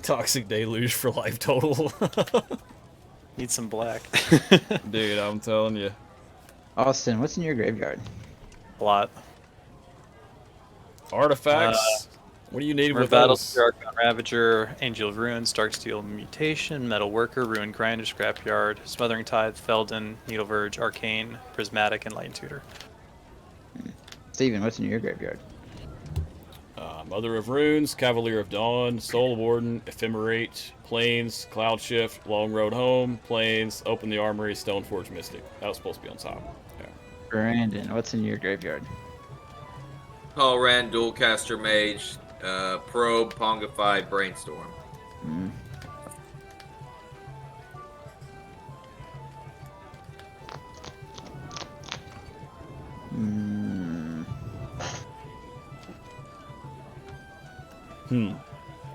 Toxic Deluge for life total. Need some black. Dude, I'm telling you. Austin, what's in your graveyard? A lot. Artifacts, What do you need Mer with Battle, those? Archon Ravager, Angel of Ruins, Darksteel Mutation, Metal Worker, Ruin Grinder, Scrapyard, Smothering Tithe, Felden, Needle Verge, Arcane, Prismatic, and Light Tutor. Steven, what's in your graveyard? Mother of Runes, Cavalier of Dawn, Soul Warden, Ephemerate, Plains, Cloud Shift, Long Road Home, Plains, Open the Armory, Stoneforge Mystic. That was supposed to be on top. Yeah. Brandon, what's in your graveyard? Paul Rand, Dualcaster Mage, Probe, Pongify, Brainstorm. Mm.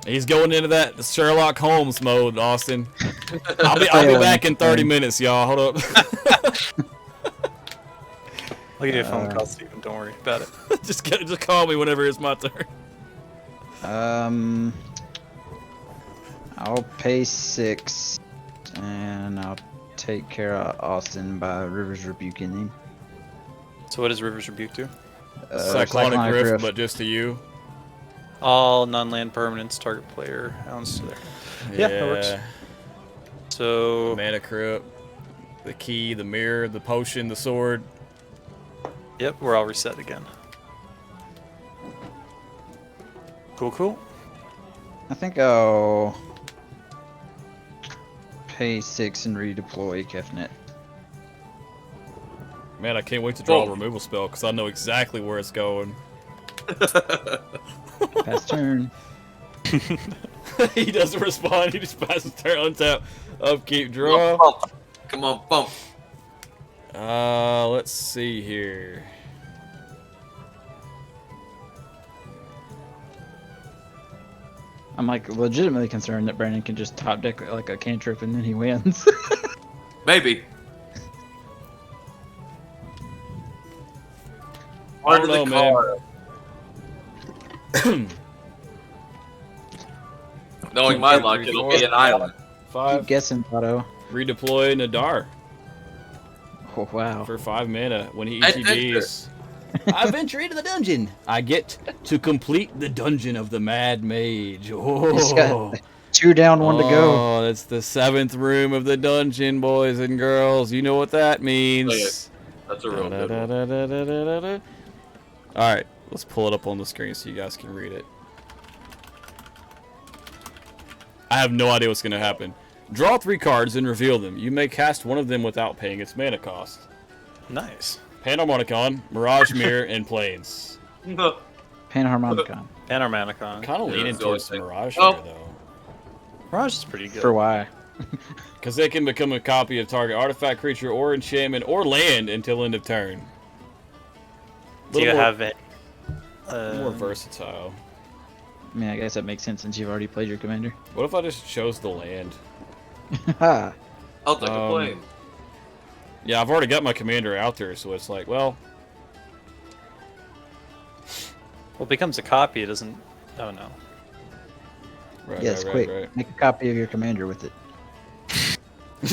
He's going into that Sherlock Holmes mode, Austin. I'll be back in 30 minutes, y'all. Hold up. I'll give you a phone call, Steven. Don't worry about it. just call me whenever it's my turn. I'll pay 6, and I'll take care of Austin by Rivers rebuking him. So what does River's Rebuke do? Cyclonic Rift, but just to you. All non-land permanents target player. Ounce there. Yeah, that works. So Mana Crypt, the key, the mirror, the potion, the sword. yep, we're all reset again. Cool. I think I'll pay 6 and redeploy Kefnet. Man, I can't wait to draw a removal spell because I know exactly where it's going. Pass turn. He doesn't respond. He just passes turn on tap. Upkeep, draw. Come on, bump. Let's see here. I'm like legitimately concerned that Brandon can just top deck like a cantrip and then he wins. Maybe. I don't know, man. Knowing my luck, it'll be an island. Keep 5. guessing, Otto. Redeploy Nadaar Oh wow. for 5 mana. When he Adventure. ETBs, I venture into the dungeon. I get to complete the dungeon of the Mad Mage. He's Oh, got 2 down, 1 to go. Oh, that's the 7th room of the dungeon, boys and girls. You know what that means. That's a real good one. All right, let's pull it up on the screen so you guys can read it. I have no idea what's going to happen. Draw 3 cards and reveal them. You may cast one of them without paying its mana cost. Nice. Panharmonicon, Mirage Mirror, and Plains. Panharmonicon. Panharmonicon. Kind of Yeah, leaning that's towards the only Mirage thing. Mirror, though. Mirage is pretty good. For why? Because they can become a copy of target artifact, creature, or enchantment, or land until end of turn. Do you Little have it? more versatile. I mean, I guess that makes sense since you've already played your commander. What if I just chose the land? Ha! I'll take a plane. Yeah, I've already got my commander out there, so it's like, well, Well, it becomes a copy. It doesn't. Oh no. right, Yes, right, quick. right, Make a copy of your commander with it.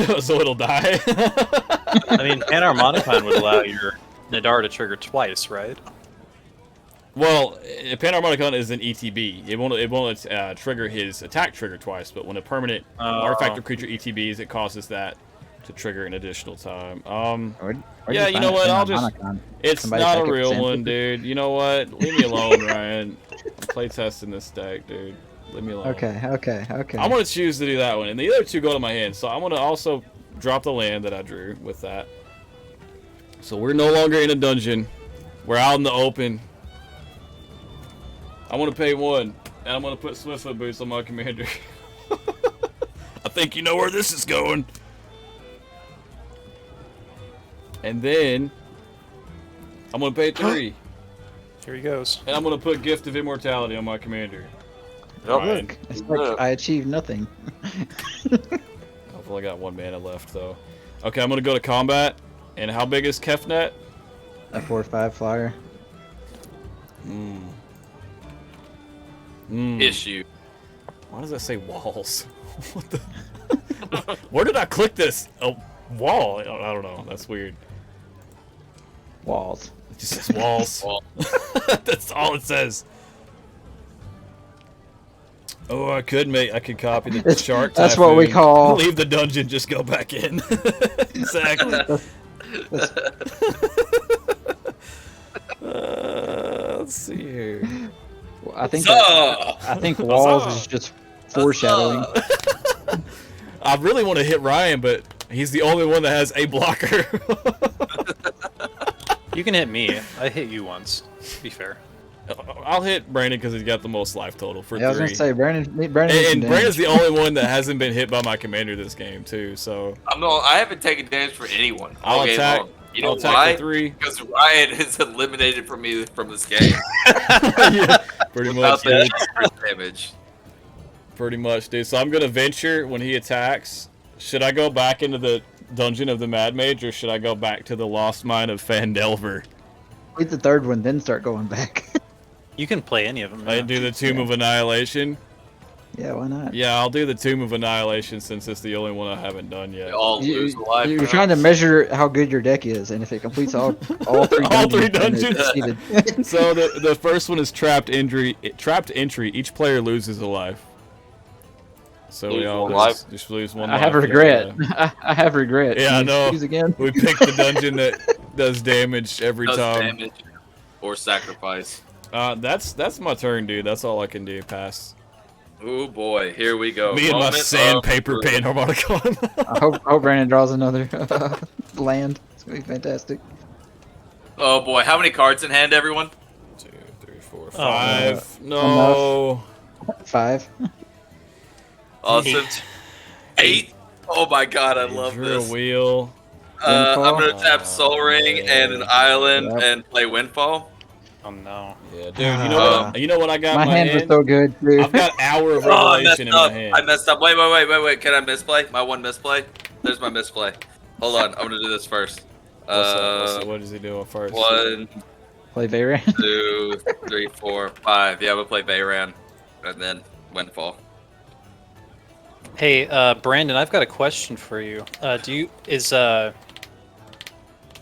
right. So it'll die. I mean, Panharmonicon would allow your Nadaar to trigger twice, right? Well, Panharmonicon is an ETB. It won't trigger his attack trigger twice, but when a permanent artifact or creature ETBs, it causes that to trigger an additional time. Where'd Yeah, you find know a what? I'll just. Panharmonicon? It's Somebody not pack a up real Sam one, Cooper? dude. You know what? Leave me alone, Ryan. I'm playtesting this deck, dude. Leave me alone. Okay. I'm gonna choose to do that one, and the other 2 go to my hand. So I'm gonna also drop the land that I drew with that. So we're no longer in a dungeon. We're out in the open. I'm gonna pay 1, and I'm gonna put Swiftfoot boots on my commander. I think you know where this is going. And then I'm gonna pay 3, Here he goes. and I'm gonna put Gift of Immortality on my commander. Yep. Ryan. Look, it's like I achieved nothing. I've only got 1 mana left, though. Okay, I'm gonna go to combat. And how big is Kefnet? A 4/5 flyer. Issue. Why does that say walls? What the? Where did I click this? A wall? I don't know. That's weird. Walls. It just says walls. That's all it says. Oh, I could copy the shark. That's what we Typhoon, call- leave the dungeon, just go back in. Exactly. Let's see here. Well, I think Huzzah! I think walls Huzzah! is just foreshadowing. I really want to hit Ryan, but he's the only one that has a blocker. You can hit me. I hit you once. To be fair. I'll hit Brandon because he's got the most life total for Yeah, I was 3. gonna say Brandon. And Brandon's Brandon's the only one that hasn't been hit by my commander this game too. So I haven't taken damage for anyone. I'll all game attack. long. You know I'll attack why? for 3. Because Ryan is eliminated from me from this game. Yeah, pretty Without much, the dude. extra damage. Pretty much, dude. So I'm gonna venture when he attacks. Should I go back into the dungeon of the Mad Mage, or should I go back to the Lost Mine of Fandelver? Beat the third one, then start going back. You can play any of them. I Yeah. do the Tomb of Annihilation. Yeah, why not? Yeah, I'll do the Tomb of Annihilation since it's the only one I haven't done yet. They all lose a life. You're trying to measure how good your deck is, and if it completes all 3 All dungeons, three then it's dungeons? succeeded. So the first one is trapped entry. Trapped entry. Each player loses a life. So we Lose all one lose, life? just lose one. I have life, regret. yeah. I have regret. Yeah, I know. Use again. We picked the dungeon that does damage every Does time. damage or sacrifice. That's my turn, dude. That's all I can do. Pass. Oh boy, here we go. Me and my Moment sandpaper of pen truth. harmonicon. I hope Brandon draws another land. It's gonna be fantastic. Oh boy, how many cards in hand, everyone? 2, 3, 4, Oh, 5. No. 5. Awesome. 8. Oh my god, I You love drew this. a wheel. I'm Windfall. gonna tap Soul Ring and an island Yep. and play Windfall. Oh no. Yeah, dude. You know what I got My in my hand was hand? so good, too. I've got Hour of Oh, I messed Revelation in my up. hand. I messed up. Wait. Can I misplay? My one misplay? There's my misplay. Hold on, I'm gonna do this first. What is he doing first? 1, Play Veyran. 2, 3, 4, 5. Yeah, I'm gonna play Veyran and then Windfall. Hey, Brandon, I've got a question for you. Is that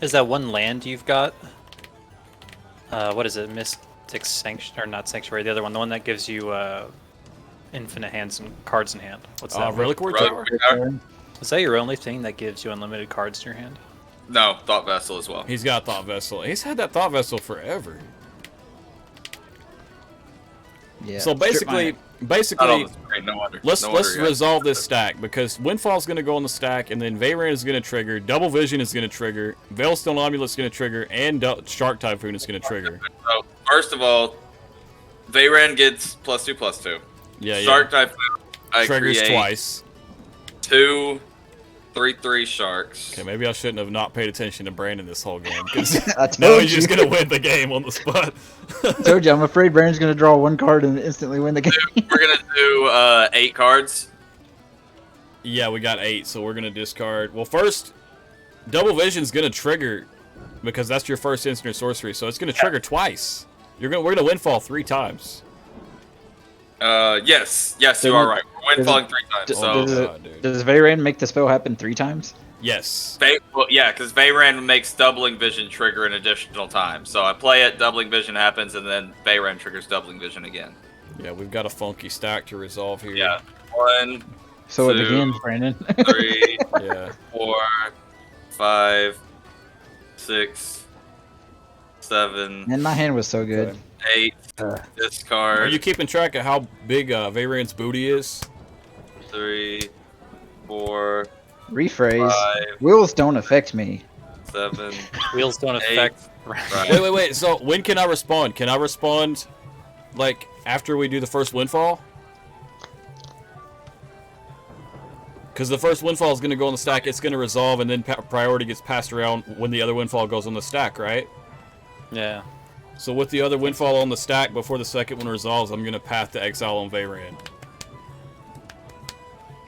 one land you've got? What is it? Mystic Sanctuary, or not Sanctuary? The other one, the one that gives you infinite cards in hand. What's that? Reliquary Relic- Tower? Is that your only thing that gives you unlimited cards in your hand? No, Thought Vessel as well. He's got Thought Vessel. He's had that Thought Vessel forever. Yeah. So strip mine. basically, No wonder. let's no wonder, yeah. resolve this stack, because Windfall's going to go on the stack, and then Veyran is going to trigger, Double Vision is going to trigger, Veilstone Amulet is going to trigger, and Shark Typhoon is going to trigger. So, first of all, Veyran gets +2/+2. Yeah, Shark Typhoon, I triggers create twice. 2 3/3 sharks. Okay, maybe I shouldn't have not paid attention to Brandon this whole game, because I now told he's you. just going to win the game on the spot. I told you, I'm afraid Brandon's gonna draw one card and instantly win the game. We're gonna do 8 cards. Yeah, we got 8, so we're going to discard. Well, first, Double Vision's going to trigger, because that's your first instant or sorcery, so it's going to trigger twice. We're going to Windfall 3 times. Yes, you are right. We're windfalling 3 times. does So, it- God, dude. Does Veyran make the spell happen 3 times? Yes. because Veyran makes Doubling Vision trigger an additional time. So I play it, Doubling Vision happens, and then Veyran triggers Doubling Vision again. Yeah, we've got a funky stack to resolve here. Yeah. 1, So it 2, begins, Brandon. 3, Yeah. 4, 5, 6, 7, And my hand was so good. Okay. 8. Uh, Discard. Are you keeping track of how big Veyran's booty is? 3, 4, Rephrase. 5, Wheels don't affect me. 7. Wheels don't 8. affect. Right. Wait. So when can I respond? Can I respond, like, after we do the first Windfall? Because the first Windfall is going to go on the stack, it's going to resolve, and then priority gets passed around when the other Windfall goes on the stack, right? Yeah. So with the other Windfall on the stack before the second one resolves, I'm going to Path to Exile on Veyran.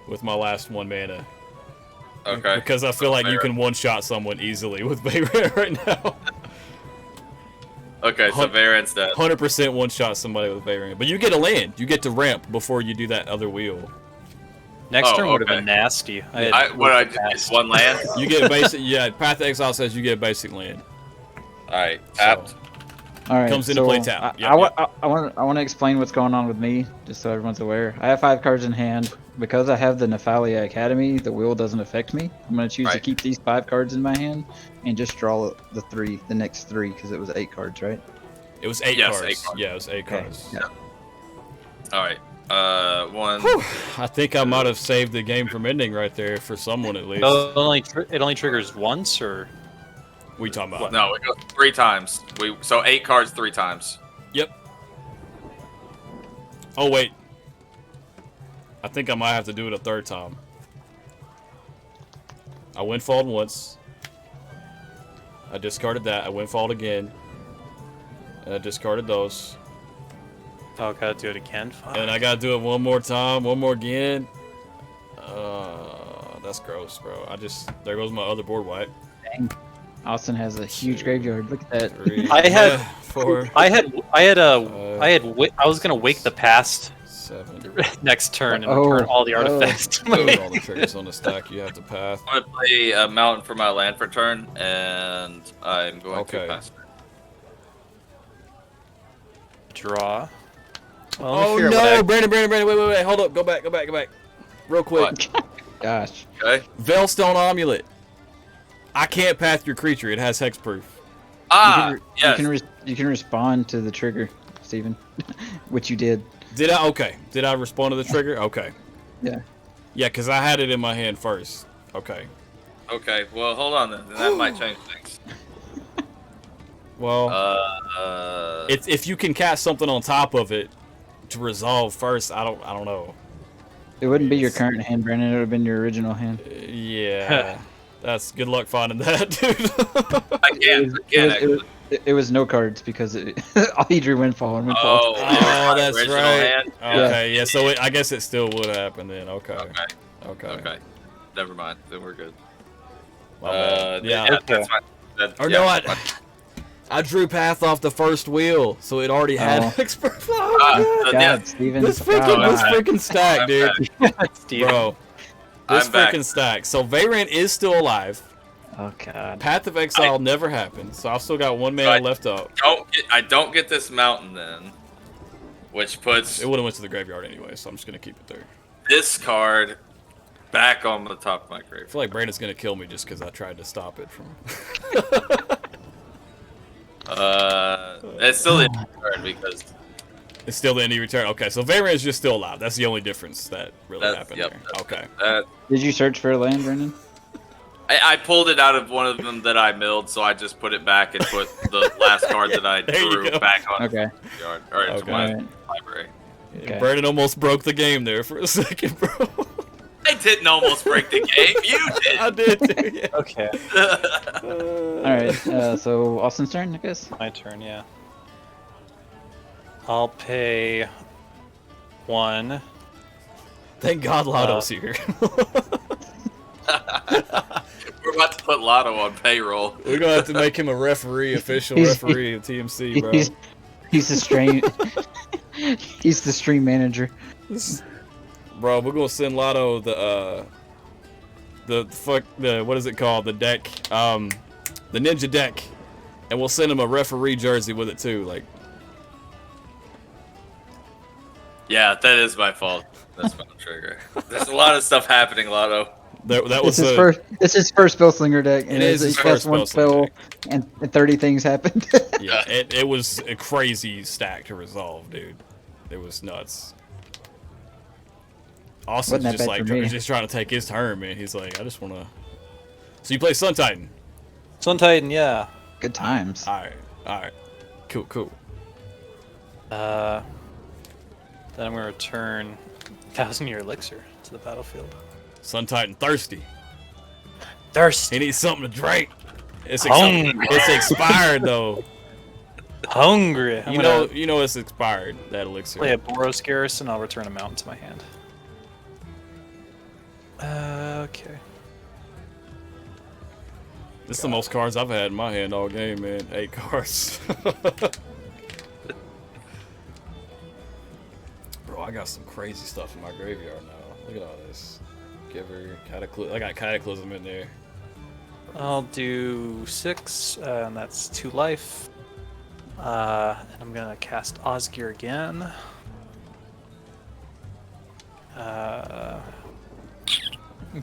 With my last 1 mana. Okay. Because I feel like you can one-shot someone easily with Veyran right now. Okay, so Veyran's dead. 100% one-shot somebody with Veyran. But you get a land. You get to ramp before you do that other wheel. Next Oh, turn would have okay. been nasty. What I do is 1 land. You get a basic... Yeah, Path to Exile says you get a basic land. Alright, tapped. All right, Comes into so play town. Yep, I yep. want to explain what's going on with me, just so everyone's aware. I have 5 cards in hand. Because I have the Nephalia Academy, the wheel doesn't affect me. I'm going to choose to Right. keep these 5 cards in my hand and just draw the next 3, because it was 8 cards, right? It was 8 Yes, cards. 8 cards. Yeah, it was 8 Okay. cards. Yeah. All right. One. Whew. I think I might have saved the game from ending right there for someone at least. It only triggers once, or We talking about? No, it goes 3 times. So 8 cards 3 times. Yep. Oh wait. I think I might have to do it a 3rd time. I windfalled once. I discarded that. I windfalled again. And I discarded those. oh, gotta do it again. Fuck. And I gotta do it one more time, one more again. That's gross, bro. There goes my other board wipe. Dang. Austin has a huge graveyard. Look at that. 3, I had 4, I was gonna wake the past 7. next turn and Oh, return all the oh. artifacts. to Those my- are all the triggers on the stack you have to pass. I'm gonna play a mountain for my land for turn, and I'm going Okay. to pass. Draw. Well, let me Oh figure out what no, Brandon, wait, hold up, go back, real quick. What? Gosh. Okay. Veilstone Amulet. I can't path your creature. It has hexproof. Ah, yes. You can respond to the trigger, Steven, which you did. Did I? Okay. Did I respond to the trigger? Okay. Yeah. Yeah, because I had it in my hand first. Okay. Okay. Well, hold on then. That might change things. Well, Uh. if you can cast something on top of it to resolve first, I don't know. It wouldn't be your current hand, Brandon. It would have been your original hand. Yeah. That's good luck finding that, dude. I can't. It was no cards because all he drew windfall and windfall. Oh, Oh, that's original right. hand? Okay, yeah. So I guess it still would happen then. Okay. Okay. Okay. Okay. Never mind. Then we're good. My bad. Yeah. That's fine. Or yeah, no, that's fine. I drew path off the first wheel, so it already had Oh. expert. Ah, God, yeah, Steven. This God. freaking stack, dude. Steven. Bro. This I'm back. freaking stack. So Veyran is still alive. Oh God. Path of Exile never happened, so I've still got 1 mana Right. left up. I don't get this mountain then, which puts It would have went to the graveyard anyway, so I'm just gonna keep it there. this card back on the top of my I grave. feel like Brandon's gonna kill me just because I tried to stop it from. It's still the card because It's still the indie return. Okay, so Veyran is just still alive. That's the only difference that really happened there. that's Okay. Did you search for a land, Brandon? I pulled it out of one of them that I milled, so I just put it back and put the last card that I There you drew go. back on Okay. the yard or into Okay. my Alright. library. Okay. Brandon almost broke the game there for a second, bro. I didn't almost break the game. You did. I did too, yeah. Okay, All right. So Austin's turn, I guess. my turn. Yeah. I'll pay 1. Thank God Lotto's here. We're about to put Lotto on payroll. We're gonna have to make him a referee, official He's- referee of TMC, bro. He's the stream. He's the stream manager. Bro, we're gonna send Lotto the what is it called? The deck, the ninja deck, and we'll send him a referee jersey with it too. Like, Yeah, that is my fault. That's my trigger. There's a lot of stuff happening, Lotto. that was It's his a, first. It's his first spellslinger deck, and It is he his cast first one spellslinger spell, and 30 things happened. yeah. It was a crazy stack to resolve, dude. It was nuts. Austin's Wasn't that just bad like for me. just trying to take his turn, man. He's like, I just wanna. So you play Sun Titan? Sun Titan, yeah. Good times. All right, cool. Then I'm gonna return 1,000-year elixir to the battlefield. Sun Titan thirsty. Thirst. He needs something to drink. It's Hungry. it's expired though. Hungry. I'm You gonna know it's expired, that elixir. play a Boros Garrison. I'll return a mountain to my hand. Okay. This is the most cards I've had in my hand all game, man. 8 cards. Bro, I got some crazy stuff in my graveyard now. Look at all this. Giver, Cataclysm. I got Cataclysm in there. I'll do 6, and that's 2 life. And I'm gonna cast Osgir again.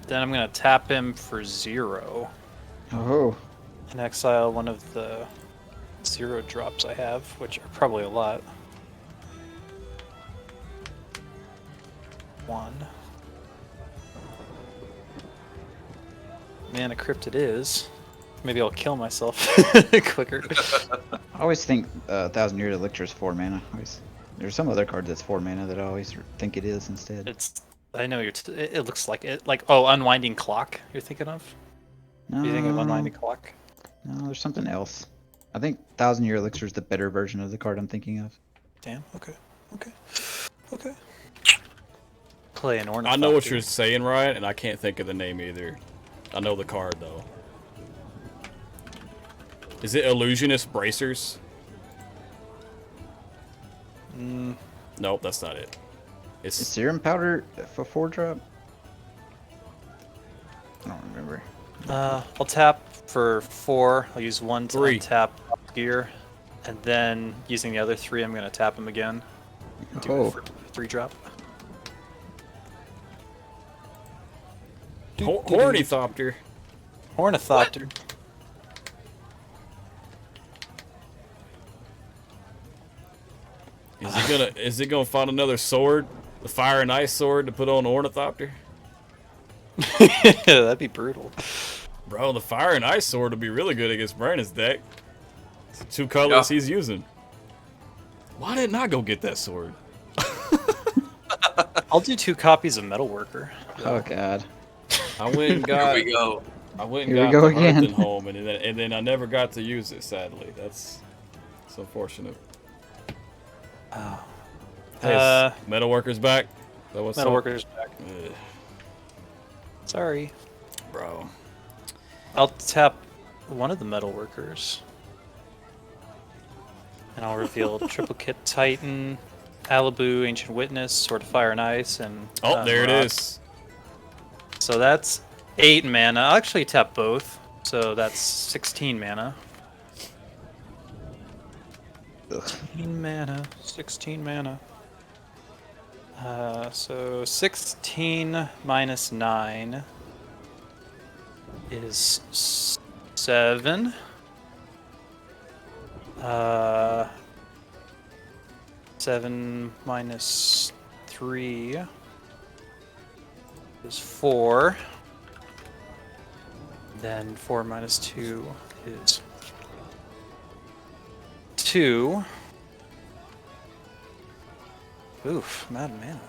Then I'm gonna tap him for 0 Oh, and exile one of the 0 drops I have, which are probably a lot. 1. Mana Crypt it is. Maybe I'll kill myself quicker. I always think 1,000 Year Elixir is 4 mana. There's some other card that's 4 mana that I always think it is instead. I know it looks like it. Like, oh, Unwinding Clock you're thinking of? No, You thinking of Unwinding Clock? no, there's something else. I think 1,000 Year Elixir is the better version of the card I'm thinking of. Damn, okay. Play an Ornithopter. I know what you're saying, Ryan, and I can't think of the name either. I know the card though. Is it Illusionist Bracers? Nope, that's not it. Is It's Serum Powder for 4-drop? I don't remember. I'll tap for 4. I'll use 1 to 3. untap Gear, and then using the other 3, I'm gonna tap him again. Do Oh. it for 3-drop. Ornithopter. Ornithopter. Is it gonna find another sword? The fire and ice sword to put on Ornithopter? That'd be brutal. Bro, the fire and ice sword would be really good against Brandon's deck. It's the 2 colors he's using. Why didn't I go get that sword? I'll do 2 copies of Metalworker. Oh god. I went and got. Here we go. I went and Here we got go the again. Earthen Home, and then I never got to use it. Sadly, that's unfortunate. Hey, Metalworker's back. Is that what's up? Metalworker's back. Ugh, Sorry. bro. I'll tap one of the Metalworkers. And I'll reveal Triplicate Titan, Alibu, Ancient Witness, Sword of Fire and Ice, and... Oh, there it Rock. is. So that's 8 mana. I'll actually tap both. So that's 16 mana. Ugh. 16 mana. So 16 minus 9 is 7. 7 minus 3 is 4. Then 4 minus 2 is 2. Oof, mad mana.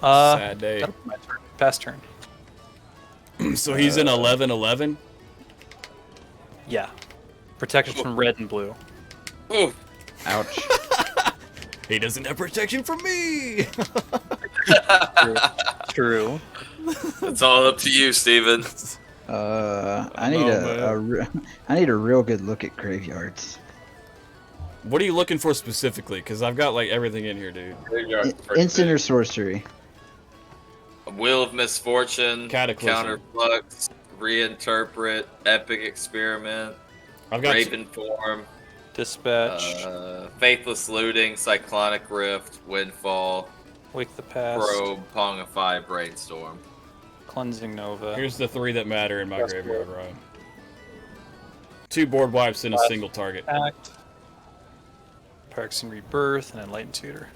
Sad day. That'll be my turn. Past turn. So he's in 11-11. Yeah. Protection from red and blue. Ooh. Ouch. He doesn't have protection from me. True. It's all up to you, Steven. I need I need a real good look at graveyards. What are you looking for specifically? Because I've got like everything in here, dude. Instant or sorcery? Wheel of Misfortune, Cataclysm. Counterflux, Reinterpret, Epic Experiment, I've got Raven Form, Dispatch. Faithless Looting, Cyclonic Rift, Windfall, Wake the Past. Probe, Pongify, Brainstorm. Cleansing Nova. Here's the 3 that matter in my That's graveyard, cool. Ryan. 2 board wipes and a single target. Act. Practicing Rebirth and Enlightened Tutor.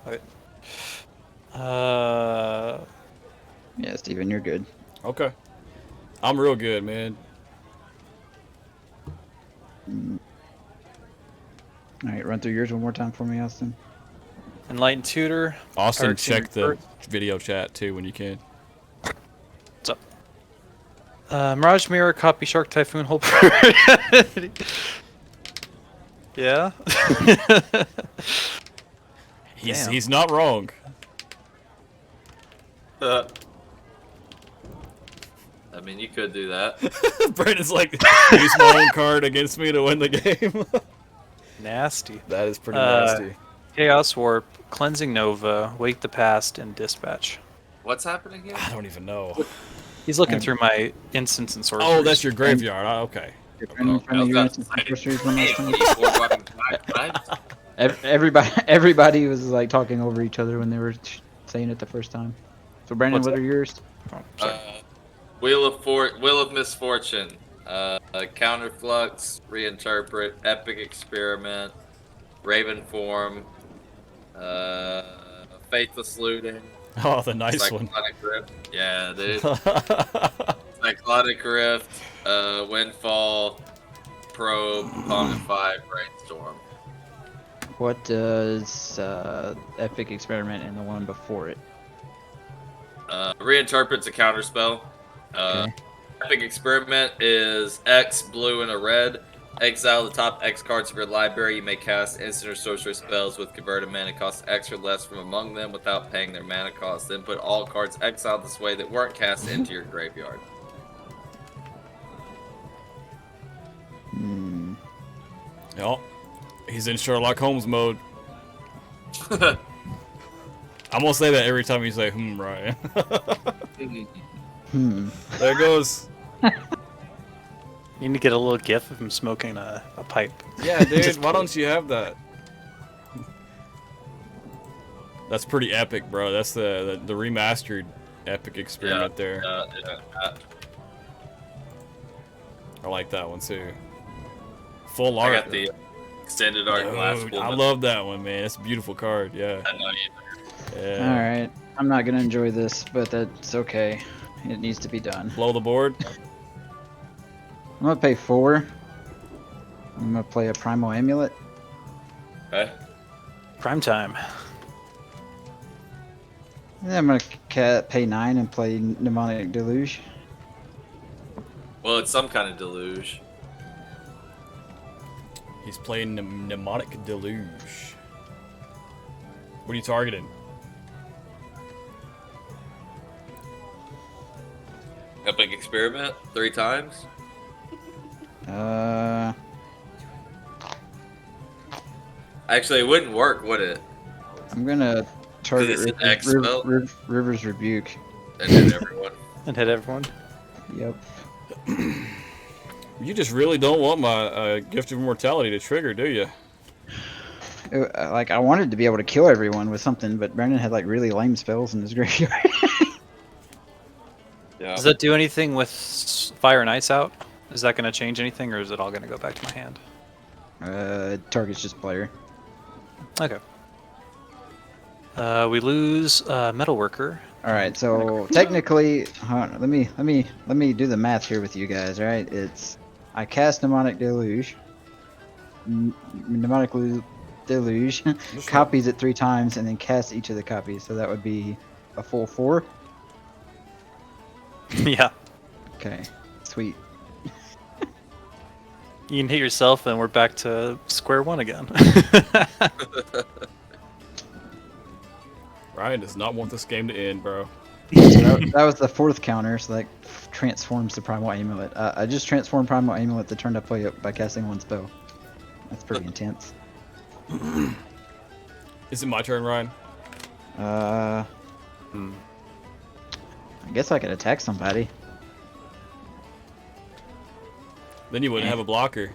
Okay. Yeah, Steven, you're good. Okay. I'm real good, man. Alright, run through yours one more time for me, Austin. Enlightened Tutor. Austin, Practicing check the Rebirth. video chat too when you can. What's up? Mirage Mirror, copy Shark Typhoon, Whole Yeah? Damn. He's not wrong. I mean, you could do that. Brandon's like, use my own card against me to win the game. Nasty. That is pretty nasty. Chaos Warp, Cleansing Nova, Wake the Past, and Dispatch. What's happening here? I don't even know. He's looking through my instants and sorceries. Oh, that's your graveyard. Oh, okay. Did Brendan I finally was your about to instant say, sorceries one last time? 84 fucking times. Everybody was like talking over each other when they were saying it the first time. So Brandon, What's what that? are yours? Oh, sorry. Wheel of Misfortune, Counterflux, Reinterpret, Epic Experiment, Raven Form, Faithless Looting, Oh, the nice one. Cyclonic Rift. Yeah, dude. Cyclonic Rift, Windfall, Probe, Opponent 5, Brainstorm. What does Epic Experiment and the one before it? Reinterpret's a counterspell. Okay. Epic Experiment is X blue and a red. Exile the top X cards of your library. You may cast instant or sorcery spells with converted mana cost X or less from among them without paying their mana cost. Then put all cards exiled this way that weren't cast into your graveyard. Hmm. Yep. He's in Sherlock Holmes mode. I'm gonna say that every time you say Ryan. There goes. You need to get a little gif of him smoking a pipe. Yeah, dude, Just why don't you have that? That's pretty epic, bro. That's the remastered Epic Experiment there. I like that one too. Full I art. got the extended art glass. Dude, I love that one, man. It's a beautiful card. Yeah. I know you. Yeah. All right. I'm not gonna enjoy this, but that's okay. It needs to be done. Blow the board. I'm gonna pay 4. I'm gonna play a Primal Amulet. Okay. Prime time. And then I'm gonna pay 9 and play Mnemonic Deluge. Well, it's some kind of deluge. He's playing Mnemonic Deluge. What are you targeting? Epic Experiment 3 times. Actually, it wouldn't work, would it? I'm gonna target it's an X spell? River's Rebuke. And then everyone. And hit everyone. Yep. You just really don't want my Gift of Immortality to trigger, do you? Like I wanted to be able to kill everyone with something, but Brandon had like really lame spells in his graveyard. Yeah. Does that do anything with Fire and Ice out? Is that going to change anything, or is it all going to go back to my hand? Target's just player. Okay. We lose Metalworker. All right, so technically, hold on, let me do the math here with you guys. All right, it's I cast Mnemonic Deluge, Deluge, copies it 3 times, and then cast each of the copies. So that would be a full 4. Yeah. Okay, sweet. You can hit yourself, and we're back to square one again. Ryan does not want this game to end, bro. So that was the 4th counter, so that transforms the Primal Amulet. I just transformed Primal Amulet the turn I play it by casting 1 spell. That's pretty intense. Is it my turn, Ryan? I guess I could attack somebody. Then you wouldn't have a blocker.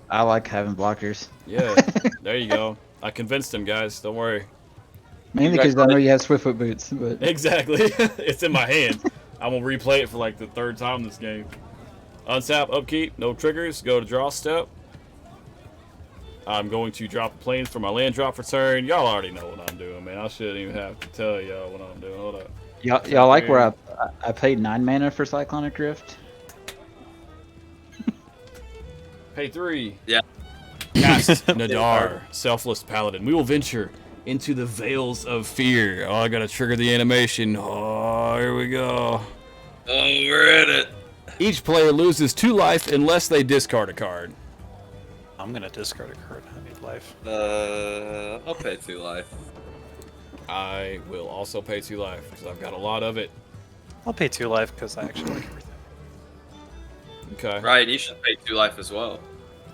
I like having blockers. Yeah, there you go. I convinced him, guys. Don't worry. Mainly because I know you have Swiftfoot boots, but Exactly. It's in my hand. I'm going to replay it for like the 3rd time this game. Untap, upkeep, no triggers. Go to draw step. I'm going to drop a planes for my land drop for turn. Y'all already know what I'm doing, man. I shouldn't even have to tell y'all what I'm doing. Hold up. y'all like where I paid 9 mana for Cyclonic Rift? Pay 3. Yeah. Cast Nadaar, Selfless Paladin. We will venture into the Veils of Fear. Oh, I gotta trigger the animation. Oh, here we go. Oh, we're in it. Each player loses 2 life unless they discard a card. I'm going to discard a card. I need life. I'll pay 2 life. I will also pay 2 life because I've got a lot of it. I'll pay 2 life because I actually like everything. Okay. Right, you should pay 2 life as well.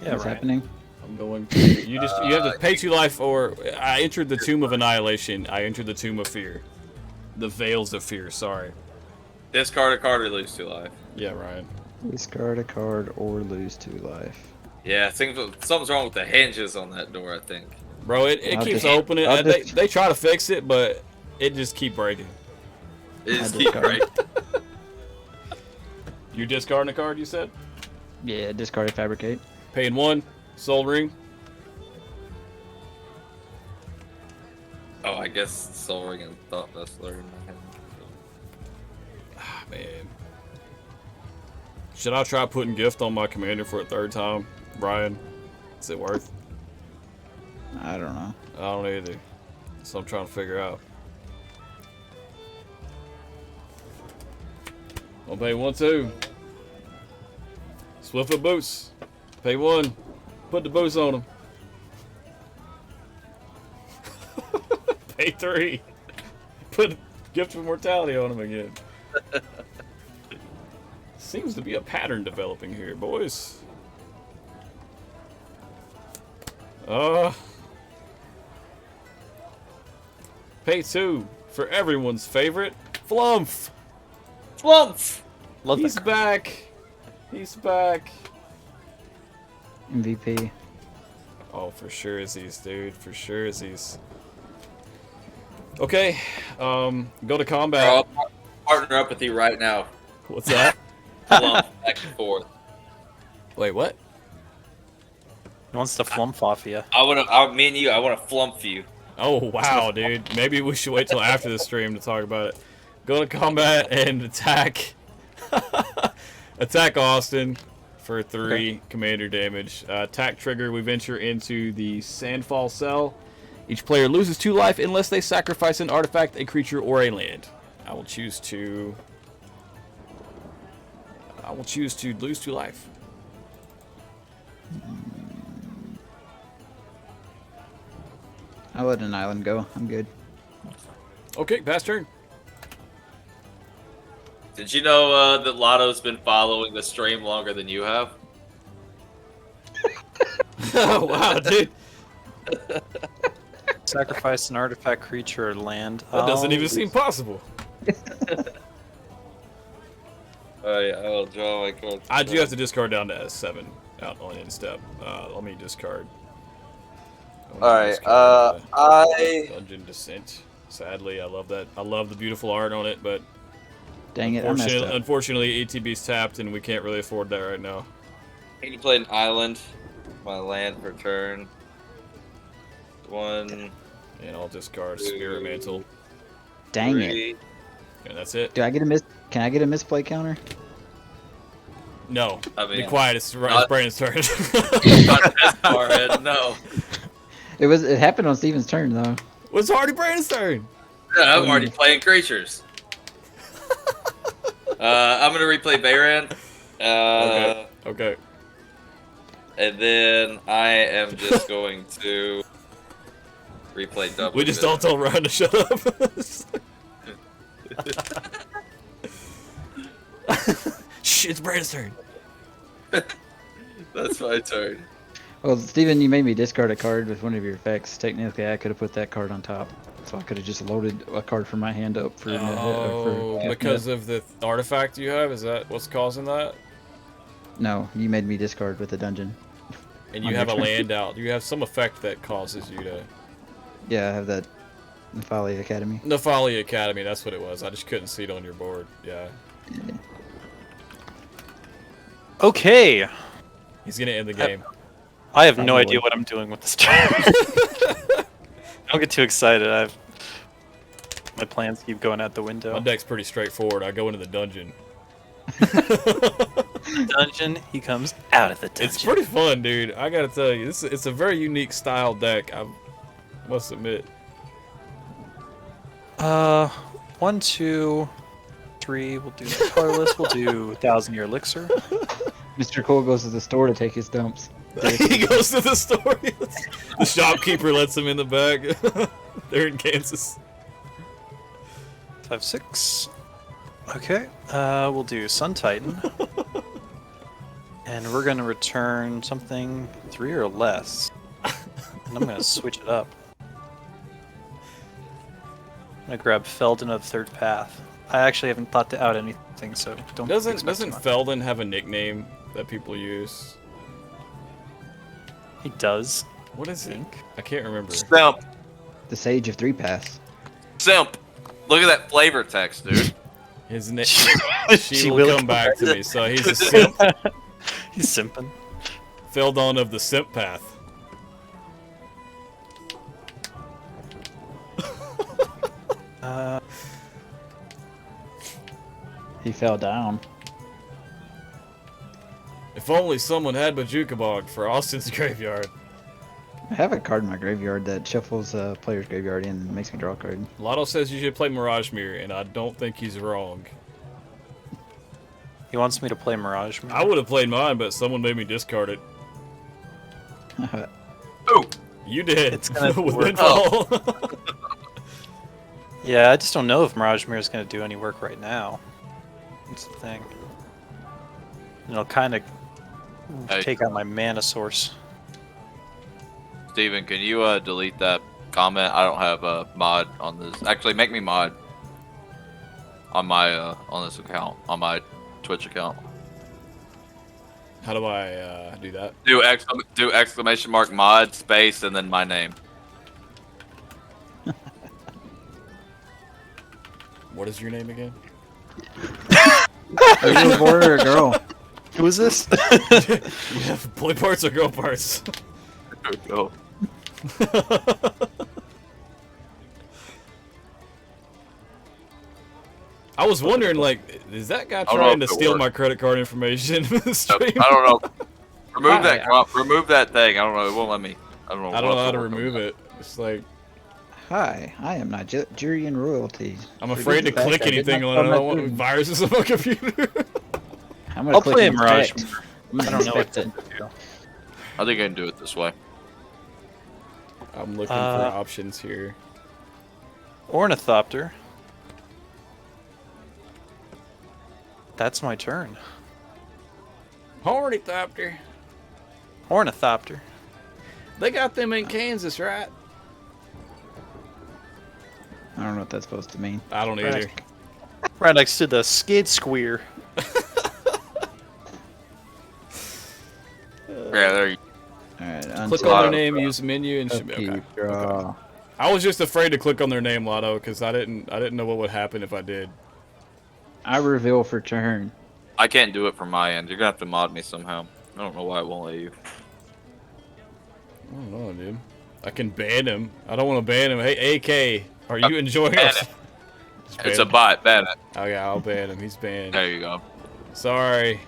Yeah, What's right. happening? I'm going to. You have to pay 2 life, or I entered the Tomb of Annihilation. I entered the Tomb of Fear, the Veils of Fear. Sorry. Discard a card or lose 2 life. Yeah, Ryan. Discard a card or lose 2 life. Yeah, I think something's wrong with the hinges on that door, I think. Bro, it I'll keeps just- opening. I'll They, just- they try to fix it, but it just keep breaking. It is I deep, discard. right? You discarding a card, you said? Yeah, discard a Fabricate. Paying 1. Soul Ring. Oh, I guess Soul Ring and Thought Vessel are in my hand. Ah, man. Should I try putting Gift on my commander for a 3rd time, Brian? Is it worth? I don't know. I don't either. So I'm trying to figure out. I'll pay 1, 2. Swiftfoot boots. Pay 1. Put the boots on them. Pay 3. Put Gift of Mortality on them again. Seems to be a pattern developing here, boys. Pay 2 for everyone's favorite, Flumph. Flumph! Love He's that card. back. He's back. MVP. Oh, for sure is he's, dude. For sure is he's. Okay, go to combat. I'll partner up with you right now. What's that? Flumph back and forth. Wait, what? He wants to flump off you. Me and you, I want to flump you. Oh, wow, dude. Maybe we should wait till after the stream to talk about it. Go to combat and attack. Attack Austin for 3 commander damage. Attack trigger, we venture into the Sandfall Cell. Each player loses 2 life unless they sacrifice an artifact, a creature, or a land. I will choose to lose 2 life. I'll let an island go. I'm good. Okay, pass turn. Did you know that Lotto's been following the stream longer than you have? Oh, wow, dude. Sacrifice an artifact, creature, or land. That doesn't Oh, even seem possible. Oh yeah, I'll draw my card. I do have to discard down to S7 out on end step. Let me discard. Alright, Dungeon Descent. Sadly, I love that. I love the beautiful art on it, but Dang it, I messed up. unfortunately, ETB's tapped, and we can't really afford that right now. Can you play an island? My land per turn. 1, And I'll discard Spirit Mantle, Dang it. 3. and that's it. Do I get a Can I get a misplay counter? No, I mean, be quiet. It's not- Brandon's turn. Not this far ahead, no. It happened on Steven's turn though. It's already Brandon's turn. Yeah, I'm already playing creatures. I'm gonna replay Veyran. Okay. And then I am just going to replay double. We just don't tell Ryan to shut up. Shh, it's Brandon's turn. That's my turn. Well, Steven, you made me discard a card with one of your effects. Technically, I could have put that card on top, so I could have just loaded a card from my hand up for. Because of the artifact you have? Is that what's causing that? No, you made me discard with the dungeon. And you On have a your turn. land out. You have some effect that causes you to. Yeah, I have that. Folly Academy. Nefali Academy, that's what it was. I just couldn't see it on your board. Yeah. Okay. He's gonna end the game. I have no Probably. idea what I'm doing with this turn. Don't get too excited. My plans keep going out the My window. deck's pretty straightforward. I go into the dungeon. Dungeon, he comes out of the dungeon. It's pretty fun, dude. I gotta tell you, it's a very unique style deck. I must admit. 1, 2, 3. We'll do the colorless. We'll do 1,000-year elixir. Mr. Cole goes to the store to take his dumps. He goes to the store. The shopkeeper lets him in the bag. They're in Kansas. 5, 6. Okay. We'll do Sun Titan. And we're gonna return something 3 or less. And I'm gonna switch it up. I'm gonna grab Feldon of the Third Path. I actually haven't thought out anything, so don't. Doesn't expect too much. Felden have a nickname that people use? He does. What is it? I can't remember. Simp. The Sage of Three Paths. Simp. Look at that flavor text, dude. His name. She will come back to me. So he's a simp. He's simping. Feldon of the Simp Path. He fell down. If only someone had Bajuka Bog for Austin's graveyard. I have a card in my graveyard that shuffles a player's graveyard in and makes me draw a card. Lotto says you should play Mirage Mirror, and I don't think he's wrong. He wants me to play Mirage. I would have played mine, but someone made me discard it. Oh, You did. It's gonna with work. Windfall. Yeah, I just don't know if Mirage Mirror is going to do any work right now. That's the thing. It'll kind of Hey. take out my mana source. Steven, can you delete that comment? I don't have a mod on this. Actually, make me mod on my on this account, on my Twitch account. How do I do that? Do exclamation mark mod space and then my name. What is your name again? Are you a boy or a girl? Who is this? You have boy parts or girl parts? Go. I was wondering, like, is that guy I don't know trying to if it steal worked. my credit card information in the stream? I don't know. Remove that. Remove that thing. I don't know. It won't let me. I don't know. I don't know how to remove it. It's like, Hi, I am Nigerian royalty. I'm afraid to click anything on it. I don't want viruses on my computer. I'm gonna I'll click play on Mirage. text. I don't know what to it. do. I think I can do it this way. I'm looking for options here. Ornithopter. That's my turn. Ornithopter. Ornithopter. They got them in Kansas, right? I don't know what that's supposed to mean. I don't either. Right next to the skid squeer. Yeah, there you Alright, Click on their name, use the menu, and should be okay. Draw. I was just afraid to click on their name, Lotto, because I didn't know what would happen if I did. I reveal for turn. I can't do it from my end. You're gonna have to mod me somehow. I don't know why it won't let you. I don't know, dude. I can ban him. I don't want to ban him. Hey, AK, are you enjoying ban us? it. It's a bot. Ban it. Okay, I'll ban him. He's banned. There you go. Sorry.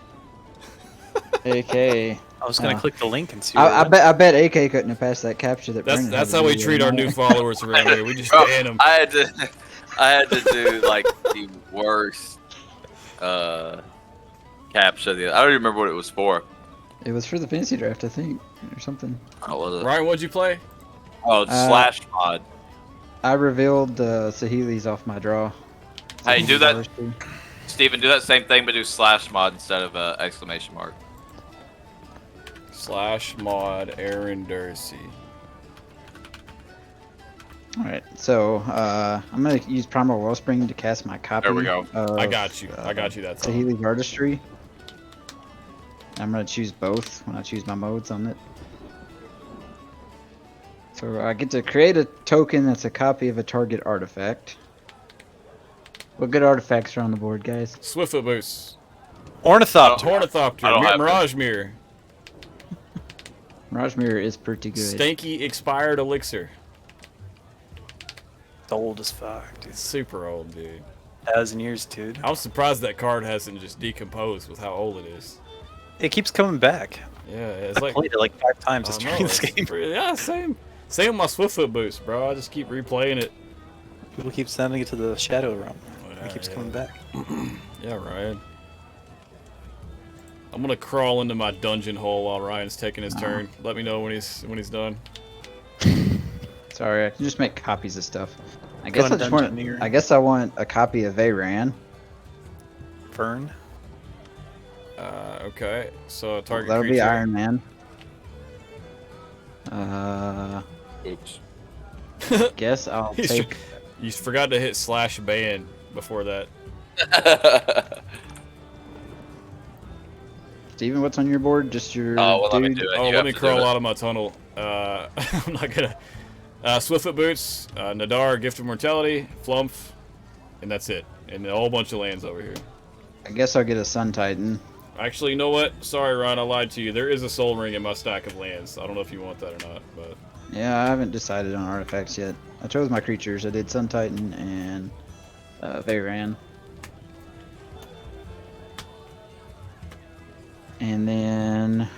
AK. I was gonna click the link and see. I bet AK couldn't have passed that capture that That's Brennan that's had how to we do treat the our other new night. followers around here. We just Bro, ban them. I had to do like the worst capture. I don't even remember what it was for. It was for the fantasy draft, I think, or something. What was it? Ryan, what'd you play? Oh, it's slash mod. I revealed Saheeli's off my draw. Hey, do that. Saheeli's Steven, do that same thing, but do slash mod instead of exclamation mark. / mod Aaron Dursey. Alright, so I'm gonna use Primal Wellspring to cast my copy. There we go. Of, I got you. I got you that time. Saheeli's Artistry. I'm gonna choose both when I choose my modes on it. So I get to create a token that's a copy of a target artifact. What good artifacts are on the board, guys? Swiftfoot Boost. Ornithopter. Ornithopter. I don't have Mirage Mirror. Mirage Mirror is pretty good. Stanky Expired Elixir. It's old as fuck, dude. It's super old, dude. 1,000 years, dude. I'm surprised that card hasn't just decomposed with how old it is. It keeps coming back. Yeah, it's I like played it like 5 times I this know, during this it's game. yeah, same with my Swiftfoot Boost, bro. I just keep replaying it. People keep sending it to the Shadow Realm. Yeah, It keeps yeah. coming back. Yeah, Ryan. I'm gonna crawl into my dungeon hole while Ryan's taking his turn. Let me know when he's done. Sorry, I can just make copies of stuff. I guess Going I just want. dungeoneer. I guess I want a copy of Veyran. Fern. Okay. So target That'll creature. be Iron Man. Oops. Guess I'll He's take. You forgot to hit /ban before that. Steven, what's on your board? Just your Oh, well, let me dude? do it. Oh, You let have me to do crawl it. out of my tunnel. I'm not gonna. Swiftfoot Boots, Nadaar, Gift of Mortality, Flumph, and that's it. And a whole bunch of lands over here. I guess I'll get a Sun Titan. Actually, you know what? Sorry, Ron, I lied to you. There is a Soul Ring in my stack of lands. I don't know if you want that or not, but Yeah, I haven't decided on artifacts yet. I chose my creatures. I did Sun Titan and Veyran. And then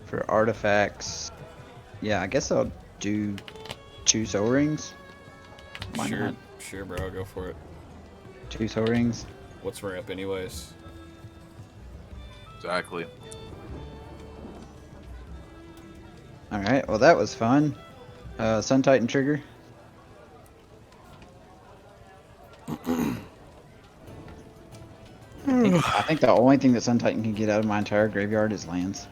for artifacts, yeah, I guess I'll do 2 Soul Rings. Why sure, not? sure, bro, go for it. 2 Soul Rings. What's ramp, anyways? Exactly. All right. Well, that was fun. Sun Titan trigger. I think the only thing that Sun Titan can get out of my entire graveyard is lands.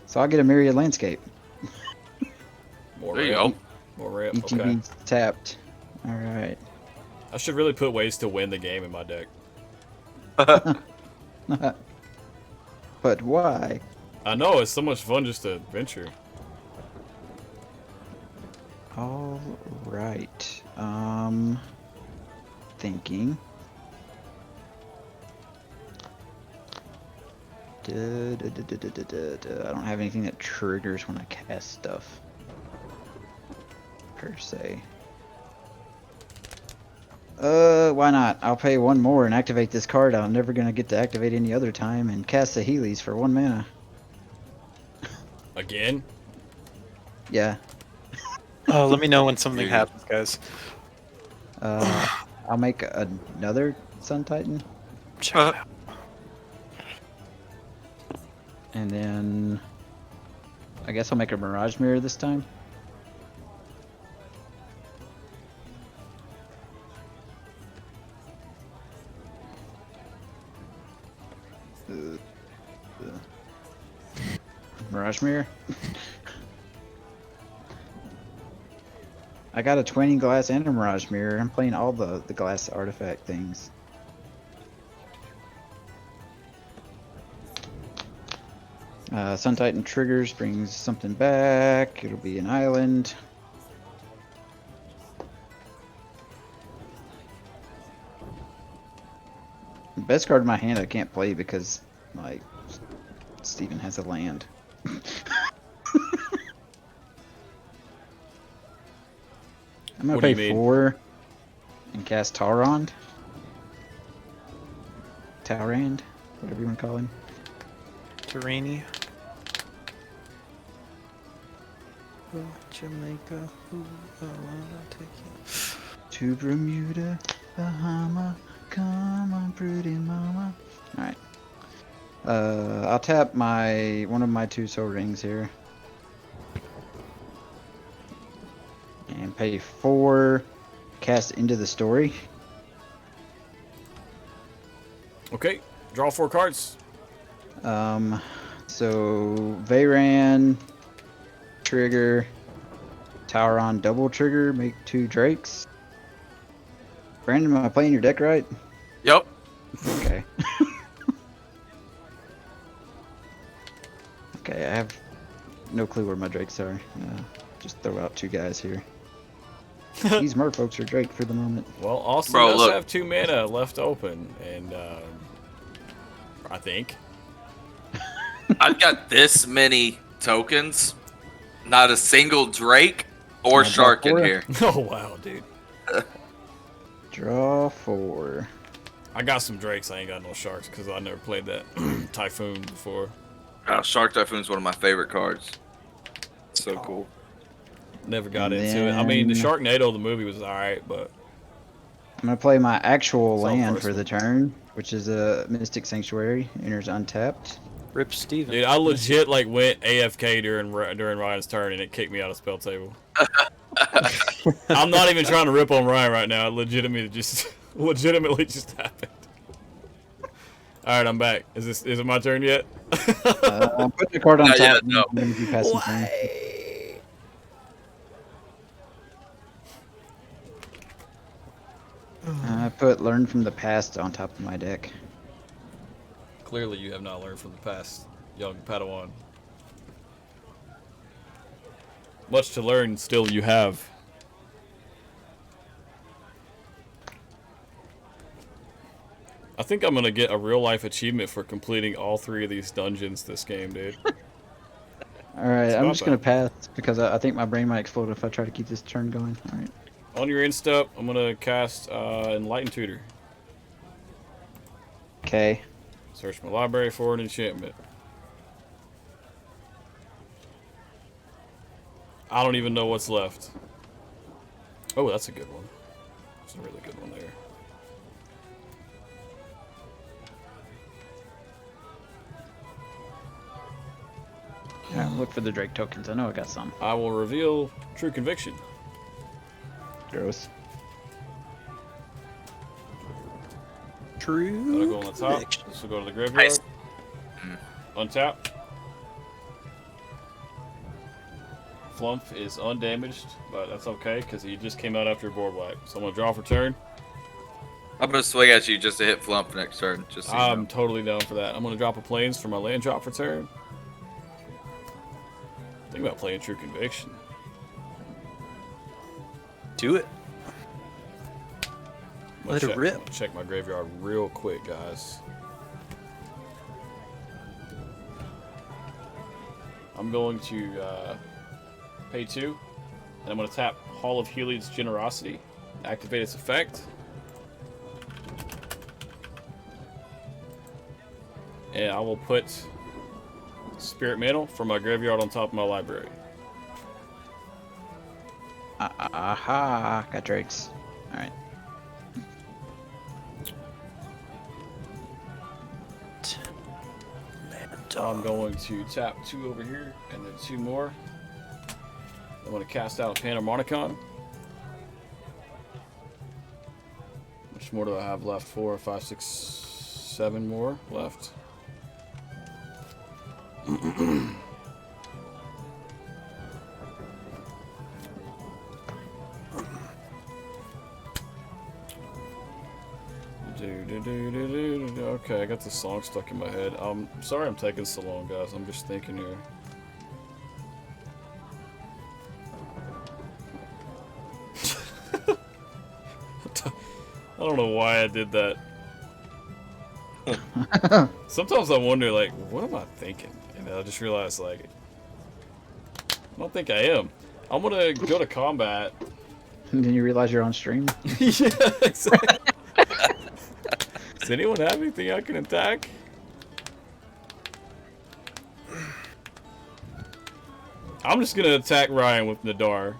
So I'll get a Myriad Landscape. More There you ramp. go. More ramp. ETB Okay. tapped. All right. I should really put ways to win the game in my deck. But why? I know it's so much fun just to venture. All right. Thinking. I don't have anything that triggers when I cast stuff. Per se. Why not? I'll pay 1 more and activate this card I'm never gonna get to activate any other time and cast the Heelys for 1 mana. Again? Yeah. Oh, let me know when something happens, guys. I'll make another Sun Titan. Check it out. And then I guess I'll make a Mirage Mirror this time. Mirage Mirror. I got a 20 glass and a Mirage Mirror. I'm playing all the glass artifact things. Sun Titan triggers, brings something back. It'll be an island. The best card in my hand I can't play because, like, Steven has a land. I'm gonna What do you pay mean? 4 and cast Taurond. Taurand, whatever you want to call him. Terrainy. Jamaica. Ooh, I wanna take you. To Bermuda, Bahama, come on, pretty mama. All right. I'll tap one of my 2 Soul Rings here, and pay 4. Cast Into the Story. Okay, draw 4 cards. So Veyran, trigger, Tauron double trigger, make 2 Drakes. Brandon, am I playing your deck right? Yep. Okay. Okay, I have no clue where my Drakes are. Just throw out 2 guys here. These merfolks are Drake for the moment. Well, Austin Bro, does look. have 2 mana left open, and I think. I've got this many tokens, not a single Drake or Draw Shark in 4? here. Oh wow, dude. Draw 4. I got some Drakes. I ain't got no Sharks because I never played that Typhoon before. Oh, Shark Typhoon's one of my favorite cards. So cool. Never got And into it. I mean, the then- Sharknado, the movie was alright, but I'm gonna play my actual It's all land for personal. the turn, which is a Mystic Sanctuary. Enters untapped. Rip Steven. dude, I legit like went AFK during Ryan's turn and it kicked me out of spell table. I'm not even trying to rip on Ryan right now. It legitimately just happened. All right, I'm back. Is it my turn yet? I'm putting the card on Not top. yet, no. I'm gonna do passing turn. I put learn from the past on top of my deck. Clearly, you have not learned from the past, young Padawan. Much to learn, still you have. I think I'm gonna get a real life achievement for completing all 3 of these dungeons this game, dude. Alright, I'm not just gonna bad. pass because I think my brain might explode if I try to keep this turn going. Alright. On your instep, I'm gonna cast Enlighten Tutor. Okay. Search my library for an enchantment. I don't even know what's left. Oh, that's a good one. That's a really good one there. Yeah, look for the Drake tokens. I know I got some. I will reveal True Conviction. Gross. True. That'll go on the top. conviction. This will go to the graveyard. Untap. Flump is undamaged, but that's okay because he just came out after a board wipe. So I'm gonna draw for turn. I'm gonna swing at you just to hit Flump next turn. Just so you I'm know. totally down for that. I'm gonna drop a plains for my land drop for turn. Think about playing True Conviction. Do it. I'm gonna Let it check, rip. I'm gonna check my graveyard real quick, guys. I'm going to pay 2, and I'm going to tap Hall of Heliod's Generosity, activate its effect, and I will put Spirit Mantle from my graveyard on top of my library. Aha! Got Drakes. Alright. I'm going to tap 2 over here, and then 2 more. I'm going to cast out Panharmonicon. Which more do I have left? 4, 5, 6, 7 more left. Okay, I got the song stuck in my head. Sorry I'm taking so long, guys. I'm just thinking here. I don't know why I did that. Sometimes I wonder, like, what am I thinking? And I just realized, like, I don't think I am. I'm gonna go to combat. And then you realize you're on stream. Yeah, exactly. Does anyone have anything I can attack? I'm just gonna attack Ryan with Nadaar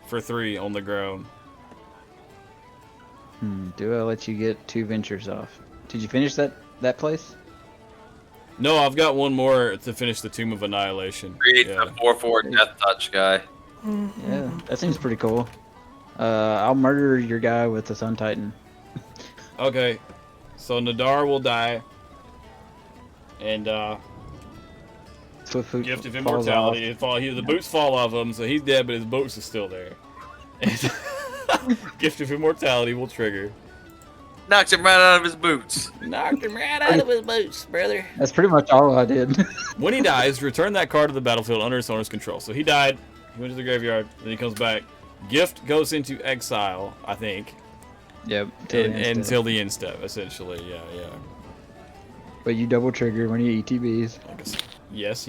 for 3 on the ground. Do I let you get 2 ventures off? Did you finish that place? No, I've got one more to finish the Tomb of Annihilation. Create Yeah. the 4/4 Death Touch guy. Yeah, that seems pretty cool. I'll murder your guy with the Sun Titan. Okay, so Nadaar will die, and Swift Foot Gift of falls Immortality. off. The boots fall off him, so he's dead, but his boots are still there. And Gift of Immortality will trigger. Knocked him right out of his boots. Knocked him right out of his boots, brother. That's pretty much all I did. When he dies, return that card to the battlefield under its owner's control. So he died, he went to the graveyard, then he comes back. Gift goes into exile, I think, Yep. until the end step, essentially. Yeah. But you double trigger when you ETBs. Like I said, yes.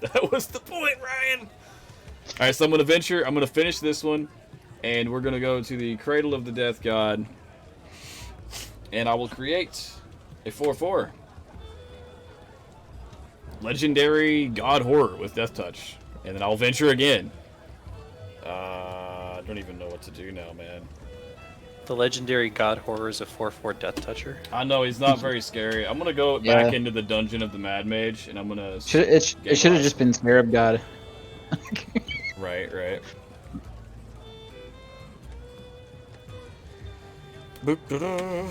That was the point, Ryan. All right, so I'm gonna venture. I'm gonna finish this one, and we're gonna go to the Cradle of the Death God, and I will create a 4/4 legendary God Horror with Death Touch, and then I'll venture again. I don't even know what to do now, man. The legendary God Horror is a 4/4 Death Toucher. I know he's not very scary. I'm gonna go Yeah. back into the Dungeon of the Mad Mage, and I'm gonna. It should have just been Scarab God. Right. Boop-da-da.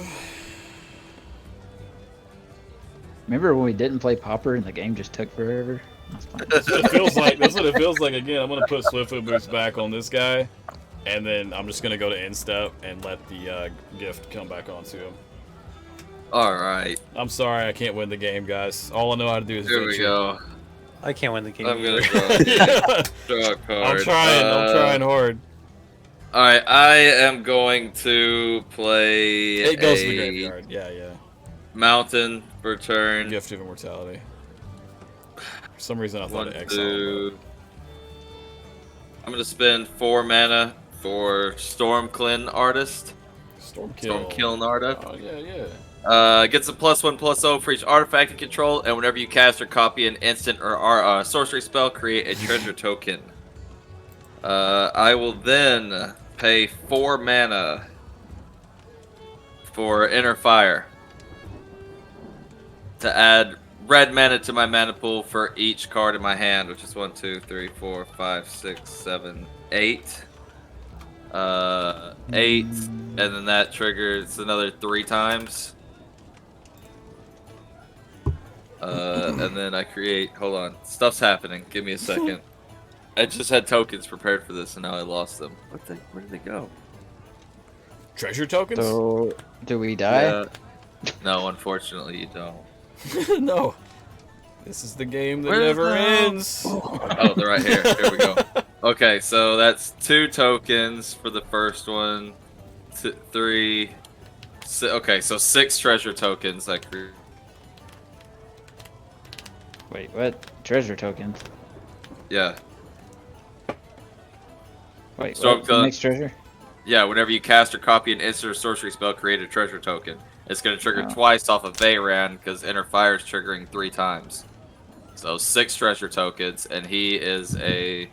Remember when we didn't play Popper and the game just took forever? That's fun. That's what it feels like. That's what it feels like again. I'm gonna put Swiftfoot Boots back on this guy. and then I'm just gonna go to end step and let the gift come back onto him. All right. I'm sorry I can't win the game, guys. All I know how to do is Here we venture. go. I can't win the game. I'm either. gonna Yeah. draw a card. I'm trying hard. All right, I am going to play It goes to the a graveyard. Yeah. mountain for turn. Gift of Immortality. For some reason I thought One, of exile. two. I'm gonna spend 4 mana for Stormclin Artist. Stormkiln Artist. Oh yeah. Gets a +1/+0 for each artifact you control, and whenever you cast or copy an instant or sorcery spell, create a treasure token. I will then pay 4 mana for Inner Fire to add red mana to my mana pool for each card in my hand, which is 1, 2, 3, 4, 5, 6, 7, 8. 8, and then that triggers another 3 times. And then I create. Hold on, stuff's happening. Give me a second. I just had tokens prepared for this, and now I lost them. Where did they go? Treasure tokens? So, do we die? Yeah. No, unfortunately, you don't. No. This is the game that Where's never the- ends. Oh, they're right here. Here we go. Okay, so that's 2 tokens for the first one. 3. Okay, so 6 treasure tokens. I create. Wait, what? Treasure tokens? Yeah. Wait, Storm what? Gun. Mixed treasure? Yeah, whenever you cast or copy an instant or sorcery spell, create a treasure token. It's going to trigger Oh. twice off of Veyran because Inner Fire is triggering 3 times. So 6 treasure tokens, and he is a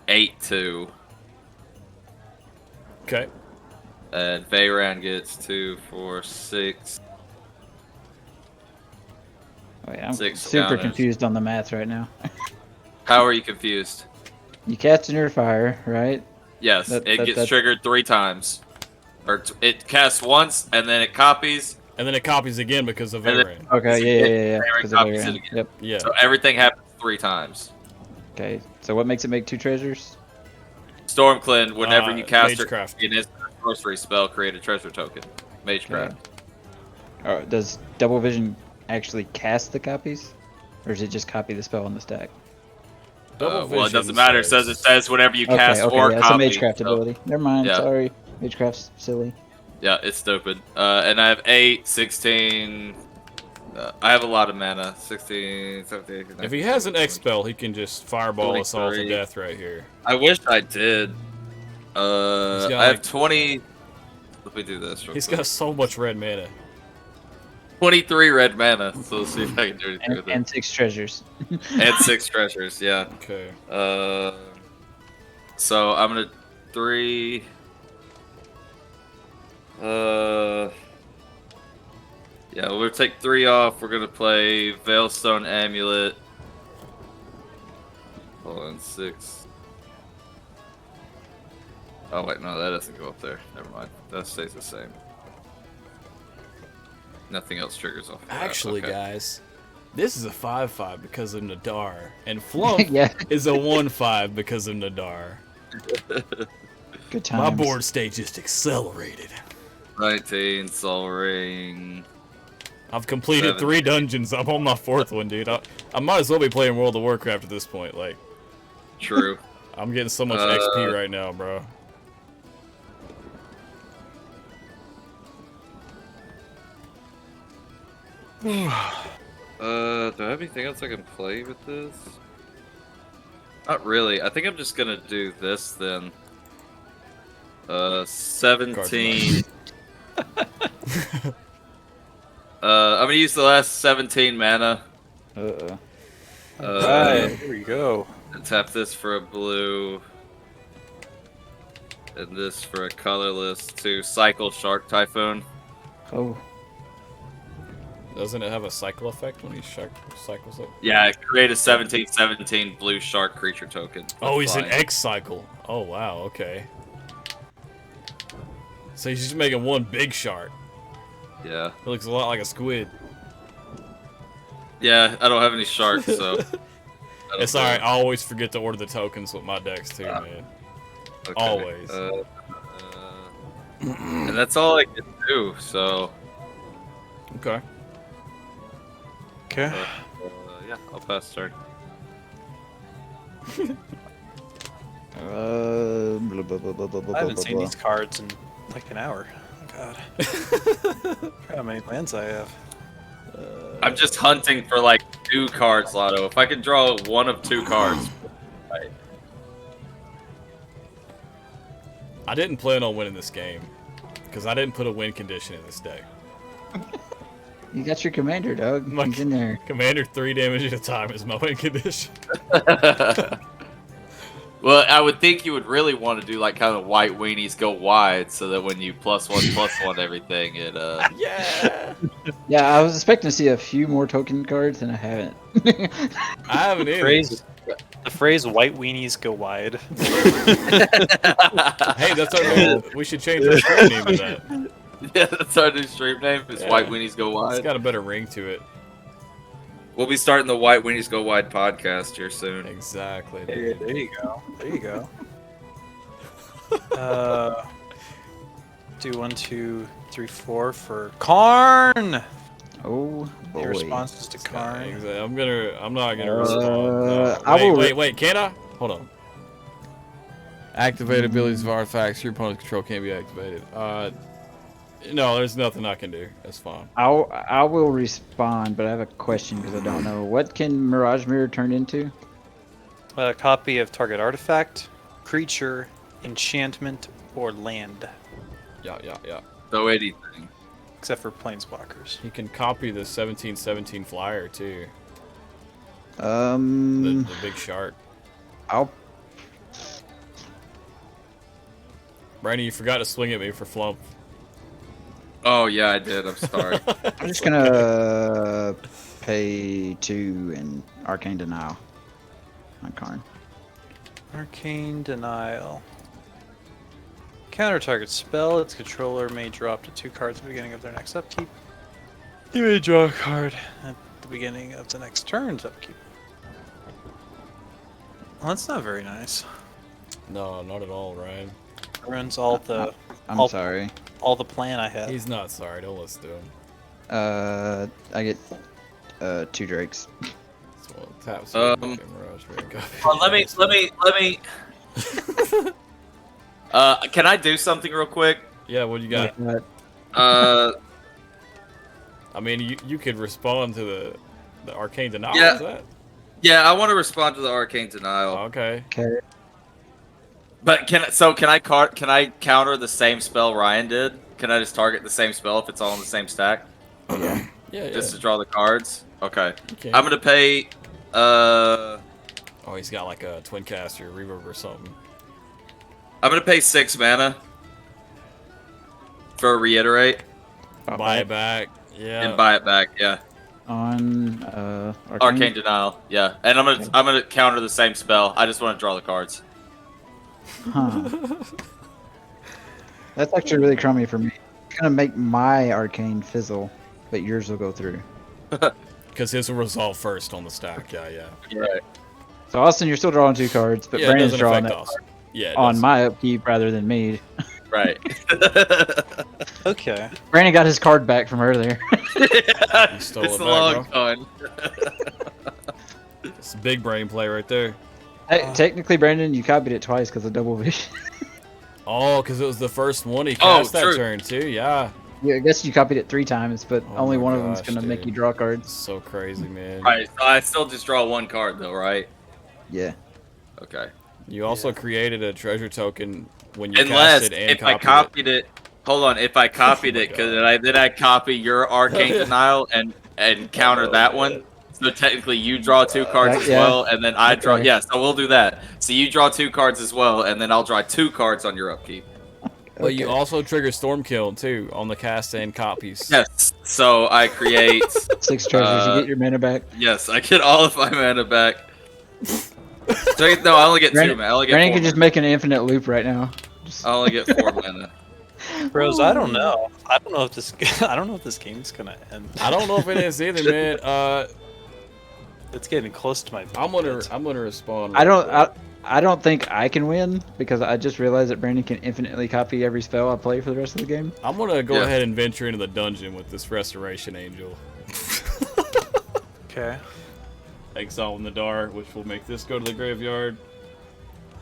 8/2. Okay. And Veyran gets 2, 4, 6. Wait, I'm 6 super counters. confused on the math right now. How are you confused? You cast Inner Fire, right? Yes, That- it that- gets that- triggered 3 times. Or it casts once, and then it copies. And then it copies again because of And then- Veyran. Okay, yeah. Veyran 'Cause of copies Veyran. it again. Yep. Yeah. So everything happens 3 times. Okay, so what makes it make 2 treasures? Stormclin, whenever you cast or Magecraft. copy an instant or sorcery spell, create a treasure token. Magecraft. Oh, does Double Vision actually cast the copies? Or does it just copy the spell on the stack? Double Well, it Vision doesn't matter. It says whenever you cast okay, or yeah, it's a copy. Magecraft so- ability. Never mind, Yeah. sorry. Magecraft's silly. Yeah, it's stupid. And I have 8, 16. I have a lot of mana. 16, 17, 18, 19, If he has an 20. X spell, he can just fireball us all to 23. death right here. I wish I did. got, I have like- 20. Let me do this. Real He's quick. got so much red mana. 23 red mana. So let's see if I can do anything with it. And 6 treasures. And 6 treasures. Yeah. Okay. So I'm gonna 3. Yeah, we'll take 3 off. We're gonna play Veilstone Amulet. Hold on, 6. Oh wait, no, that doesn't go up there. Never mind. That stays the same. Nothing else triggers off. of that. Actually, Okay. guys, this is a 5/5 because of Nadaar, and Flump Yeah, is a 1/5 because of Nadaar. good times. My board state just accelerated. 19 Soul Ring. I've completed 3 dungeons. I'm on my 4th one, dude. I might as well be playing World of Warcraft at this point. Like, True. I'm getting so much XP right now, bro. Do I have anything else I can play with this? Not really. I think I'm just gonna do this then. 17. I'm gonna use the last 17 mana. Uh-oh. Alright, here we go. And tap this for a blue. And this for a colorless to cycle Shark Typhoon. Oh, Doesn't it have a cycle effect when he cycles it? Yeah, create a 17/17 blue shark creature token. Oh, he's an Flying. X cycle. Oh, wow, okay. So he's just making one big shark. Yeah. It looks a lot like a squid. Yeah, I don't have any sharks, so. I don't It's know. alright, I always forget to order the tokens with my decks too, man. Okay. Always. And that's all I can do. So Okay. Okay. yeah, I'll pass turn. I haven't seen these cards in like an hour. Oh, God. Forgot how many lands I have. I'm just hunting for like 2 cards, Lotto. If I can draw one of 2 cards, right. I didn't plan on winning this game because I didn't put a win condition in this deck. You got your commander, dog. My He's in there. Commander 3 damage at a time is my win condition. Well, I would think you would really want to do like kind of white weenies go wide, so that when you +1/+1 everything, it Yeah. Yeah, I was expecting to see a few more token cards, and I haven't. I haven't either. The phrase "white weenies go wide." Hey, that's our new, we should change our screen name to that. Yeah, that's our new stream name. Is Yeah. White Weenies Go It's Wide. got a better ring to it. We'll be starting the White Weenies Go Wide podcast here soon. Exactly. There Dude. you go. There you go. Do 1, 2, 3, 4 for Karn. Oh boy. Any responses to Yeah, Karn? exactly. I'm not gonna respond. No. I will Wait, can I? Hold on. Activate abilities of artifacts. Your opponent's control can't be activated. No, there's nothing I can do. That's fine. I will respond, but I have a question because I don't know. What can Mirage Mirror turn into? A copy of target artifact, creature, enchantment, or land, Yeah. So anything. except for planeswalkers. He can copy the 1717 flyer too. Um, The big shark. I'll Brandon, you forgot to swing at me for flump. Oh yeah, I did. I'm sorry. I'm just gonna pay 2 and Arcane Denial on Karn. Arcane Denial. Counter target spell. Its controller may draw up to 2 cards at the beginning of their next upkeep. You may draw a card at the beginning of the next turn's upkeep. Well, that's not very nice. No, not at all, Ryan. Ruins all the I'm sorry. all the plan I had. He's not sorry. Don't listen to him. I get 2 Drakes. So tap Mirage Ring, copy. Well, let me. Can I do something real quick? Yeah, what do you got? Uh, I mean, you could respond to the arcane denial. Yeah. Is that? yeah, I want to respond to the Arcane Denial. Okay. Okay. But can I counter the same spell Ryan did? Can I just target the same spell if it's all in the same stack? Yeah. Just to draw the cards? Okay. You can. I'm gonna pay Oh, he's got like a twin caster, reverb or something. I'm gonna pay 6 mana for a reiterate Buy it back. Yeah. and buy it back, yeah. On Arcane Denial, yeah. And I'm gonna counter the same spell. I just want to draw the cards. Huh. That's actually really crummy for me. It's gonna make my Arcane fizzle, but yours will go through. Because his will resolve first on the stack. Yeah. Right. So Austin, you're still drawing 2 cards, but Yeah, it Brandon's doesn't drawing affect that us. Yeah. It on does. my upkeep rather than me. Right. Okay. Brandon got his card back from earlier. You stole It's it a back, long bro. gun. It's a big brain play right there. Hey, technically, Brandon, you copied it twice because of double vision. Oh, because it was the first one he cast that true. turn too. Yeah. Yeah, I guess you copied it 3 times, but Oh only my one of them's gosh, gonna make dude. you draw cards. So crazy, man. Right. So I still just draw 1 card though, right? Yeah. Okay. You also created a treasure token when you Unless cast it and if I copied copied it. Hold on. If I copied Oh my it, because I copy your Arcane Denial and counter that one. So technically, you draw 2 cards as Yeah. well, and then I draw. Okay. Yeah, so we'll do that. So you draw 2 cards as well, and then I'll draw 2 cards on your upkeep. But you Okay. also trigger Stormkill too on the cast and copies. Yes. So I create. 6 treasures, you get your mana back. Yes, I get all of my mana back. So, no, I only get 2 Brandon- mana. I only get Brandon 4 can just make an infinite loop right now. Just, I only get 4 mana. Bros, I don't know. I don't know if this game's gonna end. I don't know if it is either, man. It's getting close to my. I'm gonna respond. I don't. I don't think I can win because I just realized that Brandon can infinitely copy every spell I play for the rest of the game. I'm gonna go ahead and venture into the dungeon with this Restoration Angel. Okay. Exile Nadaar, which will make this go to the graveyard.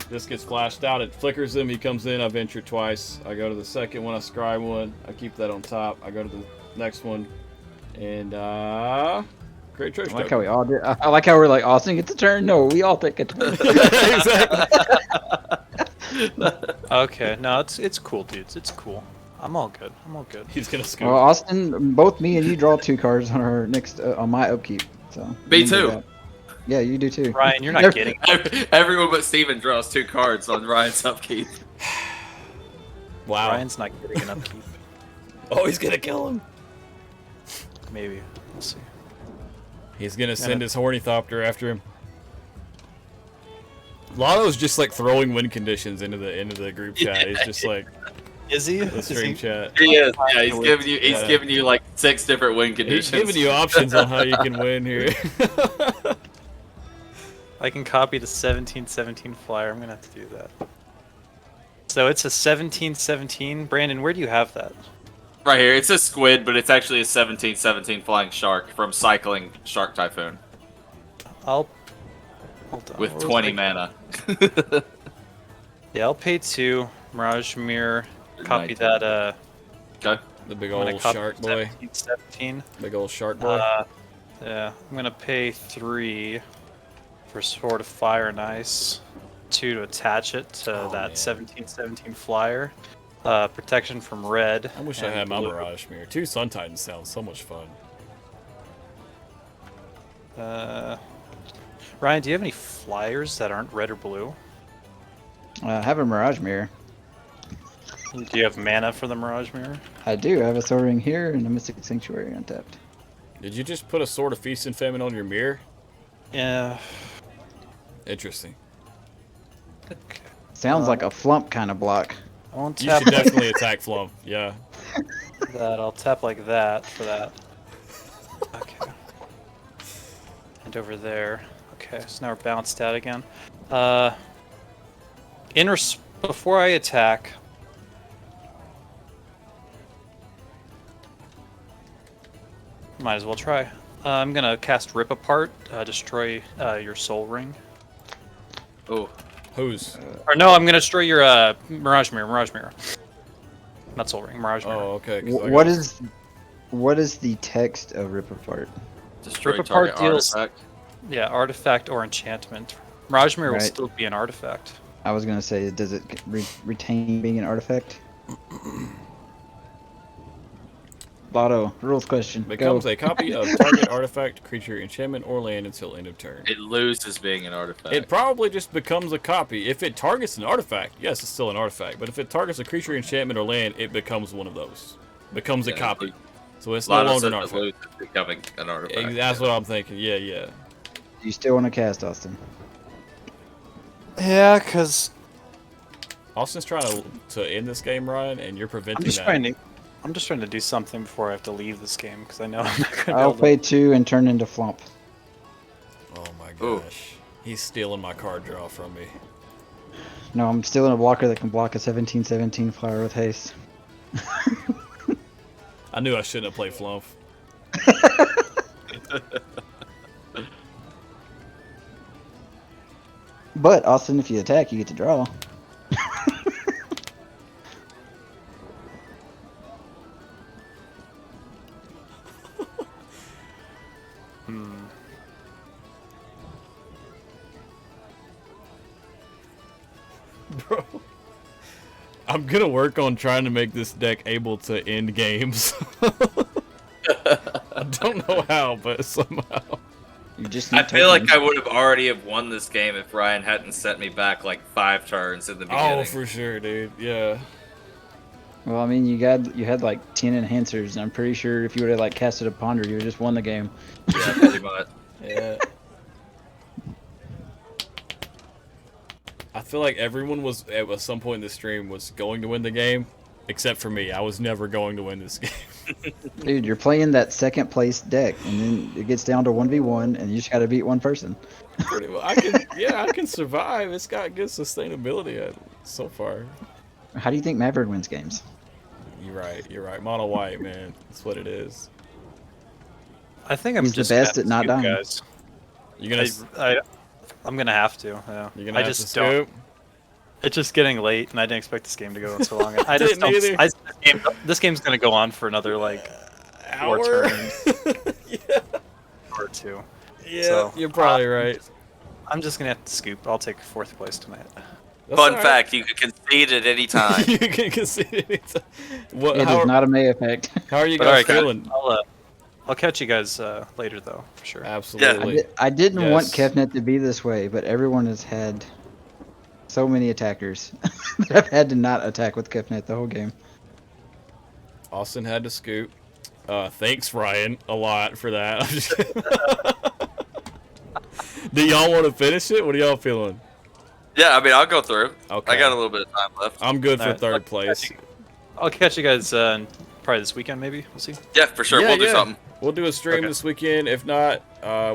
This gets flashed out. It flickers him. He comes in. I venture twice. I go to the second one. I scry one. I keep that on top. I go to the next one. And, great treasure. I like how we all did. I like how we're like, Austin gets a turn. No, we all take a turn. Okay. No, it's cool, dudes. It's cool. I'm all good. I'm all good. He's gonna scoop. Well, Austin, both me and you draw 2 cards on our next on my upkeep. So Me too. Yeah, you do too. Ryan, you're not getting. Everyone but Steven draws 2 cards on Ryan's upkeep. Wow. Ryan's not getting an upkeep. Oh, he's gonna kill him. Maybe. We'll see. He's gonna send his Hornithopter after him. Lotto's just like throwing win conditions into the group chat. He's just like Is he? the stream chat. He is. Yeah, he's giving you like 6 different win conditions. He's giving you options on how you can win here. I can copy the 17-17 flyer. I'm gonna have to do that. So it's a 17-17. Brandon, where do you have that? Right here, it's a squid, but it's actually a 17/17 flying shark from Cycling Shark Typhoon Hold on. with What was 20 my- mana. Yeah, I'll pay 2. Mirage Mirror. Copy 19. that. Okay. The big I'm gonna old copy shark boy. 17. Big old shark boy. Yeah, I'm gonna pay 3 for Sword of Fire and Ice. 2 to attach it to Oh, that man. 17-17 flyer. Protection from red. I wish I and had my blue. Mirage Mirror. 2 Sun Titans sounds so much fun. Ryan, do you have any flyers that aren't red or blue? I have a Mirage Mirror. Do you have mana for the Mirage Mirror? I do. I have a Soul Ring here and a Mystic Sanctuary untapped. Did you just put a Sword of Feast and Famine on your mirror? Yeah. Interesting. Okay. Sounds like a flump kind of block. I won't You tap should like definitely attack Flump. Yeah. that. I'll tap like that for that. Okay. And over there. Okay, so now we're balanced out again. Before I attack, might as well try. I'm gonna cast Rip Apart, destroy your Soul Ring. Oh, Who's? Or no, I'm gonna destroy your Mirage Mirror. Mirage Mirror. Not Soul Ring. Mirage Mirror. Oh, okay. 'Cause I What got- is the text of Rip Apart? destroy Rip target apart deals- artifact. Yeah, artifact or enchantment. Mirage Mirror will Right. still be an artifact. I was gonna say, does it retain being an artifact? Lotto, rules question. Becomes Go. a copy of target artifact, creature, enchantment, or land until end of turn. It loses being an artifact. It probably just becomes a copy. If it targets an artifact, yes, it's still an artifact. But if it targets a creature, enchantment, or land, it becomes one of those. Becomes a Yeah, copy. So it's a no lot of longer an it artifact. loses becoming an artifact. That's what I'm thinking. Yeah, yeah. Do you still want to cast, Austin? Yeah, because Austin's trying to end this game, Ryan, and you're preventing I'm just trying to do something before I have to leave this game because I know I'm not gonna I'll be able pay 2 and turn into flump. Oh my Ooh. gosh. He's stealing my card draw from me. No, I'm still in a blocker that can block a 17/17 flyer with haste. I knew I shouldn't have played Flump. But Austin, if you attack, you get to draw. Bro. I'm gonna work on trying to make this deck able to end games. I don't know how, but somehow. You just I need feel like tokens. I would have already have won this game if Ryan hadn't set me back like 5 turns in the beginning. Oh, for sure, dude. Yeah. Well, I mean, you had like 10 enhancers, and I'm pretty sure if you would have like casted a ponder, you would have just won the game. Yeah, pretty much. Yeah. I feel like everyone was at some point in the stream was going to win the game, except for me. I was never going to win this game. Dude, you're playing that second place deck, and then it gets down to 1v1, and you just gotta beat one person. Pretty well. I can survive. It's got good sustainability so far. How do you think Maverick wins games? You're right. Mono white, man. That's what it is. I think I'm He's the just best gonna at not scoop, dying. guys. You're gonna I'm gonna have to. Yeah. you're gonna I have just to don't. scoop. It's just getting late, and I didn't expect this game to go on so long. I Didn't just don't. either. This game's gonna go on for another like 4 Hour. turns Yeah. or 2. Yeah, So, you're probably right. I'm just gonna have to scoop. I'll take 4th place tonight. That's Fun all right. fact: you can concede at any time. You can concede anytime. What? It is not a May effect. How are you But guys alright, guys, feeling? I'll catch you guys later, though, for sure. Absolutely. I didn't want Yes. Kefnet to be this way, but everyone has had so many attackers that I've had to not attack with Kefnet the whole game. Austin had to scoop. Thanks, Ryan, a lot for that. Do y'all want to finish it? What are y'all feeling? Yeah, I mean, I'll go through. Okay. I got a little bit of time left. I'm good for Alright, third place. I'll catch you guys probably this weekend, maybe. We'll see. Yeah, for sure. Yeah, We'll do yeah. something. We'll do a stream Okay. this weekend. If not,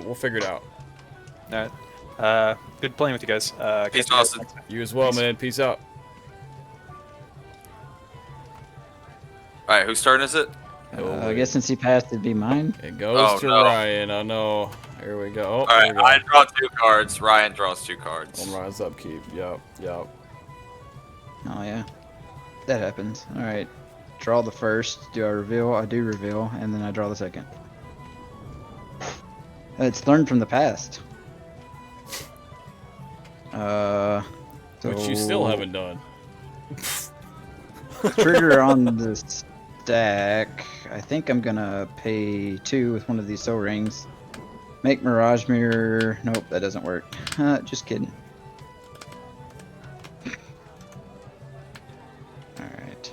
we'll figure it out. All right. Good playing with you guys. Peace, catch you guys Austin. next time. You as well, Peace. man. Peace out. All right, whose turn is it? I guess since he passed, it'd be mine. It goes Oh, to no. Ryan. I know. Here we go. Oh, All there right, we go. I draw 2 cards. Ryan draws 2 cards. On Ryan's upkeep. Yep. Oh yeah, that happens. All right, draw the first. Do I reveal? I do reveal, and then I draw the second. It's learned from the past. Which you still haven't done. Trigger on the stack. I think I'm gonna pay 2 with one of these soul rings. Make Mirage Mirror. Nope, that doesn't work. Just kidding. Alright.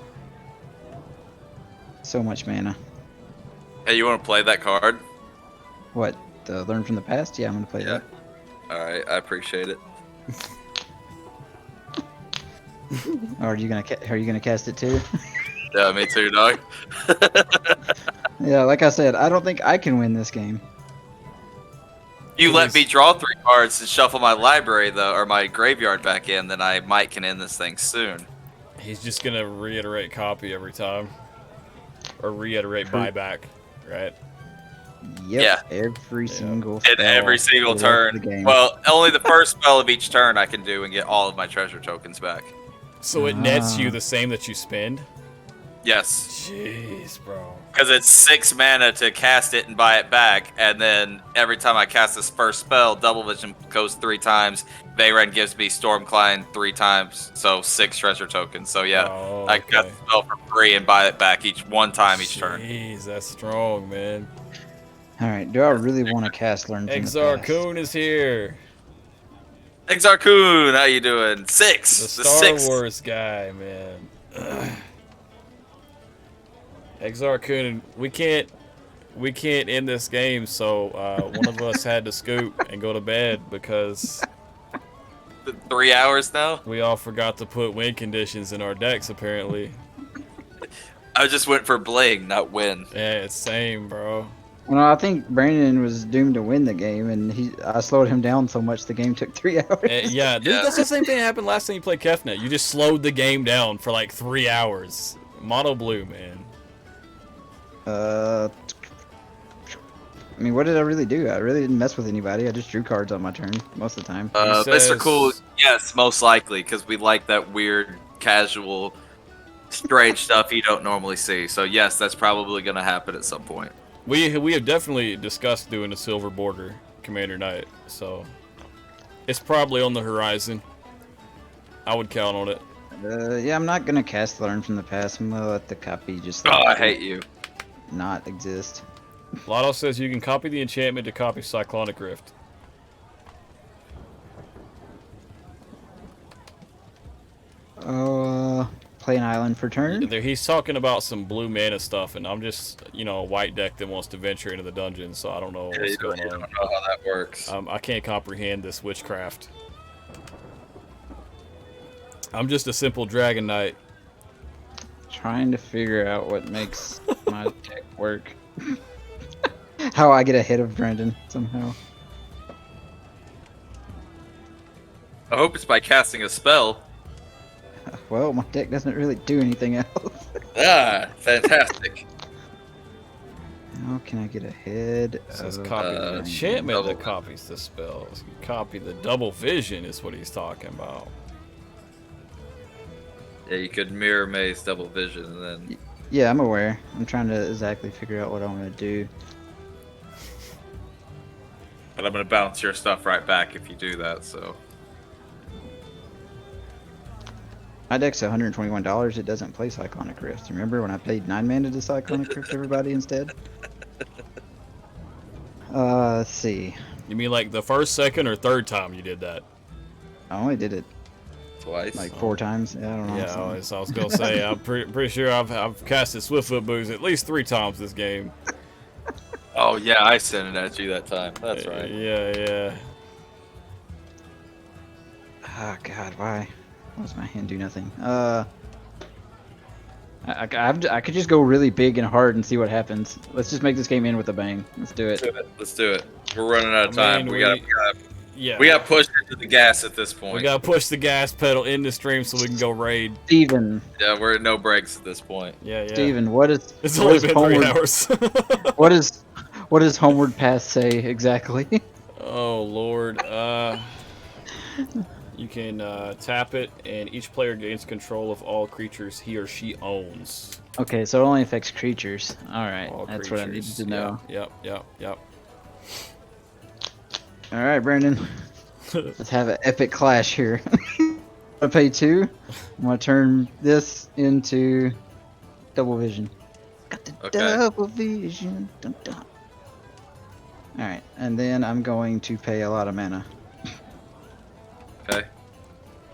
So much mana. Hey, you want to play that card? What? The Learn from the Past? Yeah, I'm gonna play that. All right, I appreciate it. Or are you gonna cast it too? Yeah, me too, dog. Yeah, like I said, I don't think I can win this game. You let me draw 3 cards and shuffle my library, though, or my graveyard back in, then I might can end this thing soon. He's just gonna reiterate copy every time, or reiterate buyback, right? Yep. Yeah. Every single In spell every single for the rest of turn. the game. Well, only the first spell of each turn I can do and get all of my treasure tokens back. So it nets Ah. you the same that you spend. Yes. Jeez, bro. Because it's 6 mana to cast it and buy it back, and then every time I cast this first spell, Double Vision goes 3 times. Veyran gives me Stormcline 3 times, so 6 treasure tokens. So yeah, Oh, I got okay. the spell for free and buy it back one time each turn. Jeez, that's strong, man. All right. Do I really want to cast Learn from the Exar Past? Kun is here. Exarchun, how you doing? 6. The The Star 6th. Wars guy, man. Exar Kun, we can't end this game, so one of us had to scoop and go to bed because 3 hours now? we all forgot to put win conditions in our decks, apparently. I just went for bling, not win. Yeah, it's same, bro. Well, I think Brandon was doomed to win the game, and I slowed him down so much the game took 3 hours. Yeah, dude, Yeah. that's the same thing that happened last time you played Kefnet. You just slowed the game down for like 3 hours. Mono blue, man. I mean, what did I really do? I really didn't mess with anybody. I just drew cards on my turn most of the time. He Mr. says- Cool, yes, most likely, because we like that weird, casual, strange stuff you don't normally see. So yes, that's probably going to happen at some point. We have definitely discussed doing a silver border Commander Night, so it's probably on the horizon. I would count on it. Yeah, I'm not gonna cast Learn from the Past. I'm gonna let the copy just Oh, I hate you. not exist. Lotto says you can copy the enchantment to copy Cyclonic Rift. Play an island for turn. He's talking about some blue mana stuff, and I'm just, a white deck that wants to venture into the dungeon, so I don't know Yeah, what's you going don't on. know how that works. I can't comprehend this witchcraft. I'm just a simple Dragon Knight. Trying to figure out what makes my deck work. How I get ahead of Brandon somehow. I hope it's by casting a spell. Well, my deck doesn't really do anything else. Ah, fantastic. How can I get ahead? It says of copy the Brandon? enchantment that double- copies the spells. Copy the double vision is what he's talking about. Yeah, you could mirror maze double vision and then. Yeah, I'm aware. I'm trying to exactly figure out what I want to do. But I'm gonna bounce your stuff right back if you do that. So. My deck's $121. It doesn't play Cyclonic Rift. Remember when I paid 9 mana to Cyclonic Rift everybody instead? Let's see. You mean like the first, second, or third time you did that? I only did it Twice. like 4 times. Yeah, I don't know. Yeah, something. I was gonna say I'm pretty sure I've casted Swiftfoot Boots at least 3 times this game. Oh yeah, I sent it at you that time. That's right. Yeah. Oh God, why? Why does my hand do nothing? I could just go really big and hard and see what happens. Let's just make this game end with a bang. Let's do it. Let's do it. We're running out of I time. mean, we got Yeah. pushed into the gas at this point. We gotta push the gas pedal in the stream so we can go raid. Steven, Yeah, we're at no breaks at this point. Yeah. Steven, what is It's what only is been homeward, 3 hours. what does Homeward Pass say exactly? Oh Lord. You can tap it, and each player gains control of all creatures he or she owns. Okay, so it only affects creatures. All right, All that's what I needed creatures. to know. Yep. All right, Brandon, let's have an epic clash here. I pay 2. I'm gonna turn this into double vision. Got the Okay. double vision. Dun, dun. All right, and then I'm going to pay a lot of mana. Okay.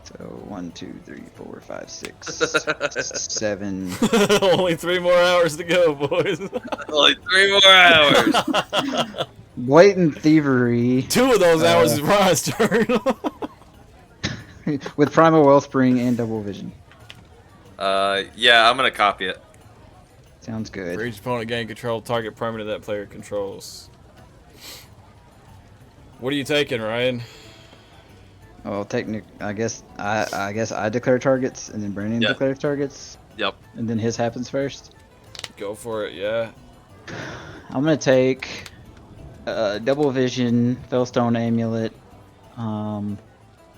So 1, 2, 3, 4, 5, 6, 7. Only 3 more hours to go, boys. Only 3 more hours. Blatant thievery 2 of those hours is Ryan's turn. with Primal Wellspring and double vision. Yeah, I'm gonna copy it. Sounds good. For each opponent gain control, target permanent that player controls. What are you taking, Ryan? Well, I guess I declare targets, and then Brandon Yeah. declares targets, Yep. and then his happens first. Go for it, yeah. I'm gonna take double vision, Fellstone Amulet.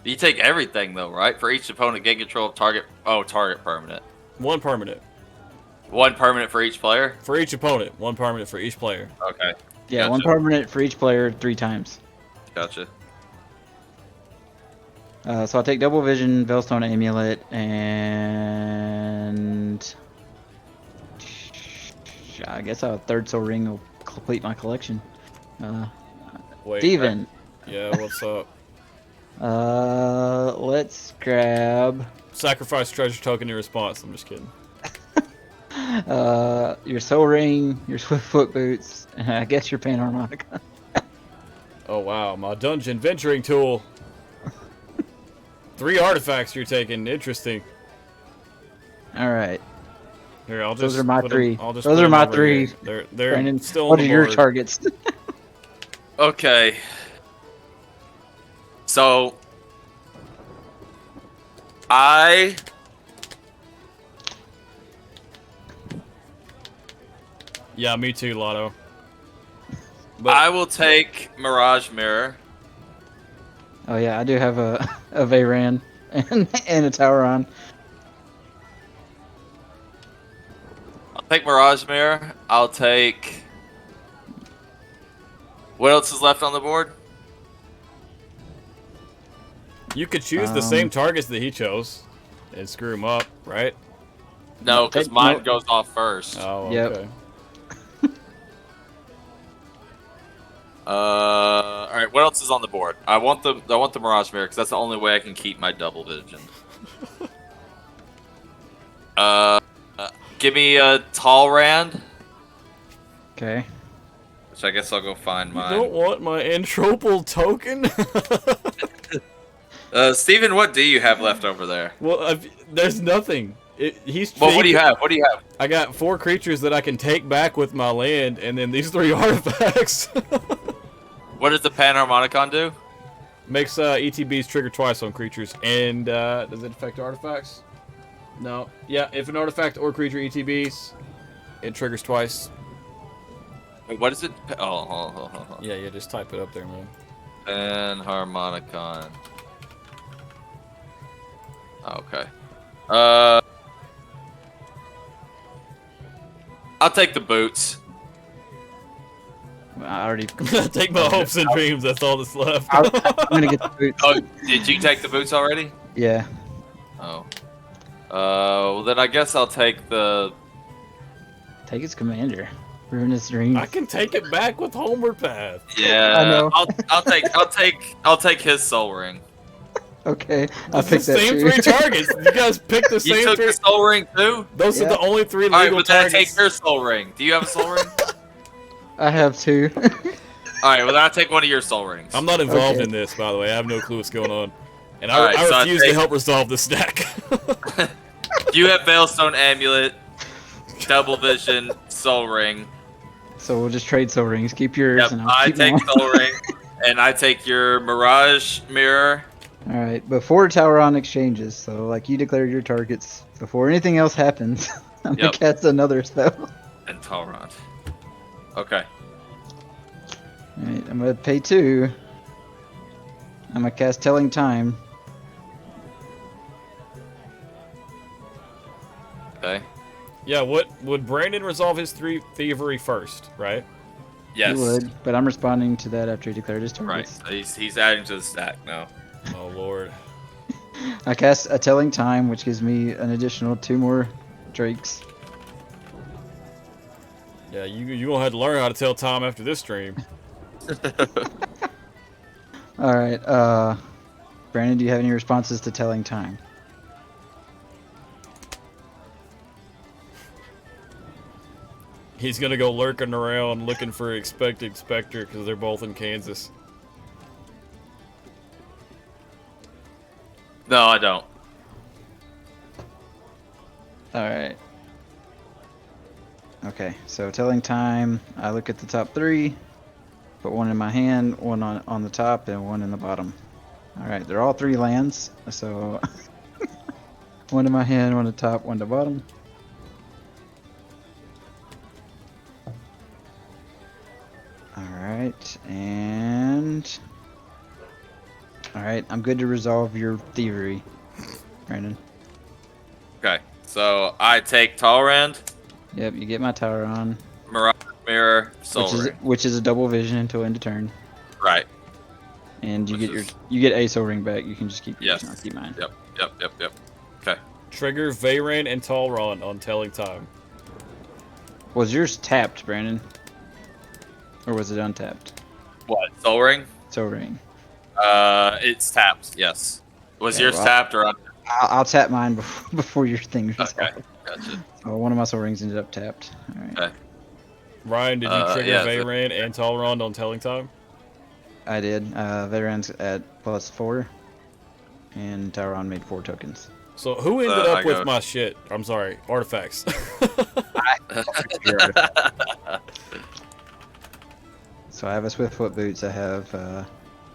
You take everything though, right? For each opponent, gain control of target. Oh, target permanent. 1 permanent. 1 permanent for each player. For each opponent, 1 permanent for each player. Okay. Yeah, Gotcha. 1 permanent for each player 3 times. Gotcha. So I'll take double vision, Veilstone Amulet, and I guess a third soul ring will complete my collection. Wait. Steven, Yeah, what's up? let's grab Sacrifice treasure token in response. I'm just kidding. your soul ring, your Swiftfoot boots, and I guess your Panoramica. Oh wow, my dungeon venturing tool. 3 artifacts you're taking. Interesting. All right. Here, I'll just. Those are my put 3. I'll just Those put are them my over 3. here. They're Brandon, still what on are the your board. targets? Okay. So Yeah, me too, Lotto. I will take Mirage Mirror. Oh yeah, I do have a Veyran and a Tauron. I'll take Mirage Mirror. I'll take. What else is left on the board? You could choose the same targets that he chose and screw him up, right? No, because Take- mine no. goes off first. Oh, Yep. okay. All right. What else is on the board? I want the Mirage Mirror because that's the only way I can keep my double vision. Give me a Talrand, Okay. which I guess I'll go find You mine. don't want my entropal token? Steven, what do you have left over there? Well, there's nothing. Well, what do you have? What do you have? I got 4 creatures that I can take back with my land, and then these 3 artifacts. What does the Panharmonicon do? Makes ETBs trigger twice on creatures, and does it affect artifacts? No. Yeah, if an artifact or creature ETBs, it triggers twice. Wait, what is it? Oh, hold on. Yeah, just type it up there, man. Panharmonicon. Okay. I'll take the boots. I already. Take my hopes and dreams. That's all that's left. I'm gonna get the boots. Oh, did you take the boots already? Yeah. Oh. Well then I guess I'll take the. Take its commander. Ruinous dreams. I can take it back with Homeward Path. Yeah. I know. I'll take his soul ring. Okay. I'll It's pick the that same too. 3 targets. You guys picked the You same took 3. the soul ring too? Those are Yeah. the only 3 Alright, legal but then I targets. take your soul ring. Do you have a soul ring? I have 2. Alright, well then I'll take one of your soul rings. I'm not involved Okay. in this, by the way. I have no clue what's going on. And Alright, I so I refuse to take- help resolve this stack. You have Veilstone Amulet, Double Vision, Soul Ring. So we'll just trade soul rings. Keep yours. Yep, And I'll I keep take mine. Soul Ring, and I take your Mirage Mirror. All right. Before Tauron exchanges, so like you declare your targets before anything else happens. I'm gonna Yep. cast another spell. And Talrond. Okay. All right. I'm gonna pay 2. I'm gonna cast Telling Time. Okay. Yeah, what would Brandon resolve his 3 thievery first, right? Yes. He would, but I'm responding to that after he declared his Right. targets. So he's adding to the stack now. Oh lord. I cast a Telling Time, which gives me an additional 2 more Drakes. Yeah, you gonna have to learn how to tell time after this stream. All right. Brandon, do you have any responses to Telling Time? He's gonna go lurking around looking for Expected Spectre because they're both in Kansas. No, I don't. All right. Okay, so Telling Time. I look at the top 3, put 1 in my hand, 1 on the top, and 1 in the bottom. All right, they're all 3 lands. So 1 in my hand, 1 at the top, 1 at the bottom. All right, and all right, I'm good to resolve your thievery, Brandon. Okay. So I take Talrand, Yep, you get my tower on, Mirage Mirror, Soul Ring. which is a double vision until end of turn, Right. and you Which get is- you get a soul ring back. You can just keep yours. Yes. I'll keep mine. Yep. Okay. Trigger Veyran and Talron on Telling Time. Was yours tapped, Brandon, or was it untapped? What? Soul Ring? Soul ring. It's tapped. Yes. Was Yeah, yours well, tapped or untapped? I'll tap mine before your thing resolves. Okay. Gotcha. So one of my soul rings ended up tapped. All right. Okay. Ryan, did you trigger yeah, Veyran and Talron on Telling Time? I did. Veteran's at +4, and Tauron made 4 tokens. So who ended I up with got- my shit? I'm sorry, artifacts. So I have a Swiftfoot boots. I have.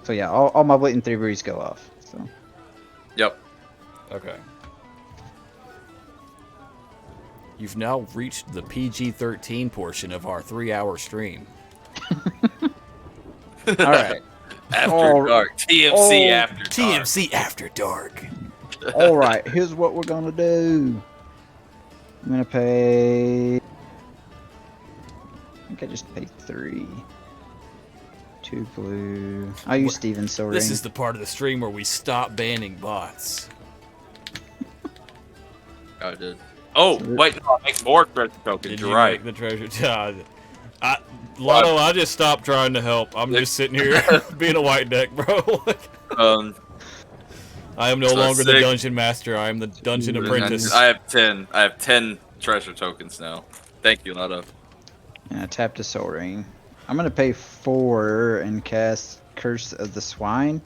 So yeah, all my blatant thieveries go off. So Yep. Okay. You've now reached the PG-13 portion of our 3-hour stream. all right, After Oh, dark. TMC oh, after dark. TMC After Dark. all right. Here's what we're gonna do. I'm gonna pay. I think I just paid 3. 2 blue. I'll use Steven's soul ring. This is the part of the stream where we stop banning bots. I did. Oh, wait, no, I make more treasure tokens. Did You're you right. make the treasure? Lotto, I just stopped trying to help. I'm just sitting here being a white deck, bro. I am no So longer the 6. dungeon master. I am the dungeon apprentice. I have 10. I have 10 treasure tokens now. Thank you, Lotto. And I tapped a soul ring. I'm gonna pay 4 and cast Curse of the Swine,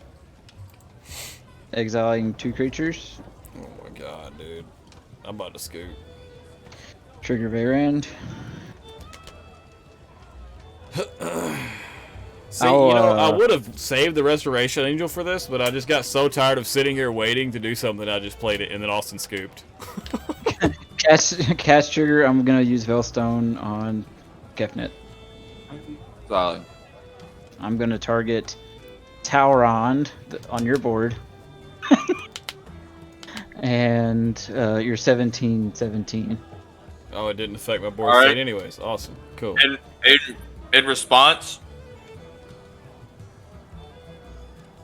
exiling 2 creatures. Oh my god, dude. I'm about to scoot. Trigger Veyran. See, I'll, I would have saved the Restoration Angel for this, but I just got so tired of sitting here waiting to do something. I just played it, and then Austin scooped. Cast trigger. I'm gonna use Veilstone on Kefnet. Solid. I'm gonna target Tauron on your board. And you're 17-17. Oh, it didn't affect my board All right. state anyways. Awesome. Cool. In response,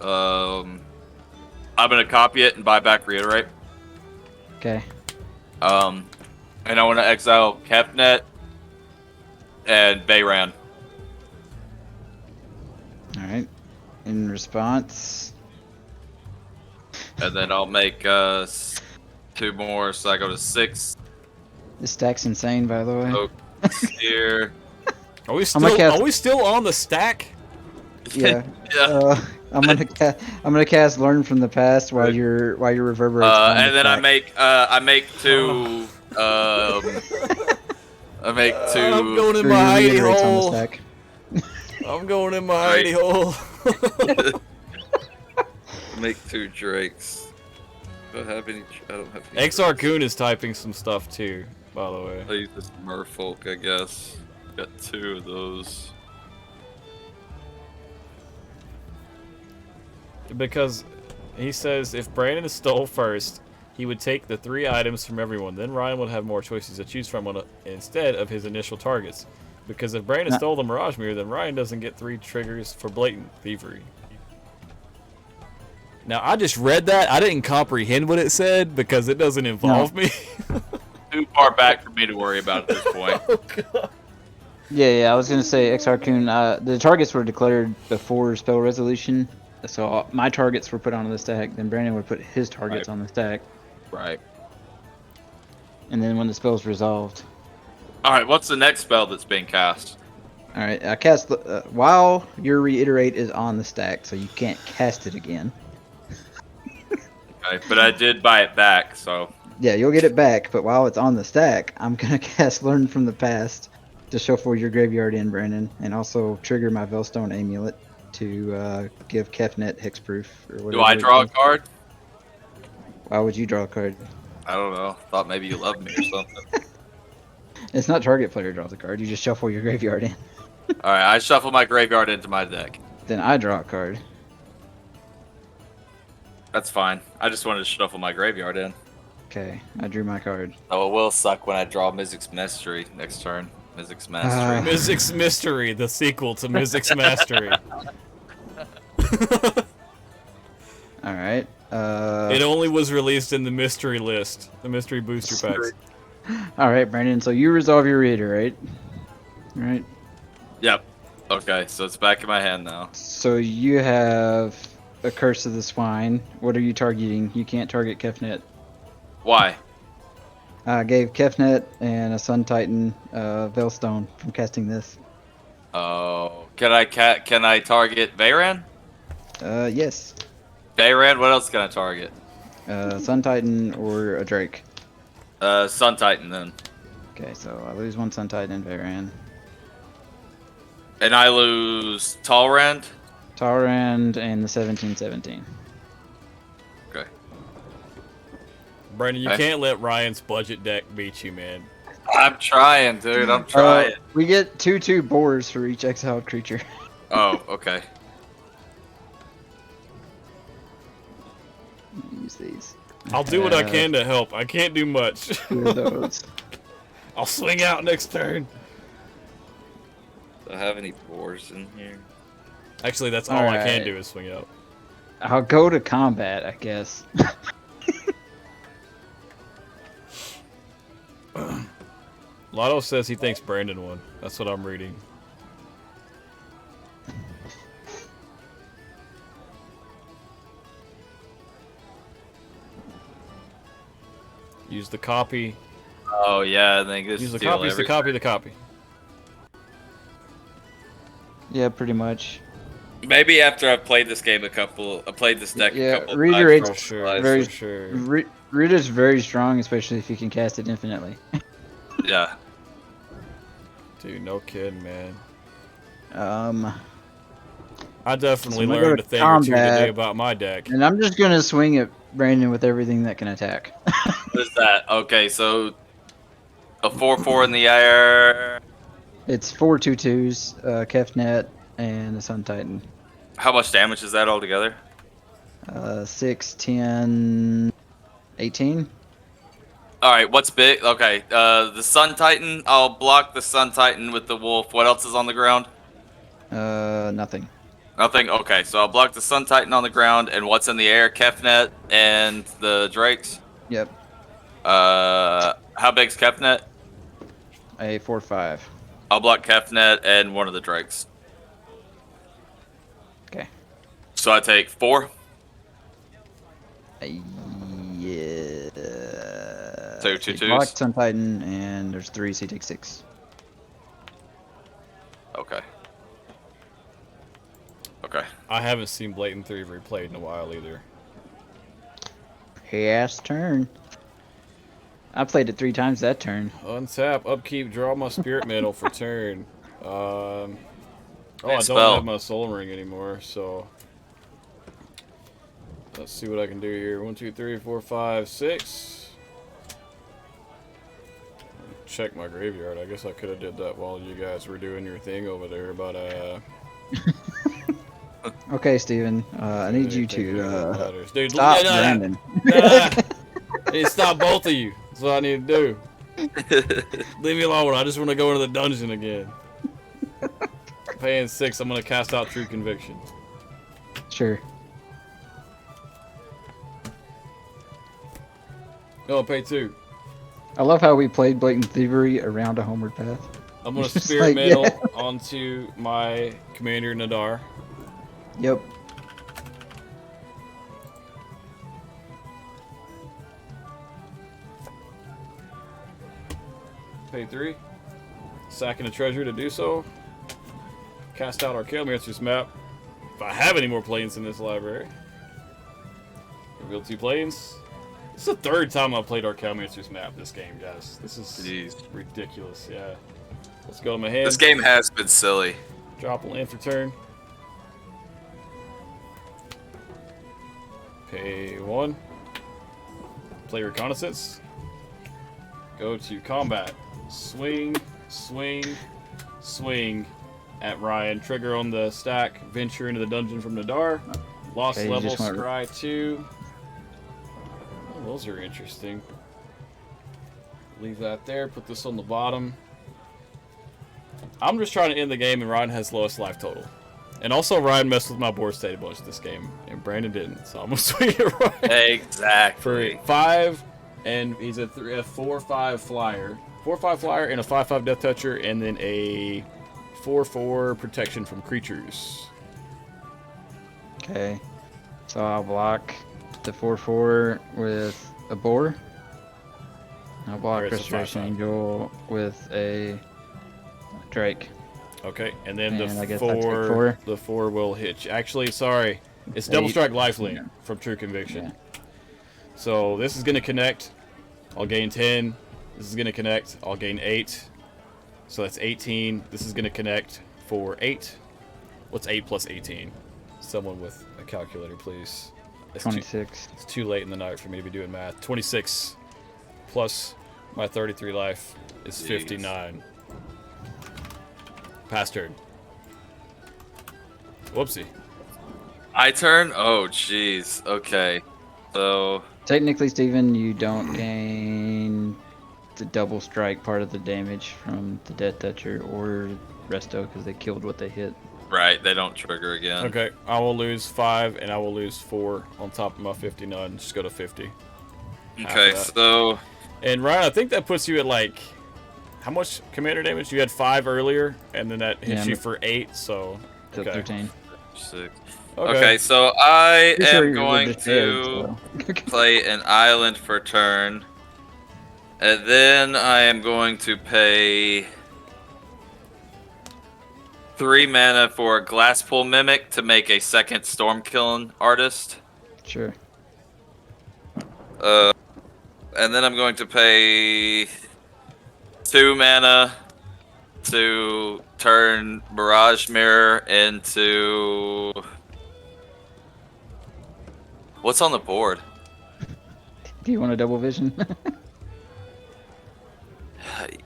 I'm gonna copy it and buy back Reiterate. Okay. And I want to exile Kefnet and Veyran. All right. In response, And then I'll make 2 more, so I go to 6. this stack's insane, by the way. Here. Are we still on the stack? Yeah. Yeah. I'm gonna cast Learn from the Past while you're reverberating. And then I make 2. I make 2. I'm going in Or my your hidey reiterates on the hole. stack. I'm going in my hidey hole. Make 2 Drakes. Do I have any? I don't have any. XR Coon is typing some stuff too, by the way. I'll use this Merfolk, I guess. Got 2 of those. Because he says if Brandon stole first, he would take the 3 items from everyone. Then Ryan would have more choices to choose from instead of his initial targets. Because if Brandon stole the Mirage Mirror, then Ryan doesn't get 3 triggers for blatant thievery. Now, I just read that. I didn't comprehend what it said because it doesn't involve me. Too far back for me to worry about at this point. Oh, God. Yeah, I was gonna say XR Coon. The targets were declared before spell resolution, so my targets were put on the stack. Then Brandon would put his targets on the stack, Right. and then when the spell's resolved. Alright, what's the next spell that's being cast? All right, I cast while your reiterate is on the stack, so you can't cast it again. Okay, but I did buy it back, so. Yeah, you'll get it back, but while it's on the stack, I'm gonna cast Learn from the Past to shuffle your graveyard in, Brandon, and also trigger my Veilstone Amulet to give Kefnet hexproof or whatever. Do I draw a card? Why would you draw a card? I don't know. Thought maybe you loved me or something. It's not target player draws a card. You just shuffle your graveyard in. Alright, I shuffle my graveyard into my deck. Then I draw a card. That's fine. I just wanted to shuffle my graveyard in. Okay, I drew my card. Oh, it will suck when I draw Mizik's Mystery next turn. Mizik's Mastery. Mizik's Mystery, the sequel to Mizik's Mastery. All right. It only was released in the mystery list, the mystery booster packs. All right, Brandon. So you resolve your reiterate. All right. Yep. Okay, so it's back in my hand now. So you have a Curse of the Swine. What are you targeting? You can't target Kefnet. Why? I gave Kefnet and a Sun Titan Veilstone from casting this. Oh, can I target Veyran? Yes. Veyran, what else can I target? Sun Titan or a Drake. Sun Titan then. Okay, so I lose one Sun Titan and Veyran. And I lose Talrand? Talrand and the 17-17. Okay. Brandon, you Okay. can't let Ryan's budget deck beat you, man. I'm trying, dude. I'm trying. We get 2/2 boars for each exiled creature. Oh, okay. Use these. I'll do what I can to help. I can't do much. 2 of those. I'll swing out next turn. Do I have any boars in here? Actually, that's all I can Alright. do is swing out. I'll go to combat, I guess. Lotto says he thinks Brandon won. That's what I'm reading. Use the copy. Oh yeah, I think this Use the steal copy. Use the everything. copy. The copy. Yeah, pretty much. Maybe after I've played this game I played this deck a Yeah, couple reiterate- times. For sure. Very- For sure. Root is very strong, especially if you can cast it infinitely. Yeah. Dude, no kidding, man. Um, I definitely So we go learned to a thing or two combat. today about my deck. and I'm just gonna swing at Brandon with everything that can attack. What is that? Okay, so a 4/4 in the air. It's 4/2/2s, Kefnet, and the Sun Titan. How much damage is that altogether? 6, 10, 18. All right, what's big? Okay, the Sun Titan. I'll block the Sun Titan with the wolf. What else is on the ground? Nothing. Nothing. Okay, so I'll block the Sun Titan on the ground, and what's in the air? Kefnet and the Drakes. Yep. How big's Kefnet? A 4/5. I'll block Kefnet and one of the Drakes. Okay. So I take 4. Yeah. So So 2 you block 2s. Sun Titan, and there's 3, so you take 6. Okay. Okay. I haven't seen Blatant 3 replayed in a while either. Pass turn. I played it 3 times that turn. Untap, upkeep, draw my Spirit Mantle for turn. Oh, I don't Spell. have my Soul Ring anymore, so... Let's see what I can do here. 1, 2, 3, 4, 5, 6. Check my graveyard. I guess I could have did that while you guys were doing your thing over there, but Okay, Steven. I need you to Dude, stop nah, Brandon. nah. I need to stop both of you. That's what I need to do. Leave me alone. I just want to go into the dungeon again. Paying 6, I'm going to cast out True Conviction. Sure. No, pay 2. I love how we played Blatant Thievery around a homeward path. I'm going to Just Spirit like, Mantle yeah. onto my Commander Nadaar. Yep. Pay 3. Sacking a treasure to do so. Cast out Archaeomancer's map. If I have any more planes in this library. Reveal 2 planes. This is the 3rd time I've played Archaeomancer's map this game, guys. This is Jeez. ridiculous, yeah. Let's go to my hand. This game has been silly. Drop a land for turn. Pay 1. Play Reconnaissance. Go to combat. Swing, swing, swing at Ryan. Trigger on the stack. Venture into the dungeon from Nadaar. Lost Okay, you level, just want- scry 2. Oh, those are interesting. Leave that there. Put this on the bottom. I'm just trying to end the game, and Ryan has lowest life total. And also, Ryan messed with my board state a bunch this game, and Brandon didn't. So I'm gonna swing at Ryan Exactly. for 5, and he's a 4/5 flyer, 4/5 flyer, and a 5/5 Death Toucher, and then a 4/4 protection from creatures. Okay. So I'll block the 4/4 with a boar. I'll block Alright, so Restoration 5/5. Angel with a Drake. Okay, and then And I guess I the take 4, 4. the 4 will hit. Actually, sorry, it's Double 8. Strike Lifelink Yeah. from True Conviction. Yeah. So this is gonna connect. I'll gain 10. This is gonna connect. I'll gain 8. So that's 18. This is gonna connect for 8. What's 8 plus 18? Someone with a calculator, please. It's 26. It's too late in the night for me to be doing math. 26 plus my 33 life is Jeez. 59. Pass turn. Whoopsie. I turn? Oh, jeez. Okay. So, Technically, Steven, you don't gain the double strike part of the damage from the Death Toucher or Resto because they killed what they hit. right, they don't trigger again. Okay, I will lose 5 and I will lose 4 on top of my 59. Just go to 50. Okay, that. so And Ryan, I think that puts you at like how much commander damage? You had 5 earlier, and then that hits Yeah, you for 8. So So 13. 6. okay. Okay, so I Pretty sure am you're going just dead, to so. play an island for turn. And then I am going to pay 3 mana for a Glasspool Mimic to make a second Stormkilling Artist. Sure. And then I'm going to pay 2 mana to turn Mirage Mirror into... What's on the board? Do you want a double vision?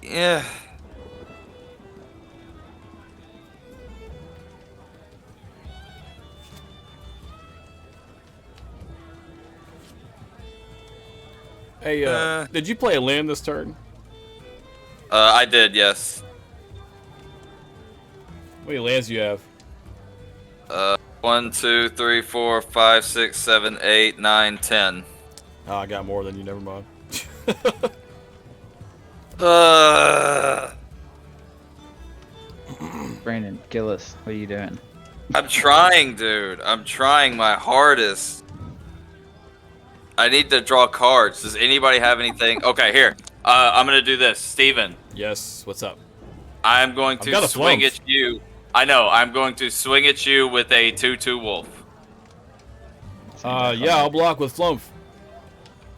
Yeah. Hey, did you play a land this turn? I did, yes. How many lands do you have? 1, 2, 3, 4, 5, 6, 7, 8, 9, 10. Oh, I got more than you. Never mind. Brandon, kill us. What are you doing? I'm trying, dude. I'm trying my hardest. I need to draw cards. Does anybody have anything? Okay, here. I'm gonna do this, Steven. Yes. What's up? I'm going I've to got a swing flump. at you. I know. I'm going to swing at you with a 2/2 wolf. Yeah, I'll block with Flump.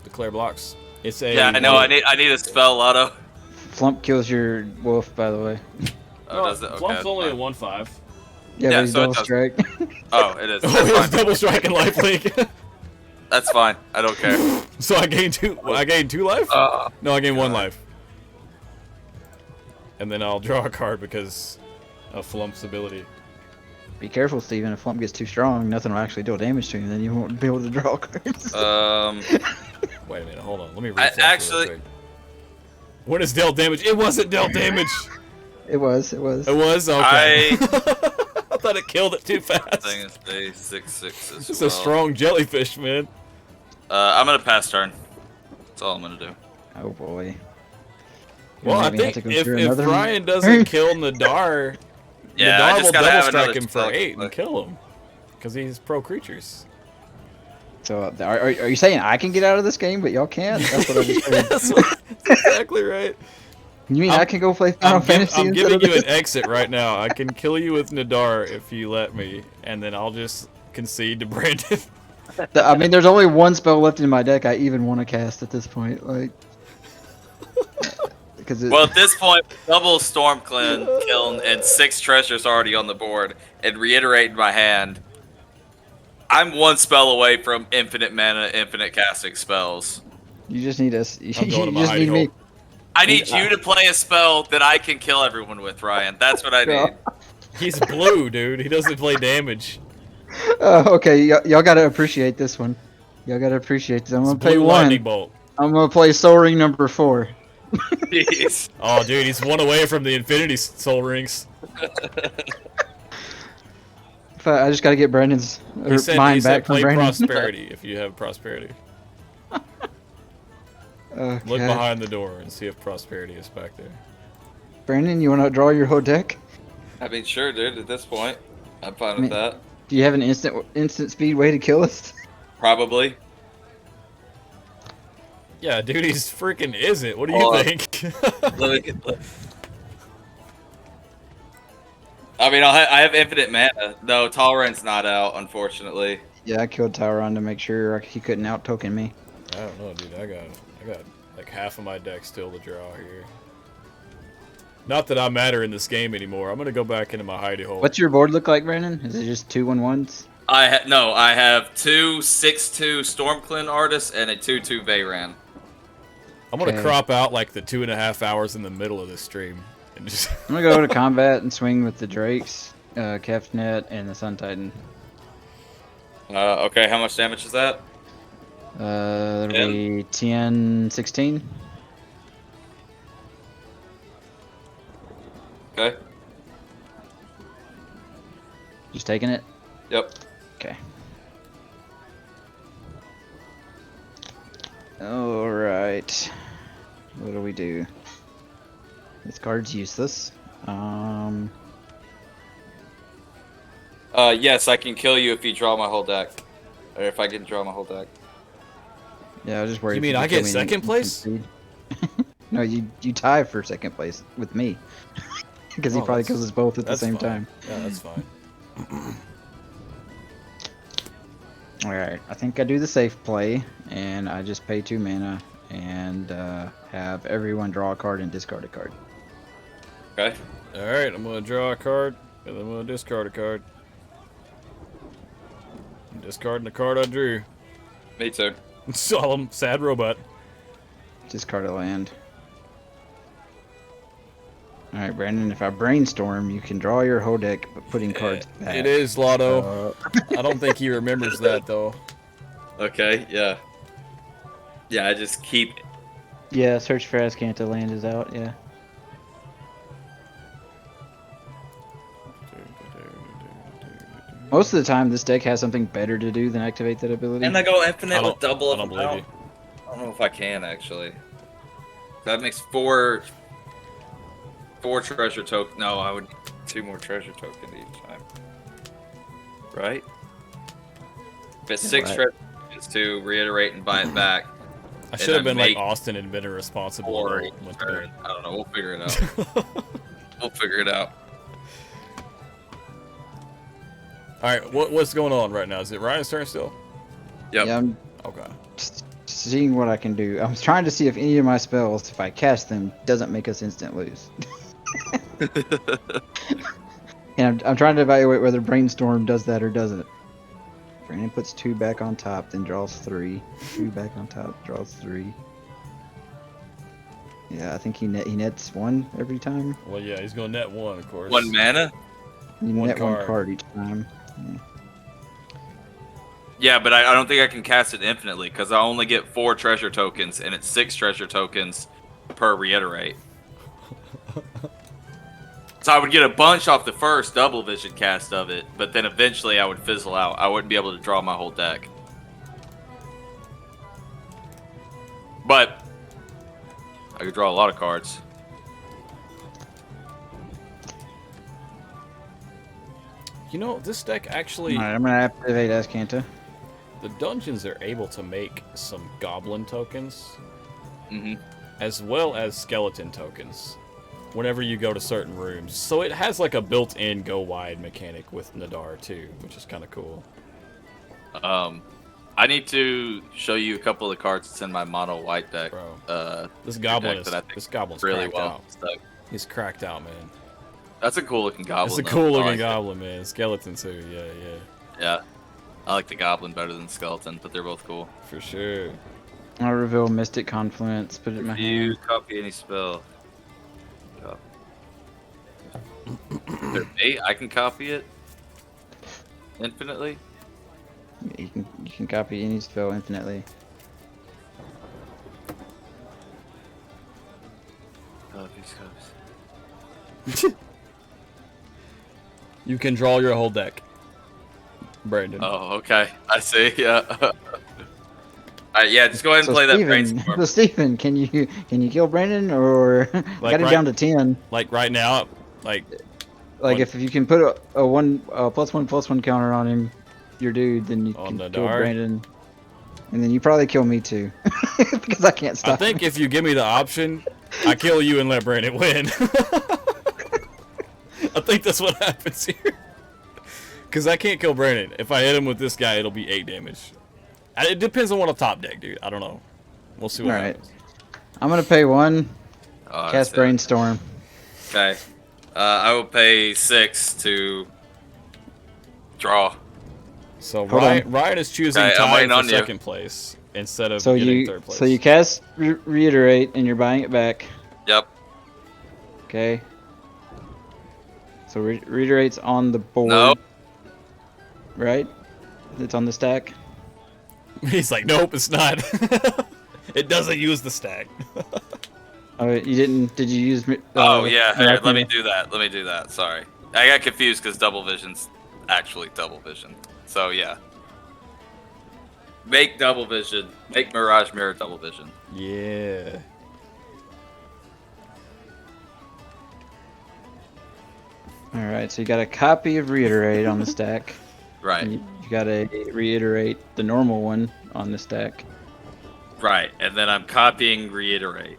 Declare blocks. It's a. Yeah, I know. I need a spell, Lotto. Flump kills your wolf, by the way. Oh, does it? Okay, Flump's that's only a fine. 1/5. Yeah, Yeah, but he's so it double does- strike. Oh, it is. Oh, That's he has fine. double strike and lifelink. That's fine. I don't care. So I gain 2. I gain 2 life. No, I gain 1 life. And then I'll draw a card because of Flump's ability. Be careful, Steven. If Flump gets too strong, nothing will actually deal damage to him. Then you won't be able to draw cards. Wait a minute, hold on. Let me read I that real actually- quick. When is dealt damage? It wasn't dealt damage. It was. It was? Okay. I thought it killed it too fast. Thing is day 6/6 as It's well. a strong jellyfish, man. I'm gonna pass turn. That's all I'm gonna do. Oh boy. Well, I Maybe have think to go if through another Brian doesn't kill Nadar, Yeah, I Nadar just will gotta double have strike another him for spell 8 play. and kill him. Because he's pro creatures. So are you saying I can get out of this game, but y'all can't? That's what I just heard. That's exactly right. You mean I can go play Final Fantasy I'm instead giving of you an this? exit right now. I can kill you with Nadar if you let me, and then I'll just concede to Brandon. I mean, there's only one spell left in my deck I even want to cast at this point. Like, because Well, at this point, double Stormclin, Kiln, and 6 treasures already on the board, and reiterating my hand, I'm 1 spell away from infinite mana, infinite casting spells. you just need us. You I'm going to my just hidey need me. hole. I need you to play a spell that I can kill everyone with, Ryan. That's what I need. He's blue, dude. He doesn't play damage. Okay, y'all gotta appreciate this one. Y'all gotta appreciate this. I'm gonna It's play blue one. lightning bolt. I'm gonna play Soul Ring number 4. Jeez. Oh, dude, he's 1 away from the Infinity Soul Rings. I just gotta get Brandon's He said, mind back from play Brandon. prosperity if you have prosperity. Okay. Look behind the door and see if prosperity is back there. Brandon, you wanna draw your whole deck? I mean, sure, dude, at this point, I'm fine mean- with that. Do you have an instant speed way to kill us? Probably. Yeah, dude, he's freaking isn't. What do you Hold on. think? Let me get I mean, I have infinite mana. No, Tolerance not out, unfortunately. Yeah, I killed Tyron to make sure he couldn't out token me. I don't know, dude. I got like half of my deck still to draw here. Not that I matter in this game anymore. I'm gonna go back into my hidey hole. What's your board look like, Brandon? Is it just 2/1/1s? I have 2 6/2 Stormclin artists and a 2/2 Veyran. I'm gonna Okay. crop out like the 2.5 hours in the middle of this stream and just. I'm gonna go to combat and swing with the Drakes, Kefnet, and the Sun Titan. Okay, how much damage is that? That'll be 10, 16. Okay. Just taking it. Yep. Okay. Alright. What do we do? This card's useless. Yes, I can kill you if you draw my whole deck. Or if I can draw my whole deck. Yeah, I was just worried. You if mean could I kill get me in second instant place? speed. No, you tie for second place with me. Because he Oh, probably that's- kills us both at the That's same fine. time. Yeah, that's fine. Alright, I think I do the safe play, and I just pay 2 mana and have everyone draw a card and discard a card. Okay. All right, I'm gonna draw a card, and then I'm gonna discard a card. I'm discarding the card I drew. Me too. Solemn, sad robot. Discard a land. All right, Brandon. If I brainstorm, you can draw your whole deck, but putting cards back. It is Lotto. I don't think he remembers that though. Okay. Yeah. Yeah. I just keep. Yeah, search for Azcanta land is out. Yeah. Most of the time, this deck has something better to do than activate that ability. And I go infinite I with double I of don't them believe out. you. I don't know if I can actually. That makes four treasure token. No, I would 2 more treasure tokens each time. Right? If it's 6 Right. treasure tokens to reiterate and buy it back. I should have been like make Austin and been irresponsible. Or and went to bed. I don't know. We'll figure it out. We'll figure it out. All right, what's going on right now? Is it Ryan's turn still? Yep. Yeah, I'm Okay. just seeing what I can do. I'm trying to see if any of my spells, if I cast them, doesn't make us instant lose. And I'm trying to evaluate whether Brainstorm does that or doesn't. Brandon puts 2 back on top, then draws 3. 2 back on top, draws 3. Yeah, I think he nets 1 every time. Well, yeah, he's going to net 1, of course. 1 mana? You One net card. 1 card each time. Yeah, but I don't think I can cast it infinitely because I only get 4 treasure tokens and it's 6 treasure tokens per reiterate. So I would get a bunch off the first double vision cast of it, but then eventually I would fizzle out. I wouldn't be able to draw my whole deck. But I could draw a lot of cards. You know, this deck actually, Alright, I'm gonna activate Azcanta. the dungeons are able to make some goblin tokens, Mm-hmm. as well as skeleton tokens, whenever you go to certain rooms. So it has like a built-in go-wide mechanic with Nadaar too, which is kind of cool. I need to show you a couple of the cards that's in my mono white deck. Bro, this goblin deck is, that I think this goblin's really cracked well out. stuck. He's cracked out, man. That's a cool looking goblin. It's a though. cool I looking like it. goblin, man. Skeleton too, yeah. Yeah. I like the goblin better than skeleton, but they're both cool. For sure. I'll reveal Mystic Confluence, put it in my If you hand. copy any spell. There me? I can copy it infinitely. You can copy any spell infinitely. You can draw your whole deck, Brandon. Oh, okay. I see. Yeah. Alright, yeah. Just go ahead and play that Steven, brainstorm. so Steven, can you kill Brandon or Like got it right- down to 10? Like right now, like Like One- if you can put a +1/+1 counter on him, your dude, then you On can kill Nadaar? Brandon, and then you probably kill me too, because I can't I stop. think if you give me the option, I kill you and let Brandon win. I think that's what happens here. Because I can't kill Brandon. If I hit him with this guy, it'll be 8 damage. It depends on what I top deck, dude. I don't know. We'll see what Alright. happens. I'm gonna pay 1, Oh, that's cast it. Brainstorm. Okay. I will pay 6 to draw. So Hold Ryan is choosing Okay, I'm tied waiting for on you. second place instead of So getting you third place. so you cast Reiterate, and you're buying it back. Yep. Okay. So Reiterate's on the board. No. Right? It's on the stack. He's like, nope, it's not. It doesn't use the stack. Oh, you didn't? Did you use? Oh yeah. Here, let me Miraculous? do that. Let me do that. Sorry. I got confused because double vision's actually double vision. So yeah. Make double vision. Make Mirage Mirror double vision. Yeah. All right. So you got a copy of Reiterate on the stack. Right. And you got a Reiterate, the normal one, on the stack. Right. And then I'm copying Reiterate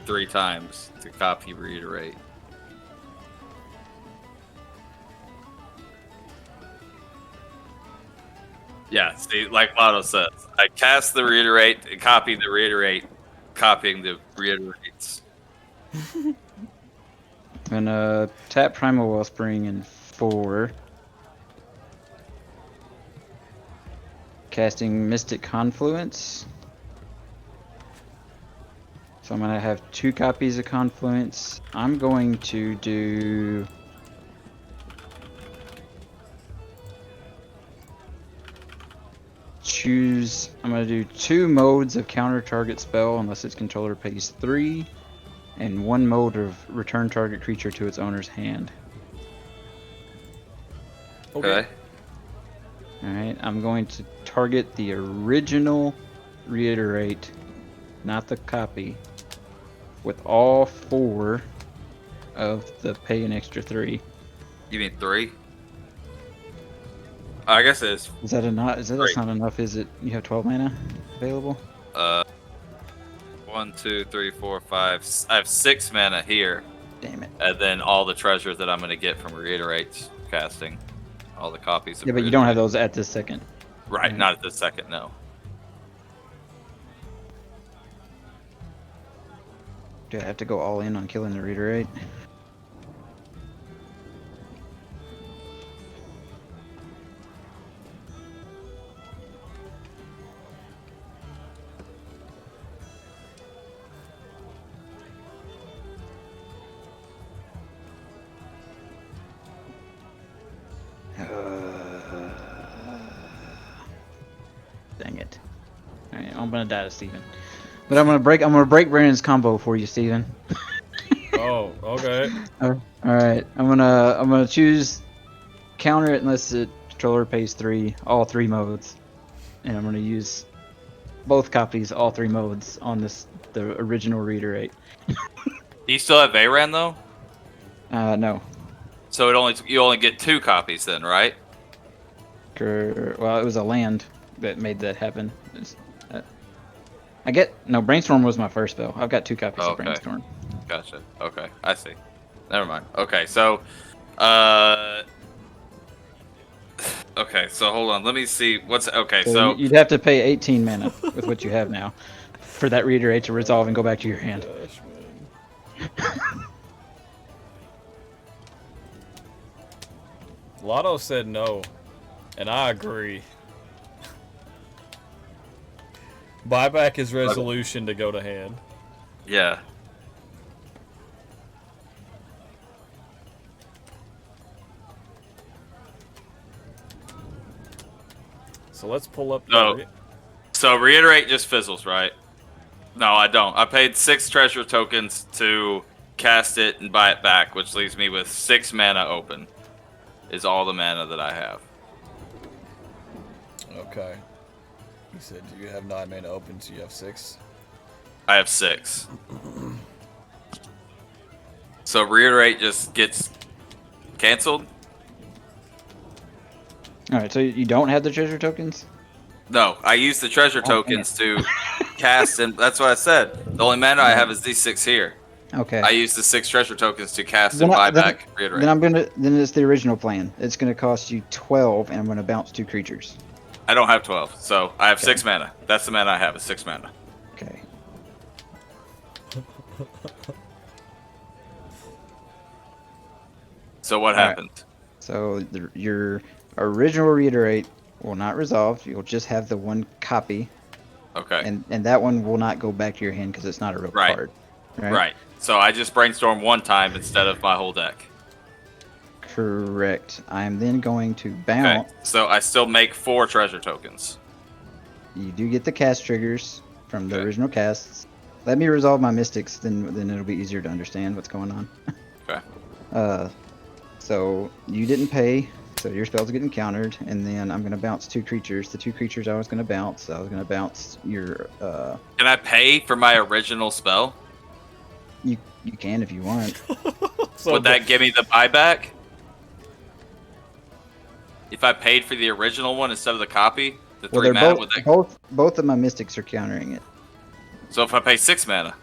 3 times to copy Reiterate. Yeah, see, like Lotto says, I cast the reiterate and copy the reiterate, copying the reiterates. I'm gonna tap Primal Wellspring in 4. Casting Mystic Confluence. So I'm gonna have 2 copies of Confluence. I'm going to do I'm gonna do 2 modes of counter target spell unless its controller pays 3, and 1 mode of return target creature to its owner's hand. Okay. Alright, I'm going to target the original reiterate, not the copy, with all 4 of the pay an extra 3. You mean 3? I guess it is. Is that enough? Is that Three. that's not enough? Is it? You have 12 mana available? 1, 2, 3, 4, 5. I have 6 mana here, Damn it. and then all the treasures that I'm going to get from reiterates casting, all the copies. Of Yeah, but you don't have Reiterate. those at this second. Right, Right. not at this second. No. Do I have to go all in on killing the reiterate? Dang it. Alright, I'm gonna die to Steven. But I'm gonna break Brandon's combo for you, Steven. Oh, okay. Alright, I'm gonna choose counter it unless the controller pays 3, all 3 modes. And I'm gonna use both copies, all 3 modes on the original reiterate. Do you still have Veyran though? No. So you only get 2 copies then, right? Well, it was a land that made that happen. Brainstorm was my first spell. I've got 2 copies of Okay. Brainstorm. Gotcha. Okay, I see. Never mind. Okay, so, okay, so hold on. Let me see. So you'd have to pay 18 mana with what you have now for that reiterate to resolve and go back to your hand. Gosh, man. Lotto said no, and I agree. Buyback his resolution to go to hand. yeah. So let's pull up. No. So reiterate just fizzles, right? No, I don't. I paid 6 treasure tokens to cast it and buy it back, which leaves me with 6 mana open. Is all the mana that I have. Okay. You said you have 9 mana open, so you have 6. I have 6. So reiterate just gets canceled? Alright, so you don't have the treasure tokens? No, I use the treasure tokens to cast, and that's what I said. The only mana I have is these 6 here. Okay. I use the 6 treasure tokens to cast and buy back reiterate. Then it's the original plan. It's gonna cost you 12 and I'm gonna bounce 2 creatures. I don't have 12, so I have 6 mana. That's the mana I have, is 6 mana. Okay. So what Alright. happened? So your original reiterate will not resolve. You'll just have the 1 copy, Okay. and that one will not go back to your hand because it's not a real Right. card. Right. So I just brainstorm 1 time instead of my whole deck. Correct. I'm then going to Okay. bounce. So I still make 4 treasure tokens. You do get the cast triggers from the Okay. original casts. Let me resolve my mystics, then it'll be easier to understand what's going on. Okay. So you didn't pay, so your spell's getting countered, and then I'm gonna bounce 2 creatures. The 2 creatures I was gonna bounce your Can I pay for my original spell? you can if you want. So Would that give me the buyback? If I paid for the original one instead of the copy, the 3 Well, mana, they're would that... both of my mystics are countering it. So if I pay 6 mana,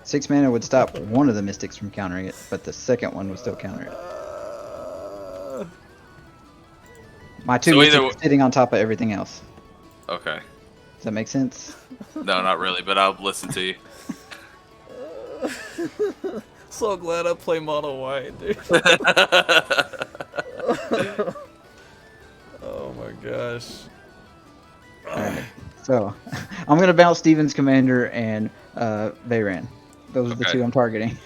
6 mana would stop one of the mystics from countering it, but the second one would still counter it. My 2 So Mystics either- are sitting on top of everything else. Okay. Does that make sense? No, not really, but I'll listen to you. So glad I play mono white, dude. Oh my gosh. Alright. So, I'm going to bounce Steven's Commander and Veyran. Those are the Okay. 2 I'm targeting.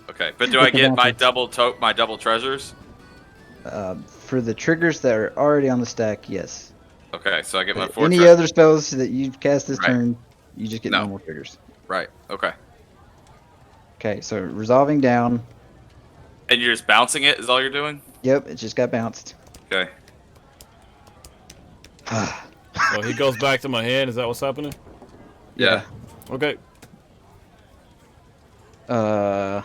Okay, but do With I the get my bounties. my double treasures? For the triggers that are already on the stack, yes. Okay, so I get my But 4 any treasures. other spells that you've cast this Right. turn, you just get No. normal triggers. Right. Okay. Okay, so resolving down. And you're just bouncing it? Is all you're doing? Yep, it just got bounced. Okay. So he goes back to my hand. Is that what's happening? Yeah. Okay. All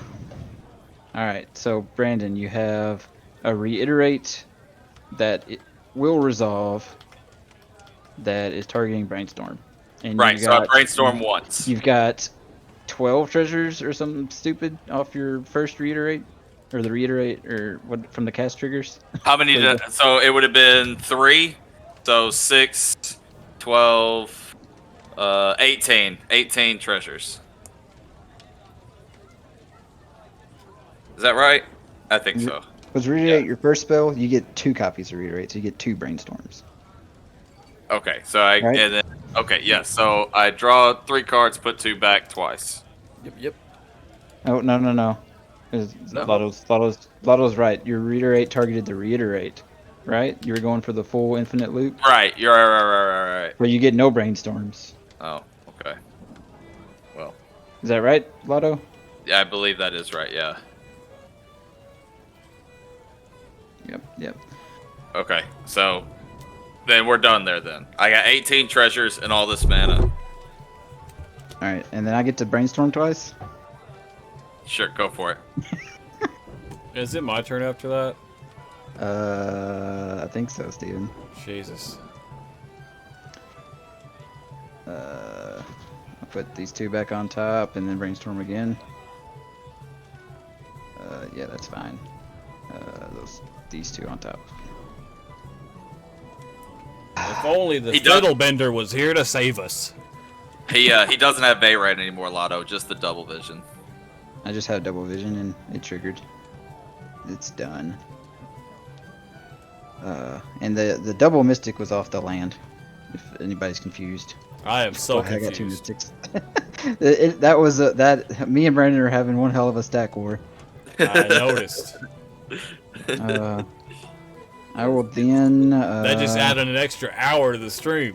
right. So Brandon, you have a reiterate that it will resolve. That is targeting brainstorm. And Right. you So I got- brainstorm once. You've got 12 treasures or something stupid off your first reiterate, or the reiterate, or what from the cast triggers. How many? So it would have been 3. So 6, 12, 18. 18 treasures. Is that right? I think so. Was reiterate your first spell? You get 2 copies of reiterate, so you get 2 brainstorms. Okay. So I Right. and then okay, yes. So I draw 3 cards, put 2 back twice. Yep. Oh no. Lotto's right. Your reiterate targeted the reiterate, right? You were going for the full infinite loop, Right. You're right. where you get no brainstorms. Oh, okay. Well, Is that right, Lotto? yeah, I believe that is right. Yeah. Yep. Okay. So then we're done there. Then I got 18 treasures and all this mana. All right, and then I get to brainstorm twice. Sure, go for it. Is it my turn after that? I think so, Steven. Jesus. I'll put these 2 back on top and then brainstorm again. Yeah, that's fine. These 2 on top. If only the He does- Fiddlebender was here to save us. He doesn't have Veyran anymore, Lotto. Just the double vision. I just had double vision and it triggered. It's done. And the double mystic was off the land. If anybody's confused. I am so I got 2 confused. mystics. That me and Brandon are having one hell of a stack war. I noticed. I will then. That just added an extra hour to the stream.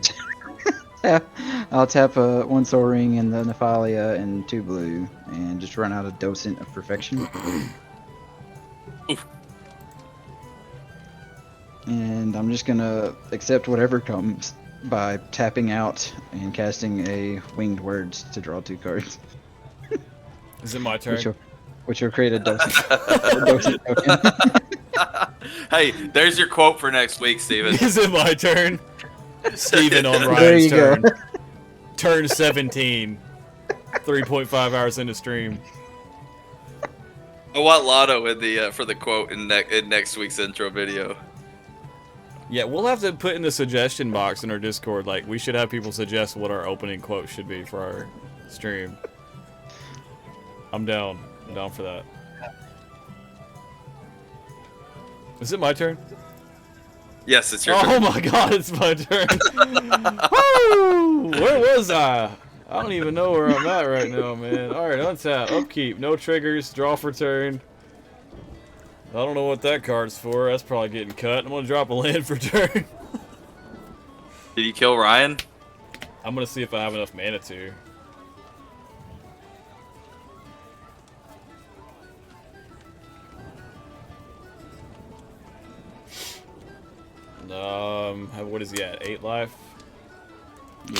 I'll tap 1 Soul Ring and the Nephalia and 2 blue, and just run out a Docent of Perfection. And I'm just gonna accept whatever comes by tapping out and casting a Winged Words to draw 2 cards, Is it my turn? which will create a Docent, a Docent token. Hey, there's your quote for next week, Steven. Is it my turn? Steven on There Ryan's you go. turn. Turn 17. 3.5 hours into stream. I want Lotto in the for the quote in next week's intro video. Yeah, we'll have to put in the suggestion box in our Discord. Like, we should have people suggest what our opening quote should be for our stream. I'm down. I'm down for that. Is it my turn? Yes, it's your Oh turn. my god, it's my turn. Woo! Where was I? I don't even know where I'm at right now, man. Alright, untap, upkeep, no triggers, draw for turn. I don't know what that card's for. That's probably getting cut. I'm gonna drop a land for turn. Did you kill Ryan? I'm gonna see if I have enough mana to. What is he at? 8 life?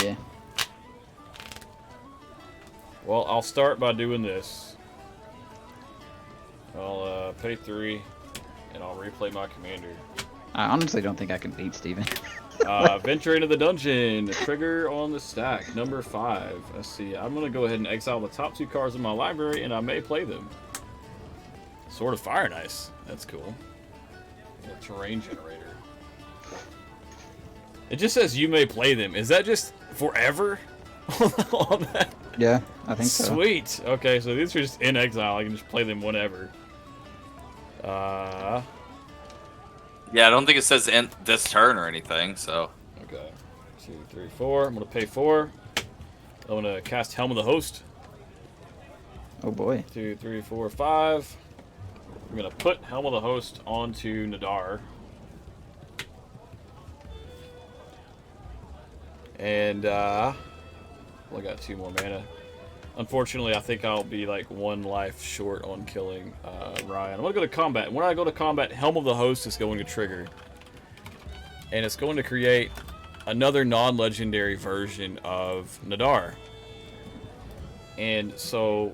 Yeah. Well, I'll start by doing this. I'll pay 3, and I'll replay my commander. I honestly don't think I can beat Steven. Venture into the dungeon. Trigger on the stack. Number 5. Let's see. I'm going to go ahead and exile the top 2 cards in my library, and I may play them. Sword of Fire, nice. That's cool. A terrain generator. It just says you may play them. Is that just forever? On that? Yeah, I think so. Sweet. Okay, so these are just in exile. I can just play them whenever. Yeah, I don't think it says end this turn or anything. So. Okay. 2, 3, 4. I'm gonna pay 4. I'm gonna cast Helm of the Host. Oh boy. 2, 3, 4, 5. I'm gonna put Helm of the Host onto Nadaar. And I got 2 more mana. Unfortunately, I think I'll be like 1 life short on killing Ryan. I'm gonna go to combat. When I go to combat, Helm of the Host is going to trigger, and it's going to create another non-legendary version of Nadaar. And so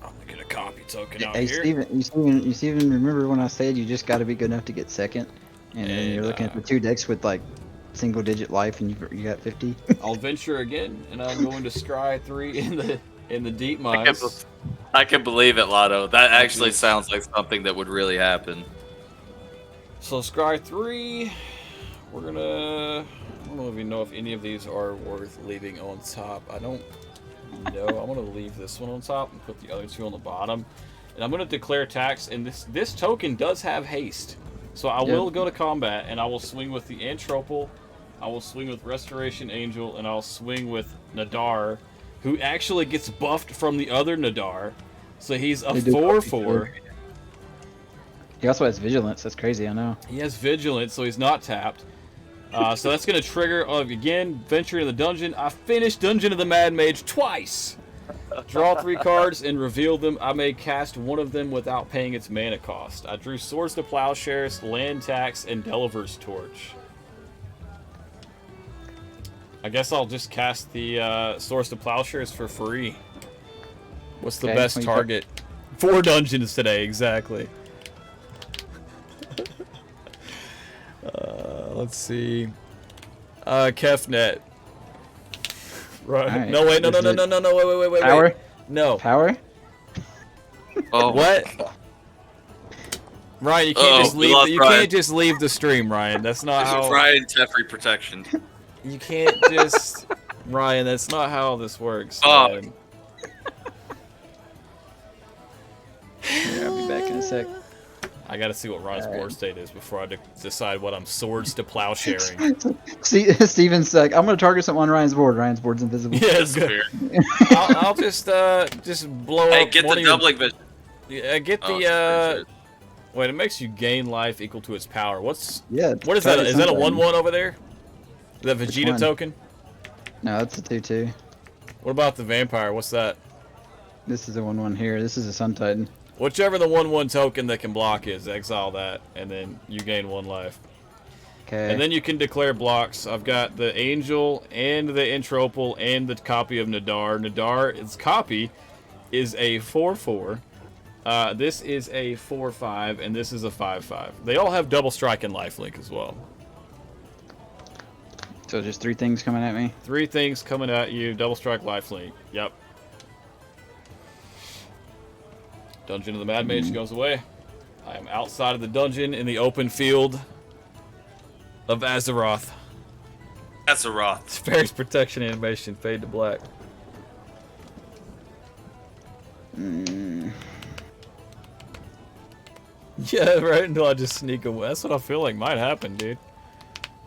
I'm gonna get a copy token out Hey, here. Steven, remember when I said you just got to be good enough to get second? And then you're looking at the 2 decks with like single-digit life, and you got 50. I'll venture again, and I'm going to scry 3 in the deep mines. I can believe it, Lotto. That actually sounds like something that would really happen. So scry 3, we're gonna. I don't even know if any of these are worth leaving on top. I don't know. I'm gonna leave this one on top and put the other 2 on the bottom. And I'm gonna declare tax. And this token does have haste, so I will go to combat and I will swing with the Antropal. I will swing with Restoration Angel, and I'll swing with Nadaar, who actually gets buffed from the other Nadaar. So he's a 4/4. He also has Vigilance. That's crazy, I know. He has Vigilance, so he's not tapped. So that's going to trigger, again, Venture in the Dungeon. I finished Dungeon of the Mad Mage twice. Draw 3 cards and reveal them. I may cast one of them without paying its mana cost. I drew Swords to Plowshares, Land Tax, and Delaver's Torch. I guess I'll just cast the Swords to Plowshares for free. What's the best target? 4 dungeons today, exactly. Let's see. Kefnet. Right. No, wait, no, wait. Power? No. Power? Oh. What? Ryan, you can't just leave. You can't just leave the stream, Ryan. That's not how. Ryan Teferi protection. You can't just, Ryan. That's not how this works. Oh. Man. Yeah, I'll be back in a sec. I gotta see what Ryan's board state is before I decide what I'm Swords to Plowsharing. See, Steven's like, I'm gonna target something on Ryan's board. Ryan's board's invisible. Yeah, it's good. I'll just blow up. Hey, get the doubling vision. Yeah, get the wait, it makes you gain life equal to its power. What is that? Is that a 1/1 over there? That Vegeta token? No, that's a 2/2. What about the vampire? What's that? This is a 1/1 here. This is a Sun Titan. Whichever the 1/1 token that can block is, exile that, and then you gain 1 life. Okay. And then you can declare blocks. I've got the Angel and the Entropal and the copy of Nadaar. Nadaar's copy is a 4/4. This is a 4/5, and this is a 5/5. They all have double strike and lifelink as well. So just 3 things coming at me? 3 things coming at you. Double strike, lifelink. Yep. Dungeon of the Mad Mage goes away. I am outside of the dungeon in the open field of Azeroth. Azeroth. Fairy's protection animation, fade to black. Yeah, right until I just sneak away. That's what I feel like might happen, dude.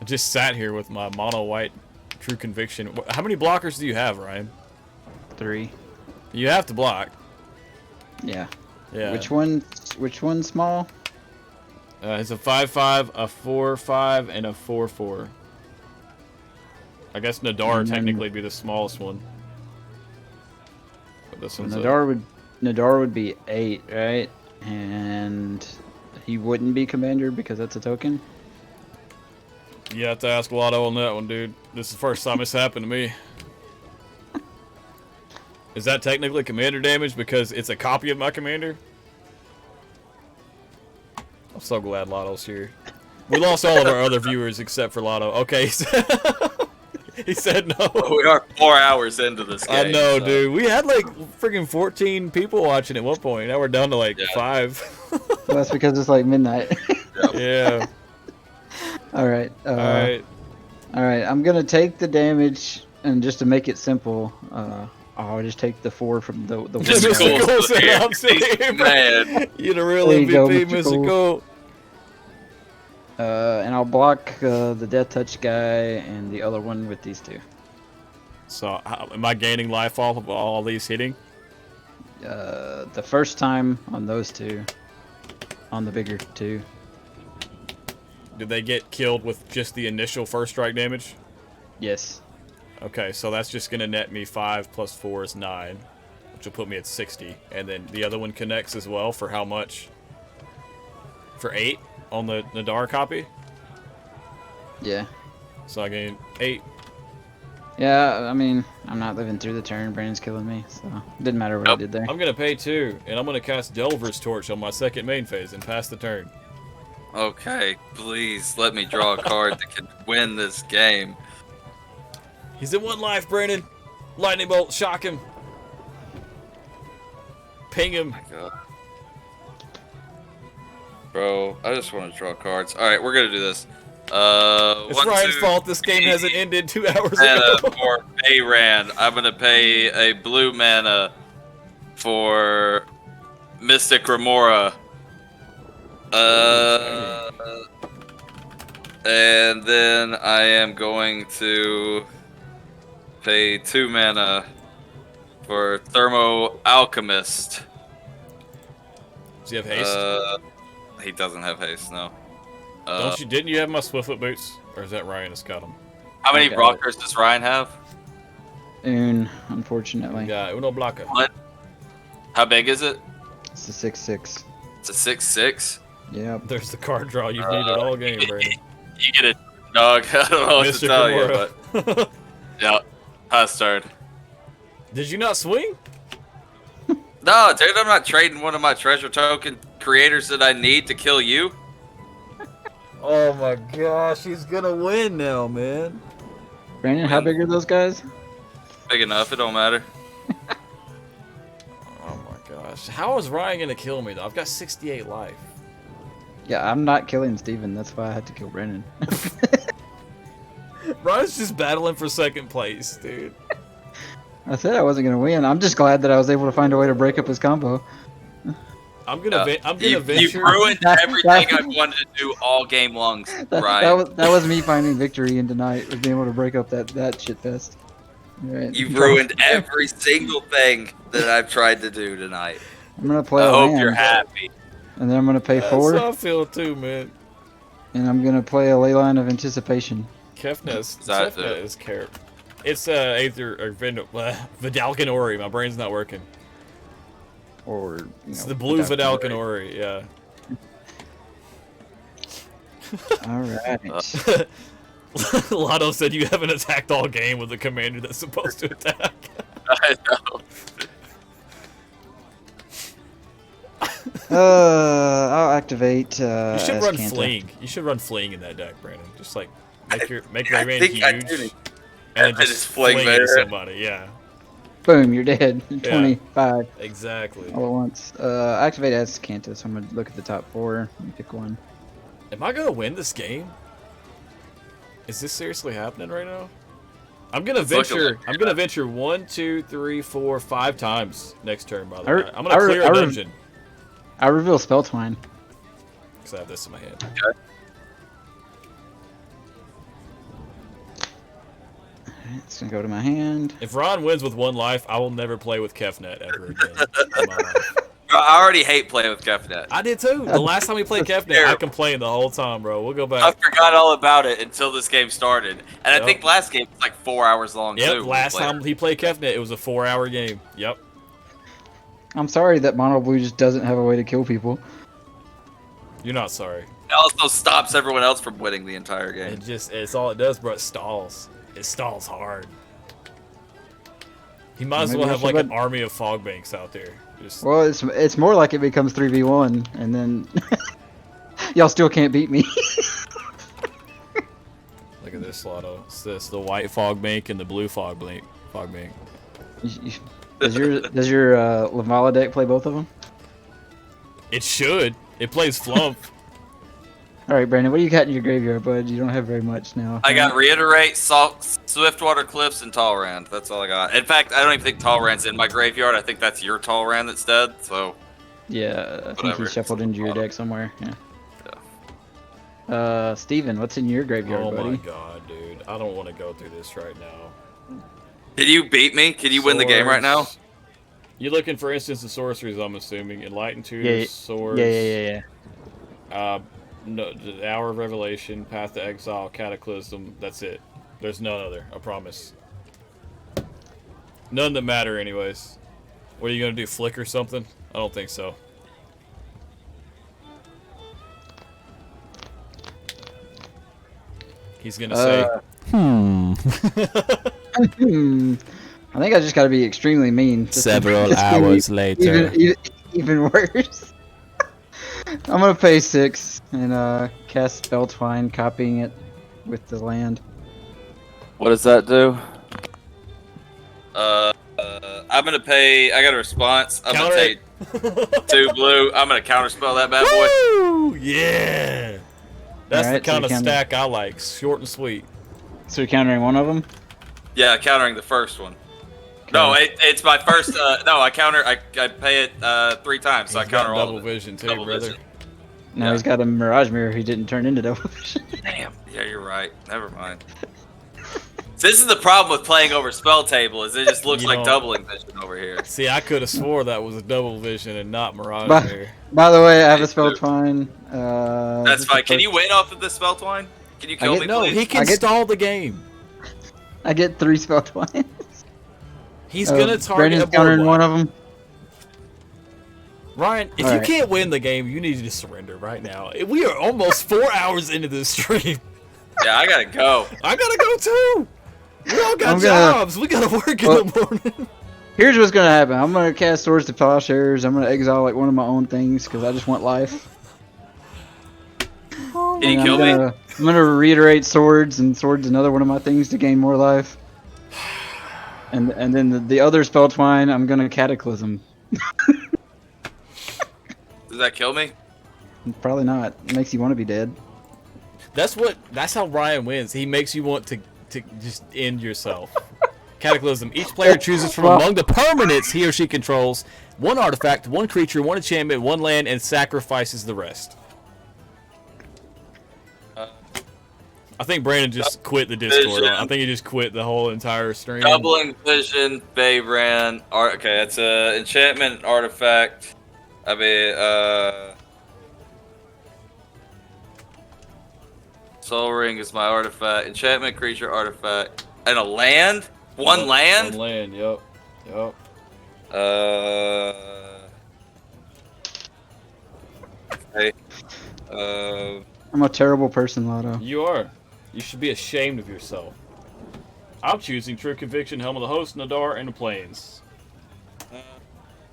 I just sat here with my mono white true conviction. How many blockers do you have, Ryan? 3. You have to block. Yeah. Yeah. Which one's small? It's a 5/5, a 4/5, and a 4/4. I guess Nadaar technically be the smallest one. But this one's Nadaar would be 8, right? And he wouldn't be commander because that's a token. You have to ask Lotto on that one, dude. This is the first time it's happened to me. Is that technically commander damage because it's a copy of my commander? I'm so glad Lotto's here. We lost all of our other viewers except for Lotto. Okay, he said no. We are 4 hours into this game. I know, dude. We had like freaking 14 people watching at one point. Now we're down to like 5. Well, that's because it's like midnight. Yeah. All right. All right. All right, I'm gonna take the damage, and just to make it simple, I'll just take the 4 from the Just one Mr. guy. Cole said, I'm saying, Man. you're the real There you go, MVP, Mr. Mr. Cole. Cole. And I'll block the Death Touch guy and the other one with these 2. So, am I gaining life off of all these hitting? The first time on those 2, on the bigger 2. Did they get killed with just the initial first strike damage? Yes. Okay, so that's just going to net me 5 plus 4 is 9, which will put me at 60. And then the other one connects as well for how much? For 8 on the Nadaar copy? Yeah. So I gain 8. Yeah, I mean, I'm not living through the turn. Brandon's killing me, so it didn't matter what I did there. I'm going to pay 2, and I'm going to cast Delver's Torch on my second main phase and pass the turn. Okay, please let me draw a card that can win this game. He's at 1 life, Brandon. Lightning Bolt, shock him. Ping him. God. Bro, I just want to draw cards. Alright, we're gonna do this. It's One, Ryan's 2, fault this game hasn't ended 2 hours mana ago. for Veyran. I'm gonna pay a blue mana for Mystic Remora. And then I am going to pay 2 mana for Thermo Alchemist. Does he have haste? He doesn't have haste, no. Didn't you have my Swiftfoot boots? Or is that Ryan that's got them? How many I got blockers does Ryan have? Unfortunately. Yeah, uno blocker. What? How big is it? It's a 6/6. It's a 6/6. Yep. There's the card draw you've needed all game, Brandon. You get a dog. I don't know what to tell you, but yeah, pass turn. Did you not swing? No, dude, I'm not trading one of my treasure token creators that I need to kill you. Oh my gosh, he's gonna win now, man. Brandon, how big are those guys? Big enough, it don't matter. Oh my gosh. How is Ryan gonna kill me though? I've got 68 life. Yeah, I'm not killing Steven. That's why I had to kill Brandon. Ryan's just battling for second place, dude. I said I wasn't gonna win. I'm just glad that I was able to find a way to break up his combo. I'm gonna You've venture. ruined everything I wanted to do all game long, Ryan. That was me finding victory in tonight, was being able to break up that shit fest. Right. You've ruined every single thing that I've tried to do tonight. I'm gonna play I a hope land, you're happy. and then I'm gonna pay That's 4, how I feel too, man. and I'm gonna play a Leyline of Anticipation. Kefnet that is carrot. It's either Vidalcan Ori. My brain's not working. Or It's the blue Vidalcan Ori, yeah. All right. Lotto said you haven't attacked all game with a commander that's supposed to attack. I know. I'll activate. You should run Azcanta. fleeing. You should run fleeing in that deck, Brandon. Just like make I Veyran think I huge, do. and then I just just fling fling at Veyran. somebody. Yeah, Boom, you're dead. 25 exactly. all at once. Activate Azcanta, so I'm gonna look at the top 4 and pick one. Am I gonna win this game? Is this seriously happening right now? I'm gonna venture. I'm gonna venture 1, 2, 3, 4, 5 times next turn. By the way, I'm gonna clear a dungeon. I reveal Spell Twine. Because I have this in my hand. Okay. Alright, it's gonna go to my hand. If Ron wins with 1 life, I will never play with Kefnet ever again in my life. I already hate playing with Kefnet. I did too. The last time we played Kefnet, I terrible. complained the whole time, bro. We'll go I back. forgot all about it until this game started. And Yep. I think last game was like 4 hours long, Yep, too. last time he played Kefnet, it was a 4-hour game. Yep. I'm sorry that Mono Blue just doesn't have a way to kill people. You're not sorry. It also stops everyone else from winning the entire game. It's all it does, bro. It stalls. It stalls hard. He might as Maybe well I have should like an let- army of fog banks out there. Just Well, it's more like it becomes 3v1, and then y'all still can't beat me. look at this, Lotto. It's this the white fog bank and the blue fog bank. Does your Lavala deck play both of them? It should. It plays Flump. All right, Brandon, what do you got in your graveyard, bud? You don't have very much now. I got Reiterate, Swiftwater Cliffs, and Talrand. That's all I got. In fact, I don't even think Talrand's in my graveyard. I think that's your Talrand that's dead. So Yeah, I think Whatever. he shuffled into your Bottom. deck somewhere. Yeah. Steven, what's in your graveyard, Oh buddy? my god, dude. I don't want to go through this right now. can you beat me? Can you win the game right now? Swords. You're looking for instants and sorceries, I'm assuming. Enlightened Tutors, Yeah, Swords. Yeah. No, the Hour of Revelation, Path to Exile, Cataclysm. That's it. There's none other. I promise. None that matter, anyways. What are you gonna do? Flick or something? I don't think so. He's gonna say, I think I just got to be extremely mean. just to- Several just to be hours later. Even worse. I'm gonna pay 6 and cast Spell Twine, copying it with the land. What does that do? I'm gonna pay. I got a response. I'm Counter gonna take 2 blue. I'm gonna counterspell that bad boy. "Woo! Yeah, that's Alright, the so kind of you can- stack I like. Short and sweet." So you're countering one of them. Yeah, countering the first one. No, it's my first. No, I counter. I pay it 3 times, so I He's got counter all double of it. vision too, Double brother. vision. Now Yeah. he's got a Mirage Mirror he didn't turn into double vision. Damn. Yeah, you're right. Never mind. So this is the problem with playing over spell table. Is it just looks You like know- doubling vision over here. See, I could have swore that was a double vision and not Mirage But- Mirror. By the way, I have Me a Spell too. Twine. That's this is fine. the Can first- you win off of the spell twine? Can you kill get- me, No, please? he can I get- stall the game. I get 3 Spell Twines. He's gonna target Brandon's a board countering wipe. one of them. Ryan, if Alright. you can't win the game, you need to surrender right now. We are almost 4 hours into this stream. Yeah, I gotta go. I gotta go too. We all got I'm gonna- jobs. We gotta work in Well- the morning. Here's what's gonna happen. I'm gonna cast Swords to Plowshares. I'm gonna exile like one of my own things because I just want life. Can you And kill me? I'm gonna reiterate Swords, and Swords another one of my things to gain more life. And then the other Spell Twine, I'm gonna Cataclysm. Does that kill me? Probably not. It makes you want to be dead. That's how Ryan wins. He makes you want to just end yourself. Cataclysm. Each player chooses from among the permanents he or she controls 1 artifact, 1 creature, 1 enchantment, 1 land, and sacrifices the rest. I think Brandon just quit the Discord. Vision. I think he just quit the whole entire stream. Doubling vision, Veyran. Okay, that's a enchantment artifact. I mean, Soul Ring is my artifact. Enchantment creature artifact. And a land? One land? One land, yep. Yep. Okay. I'm a terrible person, Lotto. You are. You should be ashamed of yourself. I'm choosing True Conviction, Helm of the Host, Nadaar, and the Plains.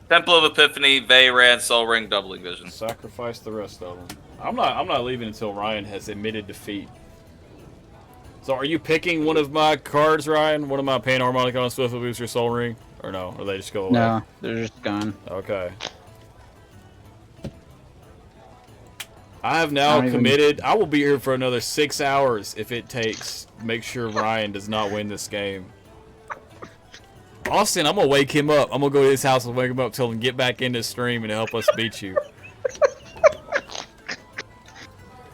Temple of Epiphany, Veyran, Soul Ring, Doubling Vision. Sacrifice the rest of them. I'm not leaving until Ryan has admitted defeat. So are you picking one of my cards, Ryan? One of my Pain Harmonicon, Swiftfoot Booster, Soul Ring? Or no? Or they just go away? No, they're just gone. Okay. I have I now don't even- committed. I will be here for another 6 hours if it takes. Make sure Ryan does not win this game. Austin, I'm gonna wake him up. I'm gonna go to his house and wake him up, tell him get back in this stream and help us beat you.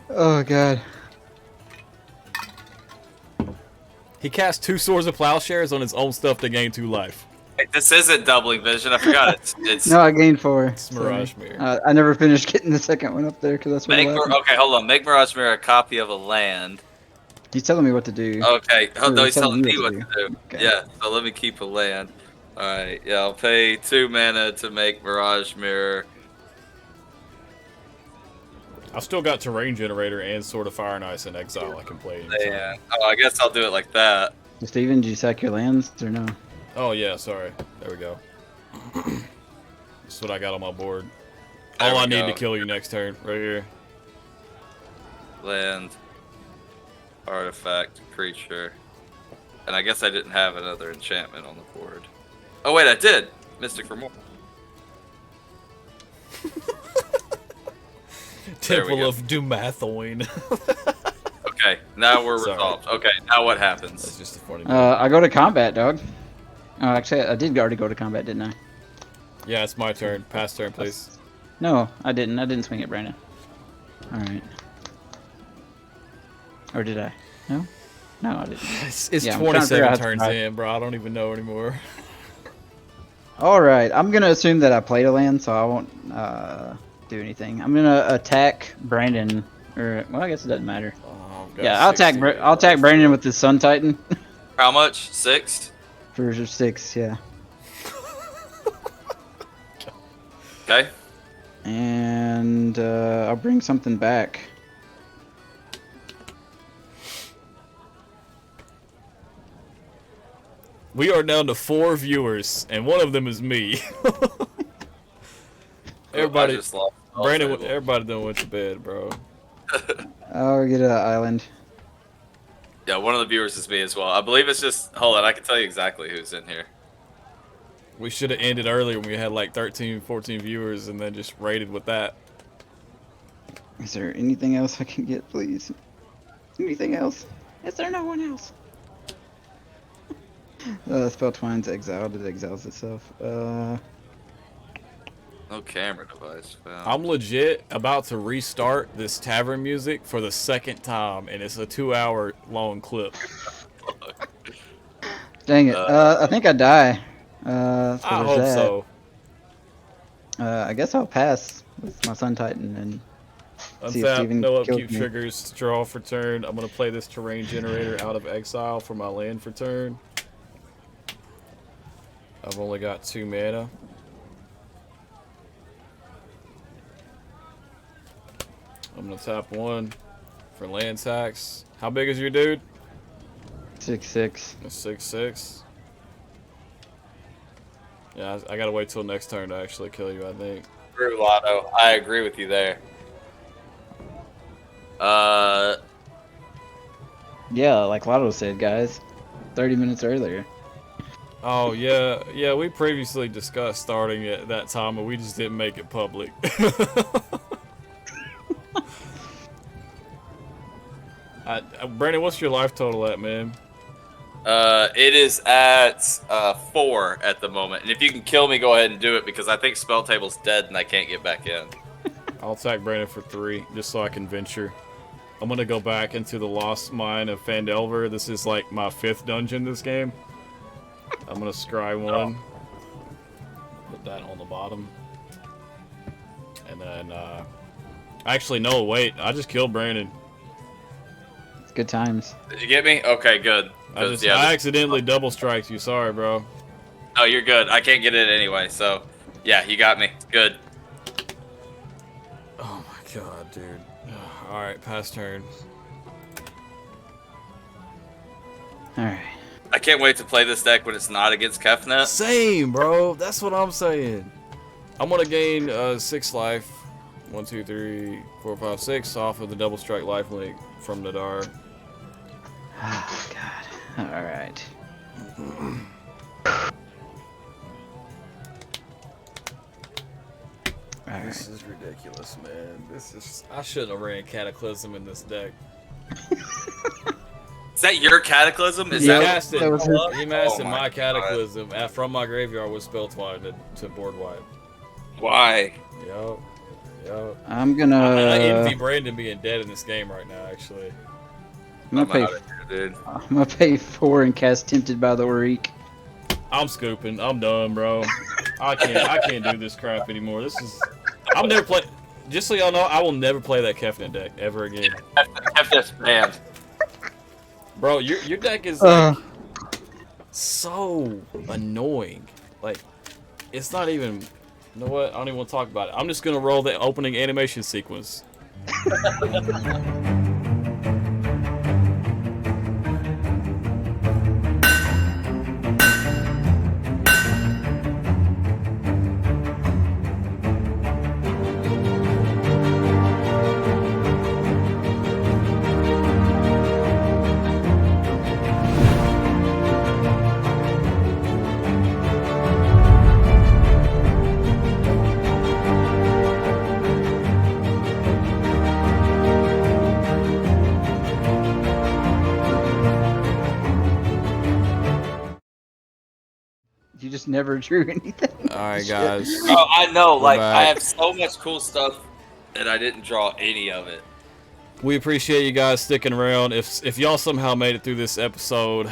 Oh god. He cast 2 Swords of Plowshares on his own stuff to gain 2 life. Wait, this isn't Doubling Vision. I forgot it's No, I gained 4. It's Mirage Sorry. Mirror. I never finished getting the second one up there because that's what Make happened. okay, hold on. Make Mirage Mirror a copy of a land. He's telling me what to do. Okay, Or no, he's telling telling you me what what to to do. Okay. Yeah, so let me keep a land. Alright, yeah, I'll pay 2 mana to make Mirage Mirror. I've still got Terrain Generator and Sword of Fire and Ice in exile I can play anytime. And, oh, I guess I'll do it like that. Steven, did you sack your lands or no? Oh yeah, sorry. There we go. That's what I got on my board. There All we I need go. to kill you next turn, right here. Land, artifact, creature. And I guess I didn't have another enchantment on the board. Oh wait, I did! Mystic for more. There we Temple go. of Dumathoin. Okay, now we're Sorry. resolved. Okay, now what That's happens? just a funny. I go to combat, dog. Oh, actually, I did already go to combat, didn't I? Yeah, it's my turn. Pass turn, please. No, I didn't. I didn't swing it, Brandon. All right. Or did I? No. No, I didn't. It's Yeah, I'm trying to figure 27 out how to turns drive. in, bro. I don't even know anymore. All right. I'm gonna assume that I played a land, so I won't do anything. I'm gonna attack Brandon. Or well, I guess it doesn't matter. Oh, I've got Yeah, I'll attack. 68 I'll attack life, Brandon bro. with the Sun Titan How much? 6? for 6. Yeah. Okay. And I'll bring something back. We are down to 4 viewers, and one of them is me. Everybody, I just lost. Brandon, everybody done went to bed, bro. I'll get an island. Yeah, one of the viewers is me as well. I believe it's just. Hold on, I can tell you exactly who's in here. We should have ended earlier when we had like 13, 14 viewers, and then just rated with that. Is there anything else I can get, please? Anything else? Is there no one else? Spell Twine's exiled. It exiles itself. No camera device found. I'm legit about to restart this tavern music for the 2nd time, and it's a 2-hour long clip. Dang it. I think I die. So I there's hope that. so. I guess I'll pass with my Sun Titan and see if Untap, Steven no kills upkeep me. triggers, draw for turn. I'm going to play this terrain generator out of exile for my land for turn. I've only got 2 mana. I'm going to tap 1 for land tax. How big is your dude? 6/6. A 6/6. Yeah, I gotta wait till next turn to actually kill you, I think. True, Lotto. I agree with you there. Yeah, like Lotto said, guys. 30 minutes earlier. Oh, yeah, we previously discussed starting at that time, but we just didn't make it public. Brandon, what's your life total at, man? It is at 4 at the moment. And if you can kill me, go ahead and do it because I think spell table's dead and I can't get back in. I'll attack Brandon for 3, just so I can venture. I'm gonna go back into the Lost Mine of Phandelver. This is like my 5th dungeon this game. I'm gonna scry 1. Put that on the bottom. And then, actually, no, wait. I just killed Brandon. It's good times. Did you get me? Okay, good. I accidentally double striked you. Sorry, bro. Oh, you're good. I can't get it anyway, so yeah, you got me. Good. Oh my god, dude. Alright, pass turn. Alright. I can't wait to play this deck when it's not against Kefnet. Same, bro. That's what I'm saying. I'm gonna gain 6 life. 1, 2, 3, 4, 5, 6 off of the double strike life link from Nadaar. Oh, God. Alright. This is ridiculous, man. I shouldn't have ran Cataclysm in this deck. Is that your Cataclysm? Is He that masted, that was it. he masted Oh my my Cataclysm from my graveyard with Spell Twine to board wipe. why? Yup. I'm gonna. I envy Brandon being dead in this game right now, actually. I'm gonna out of here, dude. I'm gonna pay 4 and cast Tempted by the Reek. I'm scooping. I'm done, bro. I can't do this crap anymore. I'm never play. Just so y'all know, I will never play that Kefnet deck ever again. Kefnet's banned. Bro, your deck is like so annoying. Like, it's not even. You know what? I don't even want to talk about it. I'm just gonna roll the opening animation sequence. You just never drew anything. All right, Shit. guys. Oh, I know. Like, back. I have so much cool stuff, and I didn't draw any of it. We appreciate you guys sticking around. If y'all somehow made it through this episode,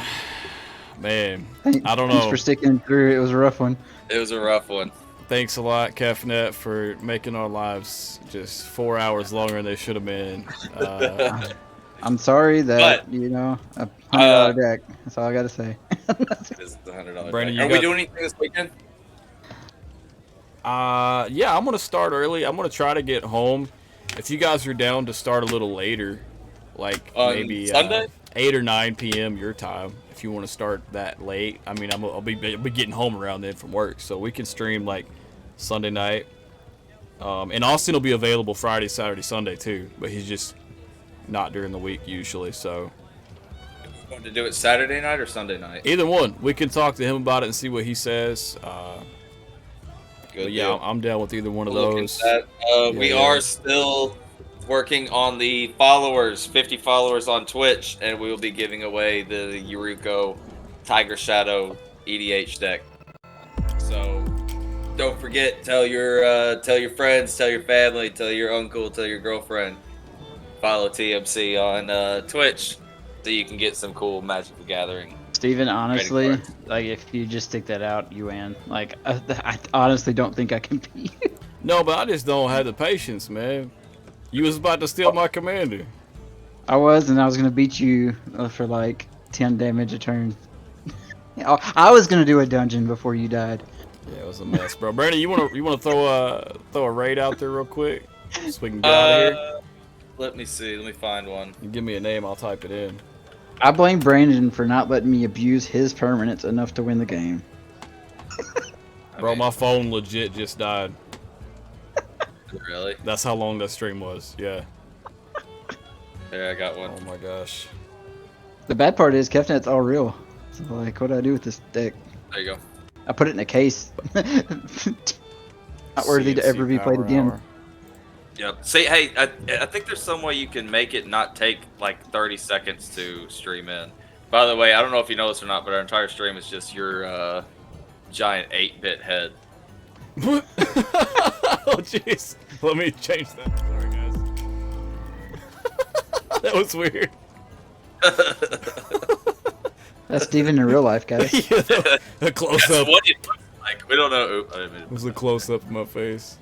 man, I don't Thanks know. for sticking through. It was a rough one. It was a rough one. Thanks a lot, Kefnet, for making our lives just 4 hours longer than they should have been. I'm sorry that, But, you know, a $100 deck. That's all I got to say. It is the $100. Brandon, Are we doing anything this weekend? Yeah, I'm gonna start early. I'm gonna try to get home. If you guys are down to start a little later, like On maybe Sunday? 8 or 9 p.m. your time, if you want to start that late. I mean, I'll be getting home around then from work, so we can stream like Sunday night. And Austin will be available Friday, Saturday, Sunday too, but he's just not during the week usually. So Want to do it Saturday night or Sunday night? either one, we can talk to him about it and see what he says. Good But yeah, deal. I'm down with either one of We'll look those. into that. We Yeah. are still working on the followers, 50 followers on Twitch, and we will be giving away the Yuruko Tiger Shadow EDH deck. So don't forget, tell your friends, tell your family, tell your uncle, tell your girlfriend. Follow TMC on Twitch so you can get some cool Magic the Gathering. Steven, honestly, cards. like, if you just stick that out, you win. Like, I honestly don't think I can beat you. No, but I just don't have the patience, man. You was about to steal my commander. I was, and I was going to beat you for, like, 10 damage a turn. I was going to do a dungeon before you died. Yeah, it was a mess, bro. Brandon, you wanna throw a raid out there real quick so we can get out of here? Let me see. Let me find one. You give me a name, I'll type it in. I blame Brandon for not letting me abuse his permanents enough to win the game. Bro, my phone legit just died. Really? That's how long that stream was. Yeah. There, I got one. Oh my gosh. The bad part is Kefnet's all real. So, like, what do I do with this deck? There you go. I put it in a case. Not worthy to CNC ever be played Power again. Hour. Yep. See, hey, I think there's some way you can make it not take like 30 seconds to stream in. By the way, I don't know if you know this or not, but our entire stream is just your giant 8-bit head. Oh jeez. Let me change that. Sorry guys. That was weird. That's Steven in real life, guys. Yeah, a close That's up. what it looks like. We don't know. Oop, I didn't mean It was a close up of my face.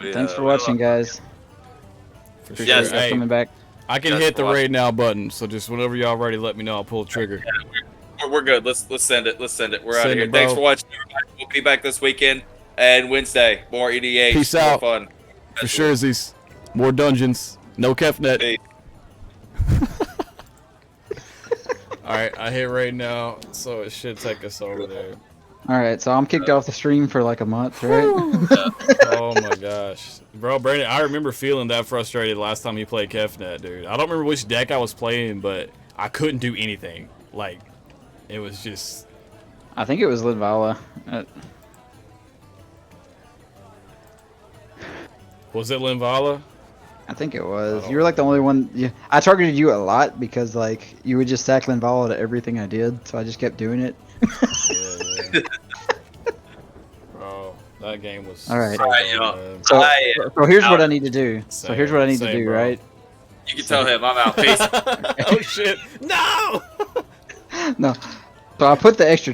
to- Thanks for we watching, don't- guys. For Appreciate Yes, you guys Hey, coming back. I can Yes, hit the for raid now button, so just whenever y'all ready, let me know. I'll pull the trigger. We're good. Let's send it. Let's send it. We're out Send of here. it, Thanks bro. for watching, everybody. We'll be back this weekend and Wednesday. More EDH. Peace more out. Fun. For sure, Z's. More dungeons. No Kefnet. Peace. Alright, I hit raid now, so it should take us over there. Alright, so I'm kicked off the stream for like a month, right? Oh my gosh. Bro, Brandon, I remember feeling that frustrated last time he played Kefnet, dude. I don't remember which deck I was playing, but I couldn't do anything. Like, it was just... I think it was Lidvala. Was it Linvala? I think it was. I You were like the only one. Yeah, I targeted you a lot because like you would just sack Linvala to everything I did, so I just kept doing it. Yeah. Bro, that game was All right. so Alright, good, y'all. man. So, I- so here's what out. I need to do. So Same, here's what I need to same, do, bro. right? You can tell him I'm out. Peace. Oh shit. No! No. So I put the extra